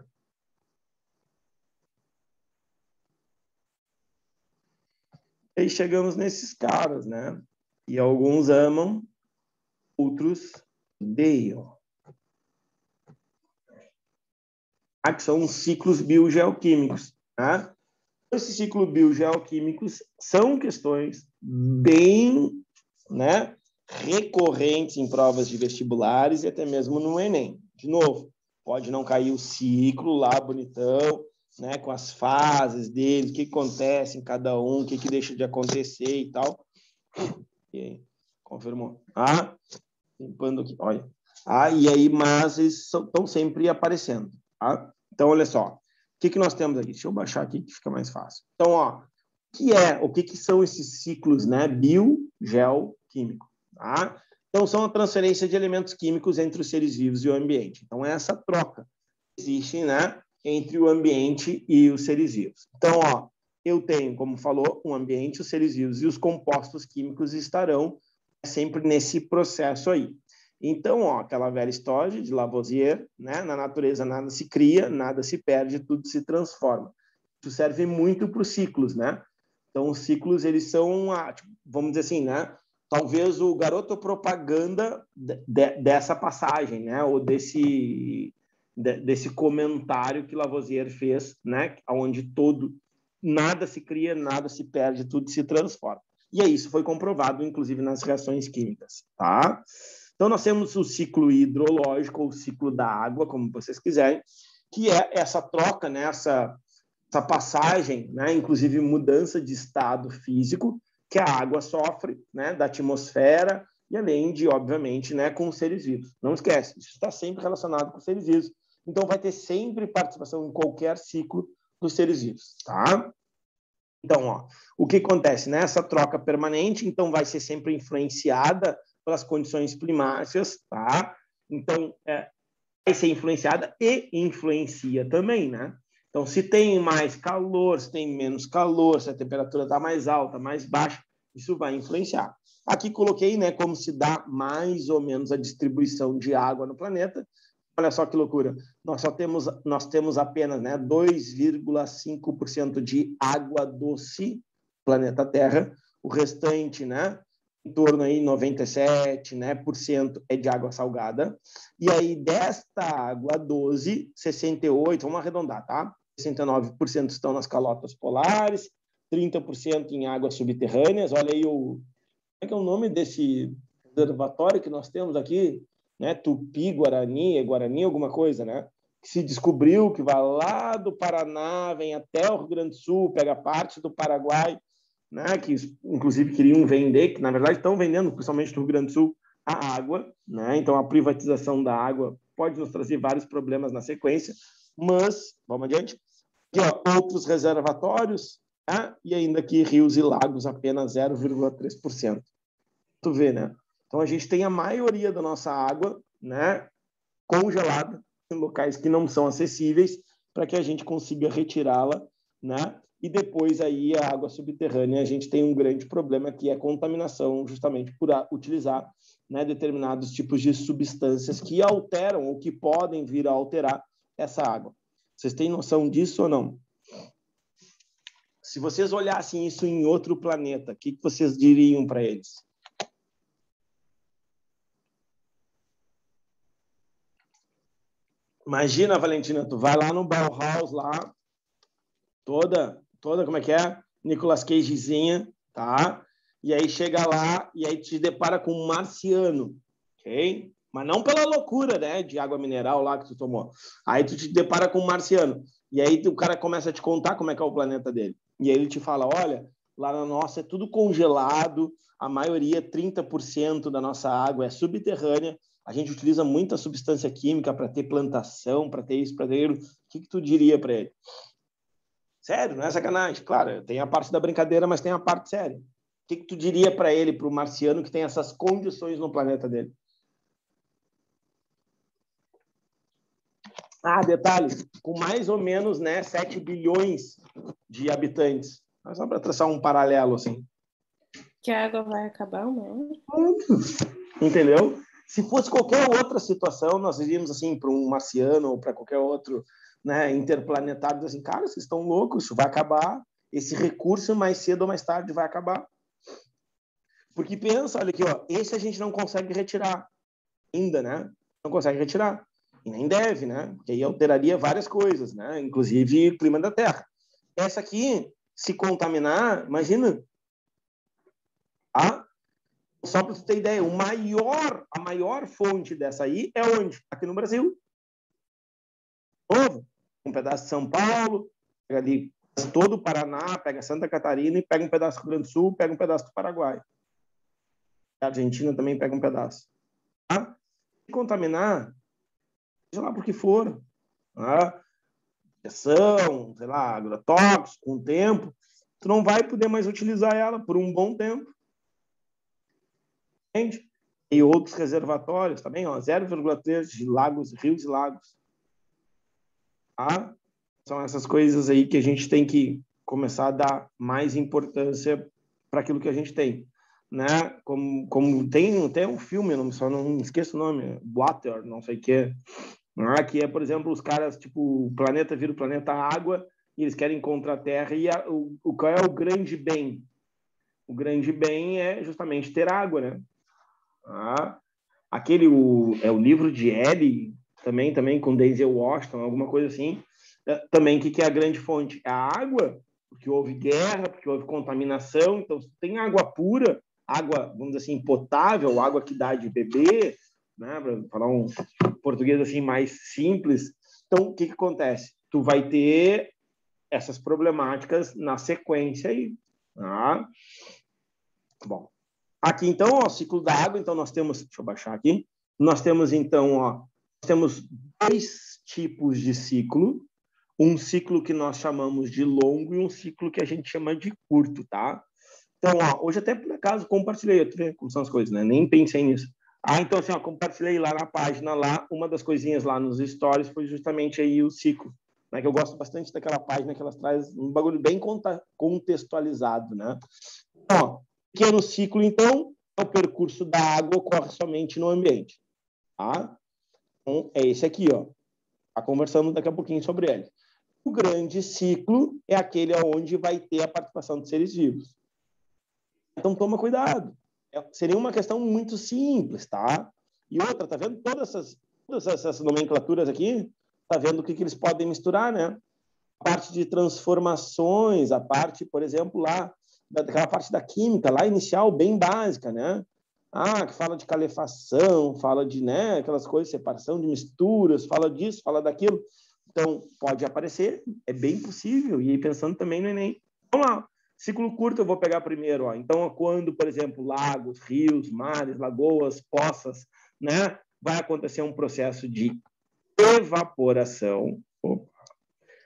Aí chegamos nesses caras, né? E alguns amam, outros odeiam. Que são os ciclos biogeoquímicos, né? Esses ciclos biogeoquímicos são questões bem, né, recorrentes em provas de vestibulares e até mesmo no Enem. De novo, pode não cair o ciclo lá bonitão, né, com as fases dele, o que acontece em cada um, o que deixa de acontecer e tal. E aí, confirmou. Limpando aqui, olha. E aí, mas eles estão sempre aparecendo. Tá? Então, olha só. O que nós temos aqui? Deixa eu baixar aqui que fica mais fácil. Então, ó, o que são esses ciclos, né, biogeoquímicos? Tá? Então, são a transferência de elementos químicos entre os seres vivos e o ambiente. Então, é essa troca que existe, né, entre o ambiente e os seres vivos. Então, ó, eu tenho, como falou, um ambiente, os seres vivos e os compostos químicos estarão sempre nesse processo aí. Então, ó, aquela velha história de Lavoisier, né? Na natureza nada se cria, nada se perde, tudo se transforma. Isso serve muito para os ciclos, né? Então, os ciclos, eles são, vamos dizer assim, né? Talvez o garoto propaganda dessa passagem, né? Ou desse comentário que Lavoisier fez, né? Onde nada se cria, nada se perde, tudo se transforma. E isso foi comprovado, inclusive, nas reações químicas, tá? Então, nós temos o ciclo hidrológico, ou o ciclo da água, como vocês quiserem, que é essa troca, né? essa passagem, né? Inclusive mudança de estado físico, que a água sofre, né? Da atmosfera, e além de, obviamente, né? Com os seres vivos. Não esquece, isso está sempre relacionado com os seres vivos. Então, vai ter sempre participação em qualquer ciclo dos seres vivos, tá? Então, ó, o que acontece? Nessa troca permanente, então, vai ser sempre influenciada pelas condições climáticas, tá? Então, vai ser influenciada e influencia também, né? Então, se tem mais calor, se tem menos calor, se a temperatura está mais alta, mais baixa, isso vai influenciar. Aqui coloquei, né, como se dá mais ou menos a distribuição de água no planeta. Olha só que loucura. Nós temos apenas, né, 2,5% de água doce no planeta Terra. O restante, né, em torno aí 97%, né, é de água salgada. E aí, desta água doce, 68%, vamos arredondar, tá? 69% estão nas calotas polares, 30% em águas subterrâneas. Olha aí como é que é o nome desse reservatório que nós temos aqui? Né? Tupi-Guarani, alguma coisa, né? Que se descobriu que vai lá do Paraná, vem até o Rio Grande do Sul, pega parte do Paraguai, né? Que inclusive queriam vender, que na verdade estão vendendo, principalmente no Rio Grande do Sul, a água, né? Então a privatização da água pode nos trazer vários problemas na sequência, mas vamos adiante. Aqui, ó, outros reservatórios, né? E ainda aqui rios e lagos apenas 0,3%. Tu vê, né? Então, a gente tem a maioria da nossa água, né, congelada em locais que não são acessíveis para que a gente consiga retirá-la, né? E depois aí a água subterrânea, a gente tem um grande problema que é a contaminação, justamente por utilizar, né, determinados tipos de substâncias que alteram ou que podem vir a alterar essa água. Vocês têm noção disso ou não? Se vocês olhassem isso em outro planeta, o que vocês diriam para eles? Imagina, Valentina, tu vai lá no Bauhaus, lá, toda, como é que é? Nicolas Cagezinha, tá? E aí chega lá e aí te depara com um marciano, ok? Mas não pela loucura, né, de água mineral lá que tu tomou. Aí tu te depara com um marciano. E aí o cara começa a te contar como é que é o planeta dele. E aí ele te fala, olha, lá na nossa é tudo congelado, a maioria, 30% da nossa água é subterrânea, a gente utiliza muita substância química para ter plantação, para ter isso, para ter aquilo. O que tu diria para ele? Sério, não é sacanagem. Claro, tem a parte da brincadeira, mas tem a parte séria. O que tu diria para ele, para o marciano, que tem essas condições no planeta dele? Detalhe, com mais ou menos, né, 7 bilhões de habitantes. Só para traçar um paralelo, assim. Que a água vai acabar uma hora? Entendeu? Se fosse qualquer outra situação, nós iríamos assim para um marciano ou para qualquer outro, né, interplanetário, assim, cara, vocês estão loucos, isso vai acabar, esse recurso mais cedo ou mais tarde vai acabar. Porque pensa, olha aqui, ó, esse a gente não consegue retirar ainda, né? Não consegue retirar. E nem deve, né? Porque aí alteraria várias coisas, né? Inclusive o clima da Terra. Essa aqui, se contaminar, imagina. Só para você ter ideia, a maior fonte dessa aí é onde? Aqui no Brasil. Novo, um pedaço de São Paulo, pega ali todo o Paraná, pega Santa Catarina e pega um pedaço do Rio Grande do Sul, pega um pedaço do Paraguai. A Argentina também pega um pedaço. Tá? Se contaminar, seja lá por que for, tá? Injeção, sei lá, agrotóxico, com o tempo, tu não vai poder mais utilizar ela por um bom tempo. Entende? E outros reservatórios também, 0,3 de lagos, rios e lagos. Tá? São essas coisas aí que a gente tem que começar a dar mais importância para aquilo que a gente tem. Né? Como tem um filme, só não esqueço o nome, Water, não sei o que, que é, por exemplo, os caras, tipo, o planeta vira o planeta água e eles querem contra a Terra e qual é o grande bem? O grande bem é justamente ter água, né? É o livro de Ellie, também com Denzel Washington, alguma coisa assim, também que é a grande fonte? É a água, porque houve guerra, porque houve contaminação, então se tem água pura, água, vamos dizer assim, potável, água que dá de beber, né, para falar um português assim mais simples, então o que acontece? Tu vai ter essas problemáticas na sequência aí. Tá? Bom, aqui então, ó, ciclo da água, então nós temos, deixa eu baixar aqui, nós temos então, ó, nós temos 2 tipos de ciclo, um ciclo que nós chamamos de longo e um ciclo que a gente chama de curto, tá? Então, ó, hoje até por acaso compartilhei, tu vê como são as coisas, né? Nem pensei nisso. Então assim, ó, compartilhei lá na página, lá, uma das coisinhas lá nos stories foi justamente aí o ciclo, né? Que eu gosto bastante daquela página que elas trazem um bagulho bem contextualizado, né? Ó, pequeno ciclo, então, é o percurso da água ocorre somente no ambiente, tá? Então, é esse aqui, ó. Tá conversando daqui a pouquinho sobre ele. O grande ciclo é aquele onde vai ter a participação de seres vivos. Então, toma cuidado. Seria uma questão muito simples, tá? E outra, tá vendo todas essas nomenclaturas aqui? Tá vendo o que eles podem misturar, né? A parte de transformações, a parte, por exemplo, lá, daquela parte da química, lá inicial, bem básica, né? Que fala de calefação, fala de, né, aquelas coisas, separação de misturas, fala disso, fala daquilo. Então, pode aparecer, é bem possível. E pensando também no Enem. Vamos lá. Ciclo curto eu vou pegar primeiro. Ó. Então, quando, por exemplo, lagos, rios, mares, lagoas, poças, né, vai acontecer um processo de evaporação.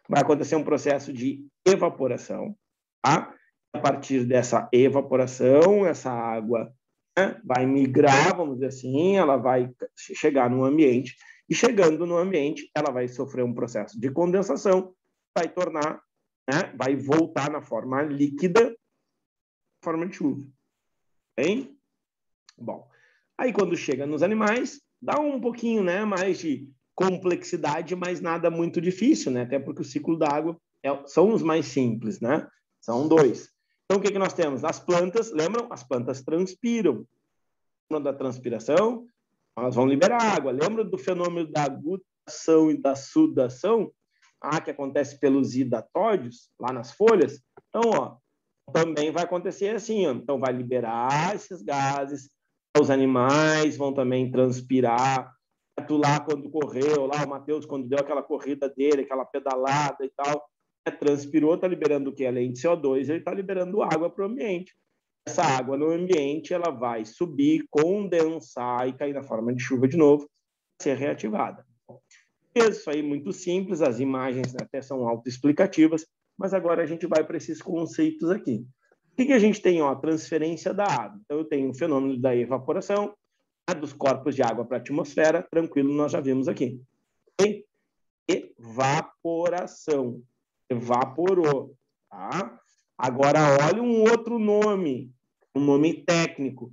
Vai acontecer um processo de evaporação. Tá? A partir dessa evaporação, essa água, né, vai migrar, vamos dizer assim, ela vai chegar no ambiente. E chegando no ambiente, ela vai sofrer um processo de condensação, vai tornar, né, vai voltar na forma líquida, forma de chuva. Bem? Bom, aí quando chega nos animais, dá um pouquinho, né, mais de complexidade, mas nada muito difícil, né? Até porque o ciclo da água são os mais simples, né? São 2. Então, o que nós temos? As plantas, lembram? As plantas transpiram. Lembram da transpiração? Elas vão liberar água. Lembra do fenômeno da gutação e da sudação? Que acontece pelos hidatódios, lá nas folhas. Então, ó, também vai acontecer assim, ó. Então, vai liberar esses gases. Os animais vão também transpirar. Tu lá, quando correu, lá o Matheus, quando deu aquela corrida dele, aquela pedalada e tal, transpirou, está liberando o quê? Além de CO2, ele está liberando água para o ambiente. Essa água no ambiente, ela vai subir, condensar e cair na forma de chuva de novo, ser reativada. Isso aí é muito simples, as imagens até são autoexplicativas, mas agora a gente vai para esses conceitos aqui. O que a gente tem? Ó, transferência da água. Então, eu tenho o fenômeno da evaporação, dos corpos de água para a atmosfera, tranquilo, nós já vimos aqui. Okay? Evaporação. Evaporou. tá? Agora, olha um outro nome, um nome técnico,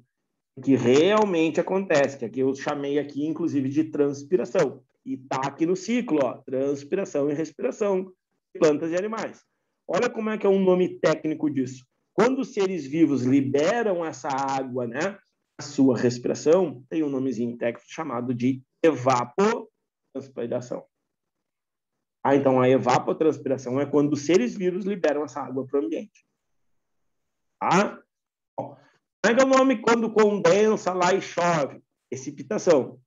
que realmente acontece, que aqui eu chamei aqui, inclusive, de transpiração. E está aqui no ciclo, ó, transpiração e respiração de plantas e animais. Olha como é que é um nome técnico disso. Quando os seres vivos liberam essa água, né, a sua respiração, tem um nomezinho técnico chamado de evapotranspiração. Então, a evapotranspiração é quando os seres vivos liberam essa água para o ambiente. Tá? Como é que é o nome quando condensa lá e chove? Precipitação.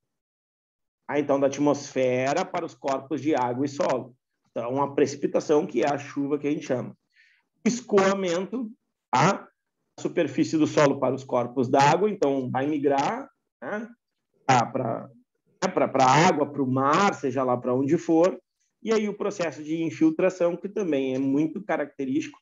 Então, da atmosfera para os corpos de água e solo. Então, a precipitação, que é a chuva que a gente chama. Escoamento, tá? A superfície do solo para os corpos d'água, então vai migrar, né? Para a água, para o mar, seja lá para onde for. E aí o processo de infiltração, que também é muito característico,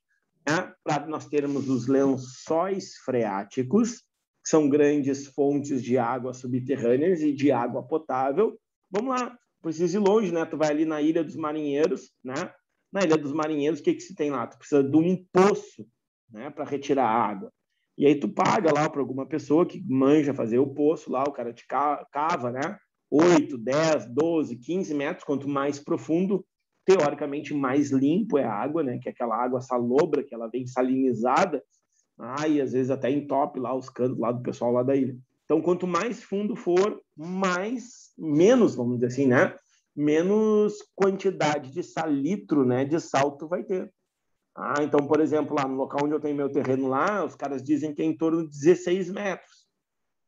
né? Para nós termos os lençóis freáticos, que são grandes fontes de água subterrâneas e de água potável. Vamos lá, precisa ir longe, né? Tu vai ali na Ilha dos Marinheiros, né? Na Ilha dos Marinheiros, o que se tem lá? Tu precisa de um poço, né, para retirar a água. E aí tu paga lá para alguma pessoa que manja fazer o poço lá, o cara te cava, né? 8, 10, 12, 15 metros, quanto mais profundo, teoricamente mais limpo é a água, né? Que é aquela água salobra, que ela vem salinizada, e às vezes até entope lá os canos lá do pessoal lá da ilha. Então, quanto mais fundo for, menos, vamos dizer assim, né? Menos quantidade de salitro, né? De sal tu vai ter. Então, por exemplo, lá no local onde eu tenho meu terreno lá, os caras dizem que é em torno de 16 metros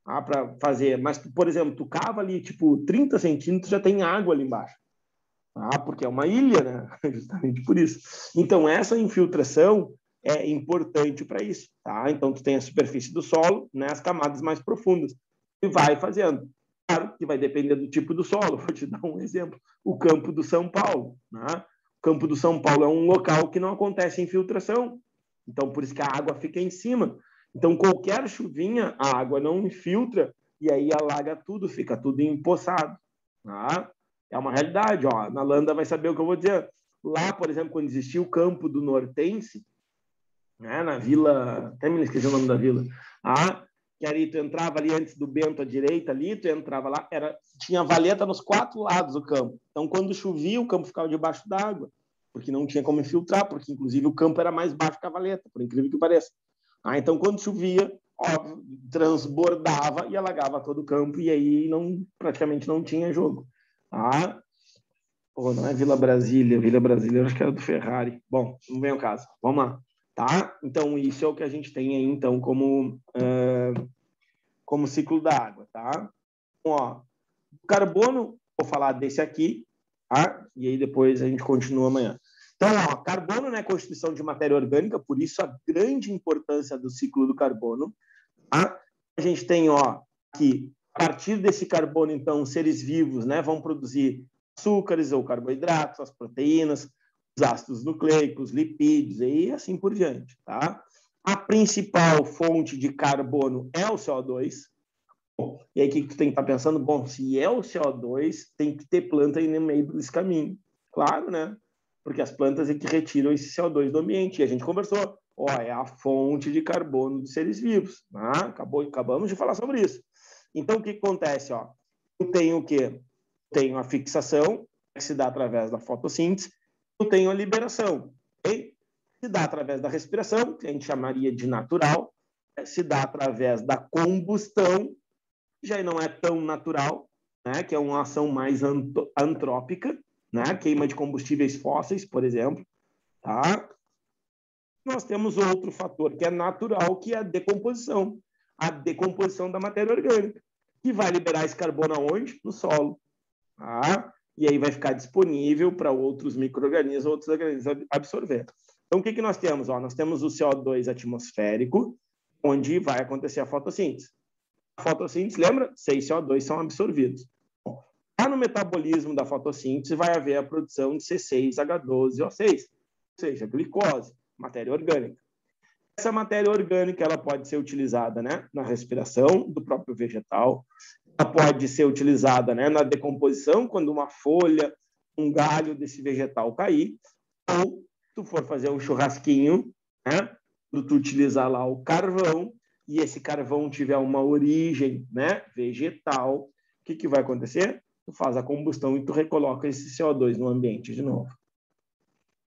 para fazer. Mas, por exemplo, tu cava ali, tipo, 30 centímetros, já tem água ali embaixo. Porque é uma ilha, né? Justamente por isso. Então, essa infiltração é importante para isso, tá? Então, tu tem a superfície do solo, né, as camadas mais profundas, e vai fazendo. Claro que vai depender do tipo do solo. Vou te dar um exemplo. O Campo do São Paulo, né? O Campo do São Paulo é um local que não acontece infiltração. Então, por isso que a água fica em cima. Então, qualquer chuvinha, a água não infiltra e aí alaga tudo, fica tudo empoçado. Tá? É uma realidade. Ó. Na Landa vai saber o que eu vou dizer. Lá, por exemplo, quando existia o Campo do Nortense, né, na vila, até me esqueci o nome da vila, que ali tu entrava ali antes do Bento à direita, ali tu entrava lá, tinha valeta nos 4 lados do campo. Então, quando chovia, o campo ficava debaixo d'água, porque não tinha como infiltrar, porque inclusive o campo era mais baixo que a valeta, por incrível que pareça. Então, quando chovia, óbvio, transbordava e alagava todo o campo, e aí praticamente não tinha jogo. Não é Vila Brasília eu acho que era do Ferrari. Bom, não vem ao caso. Vamos lá. Tá? Então, isso é o que a gente tem aí, então, como ciclo da água, tá? Então, ó, carbono, vou falar desse aqui, tá? E aí depois a gente continua amanhã. Então, ó, carbono, né, constituição de matéria orgânica, por isso a grande importância do ciclo do carbono, tá? A gente tem, ó, aqui, a partir desse carbono, então, seres vivos, né, vão produzir açúcares ou carboidratos, as proteínas, os ácidos nucleicos, lipídios e assim por diante, tá? A principal fonte de carbono é o CO2. Bom, e aí o que tu tem que estar pensando? Bom, se é o CO2, tem que ter planta aí no meio desse caminho. Claro, né? Porque as plantas é que retiram esse CO2 do ambiente. E a gente conversou. É a fonte de carbono dos seres vivos. Acabamos de falar sobre isso. Então, o que acontece? Eu tenho o quê? Tenho a fixação, que se dá através da fotossíntese. Eu tenho a liberação, okay? Se dá através da respiração, que a gente chamaria de natural, se dá através da combustão, já não é tão natural, né? Que é uma ação mais antrópica, né? Queima de combustíveis fósseis, por exemplo. Tá? Nós temos outro fator que é natural, que é a decomposição da matéria orgânica, que vai liberar esse carbono aonde? No solo. Tá? E aí vai ficar disponível para outros micro-organismos, outros organismos absorver. Então, o que nós temos? Nós temos o CO2 atmosférico, onde vai acontecer a fotossíntese. A fotossíntese, lembra? 6 CO2 são absorvidos. Bom, lá no metabolismo da fotossíntese vai haver a produção de C6H12O6, ou seja, glicose, matéria orgânica. Essa matéria orgânica ela pode ser utilizada, né, na respiração do próprio vegetal, ela pode ser utilizada, né, na decomposição, quando uma folha, um galho desse vegetal cair, ou tu for fazer um churrasquinho, né? Tu utilizar lá o carvão, e esse carvão tiver uma origem, né, vegetal, o que vai acontecer? Tu faz a combustão e tu recoloca esse CO2 no ambiente de novo.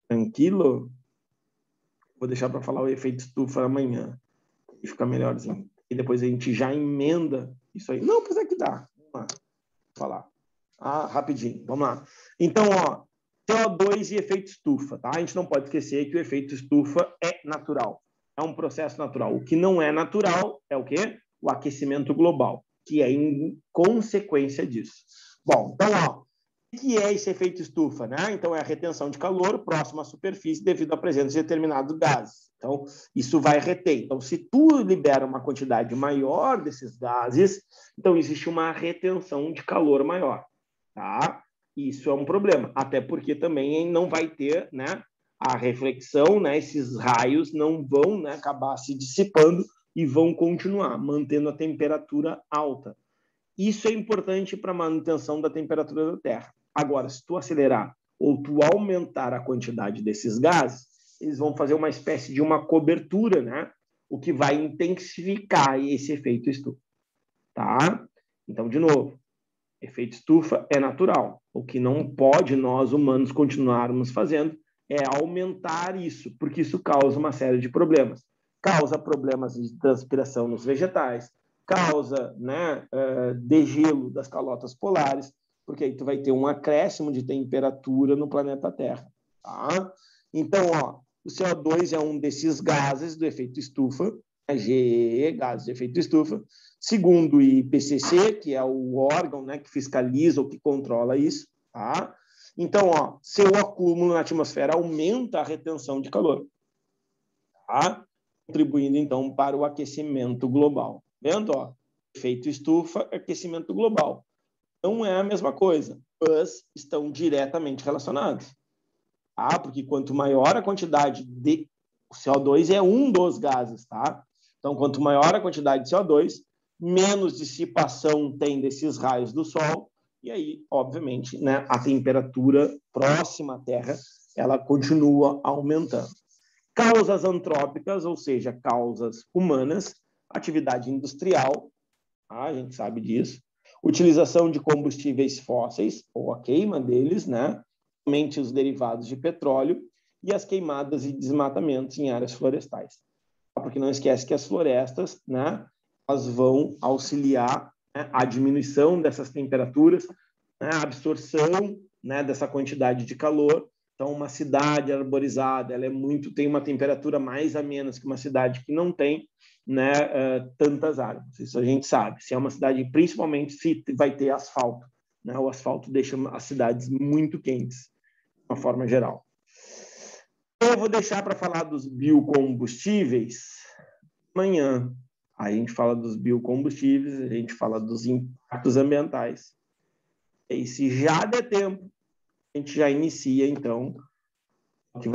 Tranquilo? Vou deixar para falar o efeito estufa amanhã, e fica melhorzinho. E depois a gente já emenda isso aí. Não, pois é que dá. Vamos lá. Vou falar. Rapidinho. Vamos lá. Então, ó, CO2 e efeito estufa, tá? A gente não pode esquecer que o efeito estufa é natural. É um processo natural. O que não é natural é o quê? O aquecimento global, que é em consequência disso. Bom, então, ó, o que é esse efeito estufa, né? Então, é a retenção de calor próximo à superfície devido à presença de determinados gases. Então, isso vai reter. Então, se tu libera uma quantidade maior desses gases, então existe uma retenção de calor maior, tá? Isso é um problema, até porque também não vai ter, né, a reflexão, né, esses raios não vão, né, acabar se dissipando e vão continuar mantendo a temperatura alta. Isso é importante para a manutenção da temperatura da Terra. Agora, se tu acelerar ou tu aumentar a quantidade desses gases, eles vão fazer uma espécie de uma cobertura, né, o que vai intensificar esse efeito estufa, tá? Então, de novo, efeito estufa é natural. O que não pode nós, humanos, continuarmos fazendo é aumentar isso, porque isso causa uma série de problemas. Causa problemas de transpiração nos vegetais, causa, né, degelo das calotas polares, porque aí tu vai ter um acréscimo de temperatura no planeta Terra. Tá? Então, ó, o CO2 é um desses gases do efeito estufa, GE, gases de efeito estufa. Segundo o IPCC, que é o órgão, né, que fiscaliza ou que controla isso, tá? Então, ó, seu acúmulo na atmosfera aumenta a retenção de calor, tá? Contribuindo, então, para o aquecimento global. Vendo? Ó, efeito estufa, aquecimento global. Não é a mesma coisa, mas estão diretamente relacionados. Tá? Porque quanto maior a quantidade de... O CO2 é um dos gases, tá? Então, quanto maior a quantidade de CO2, menos dissipação tem desses raios do Sol, e aí, obviamente, né, a temperatura próxima à Terra, ela continua aumentando. Causas antrópicas, ou seja, causas humanas, atividade industrial, tá? A gente sabe disso, utilização de combustíveis fósseis, ou a queima deles, né, somente os derivados de petróleo, e as queimadas e desmatamentos em áreas florestais. Porque não esquece que as florestas, né, elas vão auxiliar, né, a diminuição dessas temperaturas, né, a absorção, né, dessa quantidade de calor. Então, uma cidade arborizada, ela tem uma temperatura mais amena que uma cidade que não tem, né, tantas árvores. Isso a gente sabe. Se é uma cidade, principalmente se vai ter asfalto, né, o asfalto deixa as cidades muito quentes, de uma forma geral. Eu vou deixar para falar dos biocombustíveis amanhã. Aí a gente fala dos biocombustíveis, a gente fala dos impactos ambientais. E se já der tempo, a gente já inicia, então, o que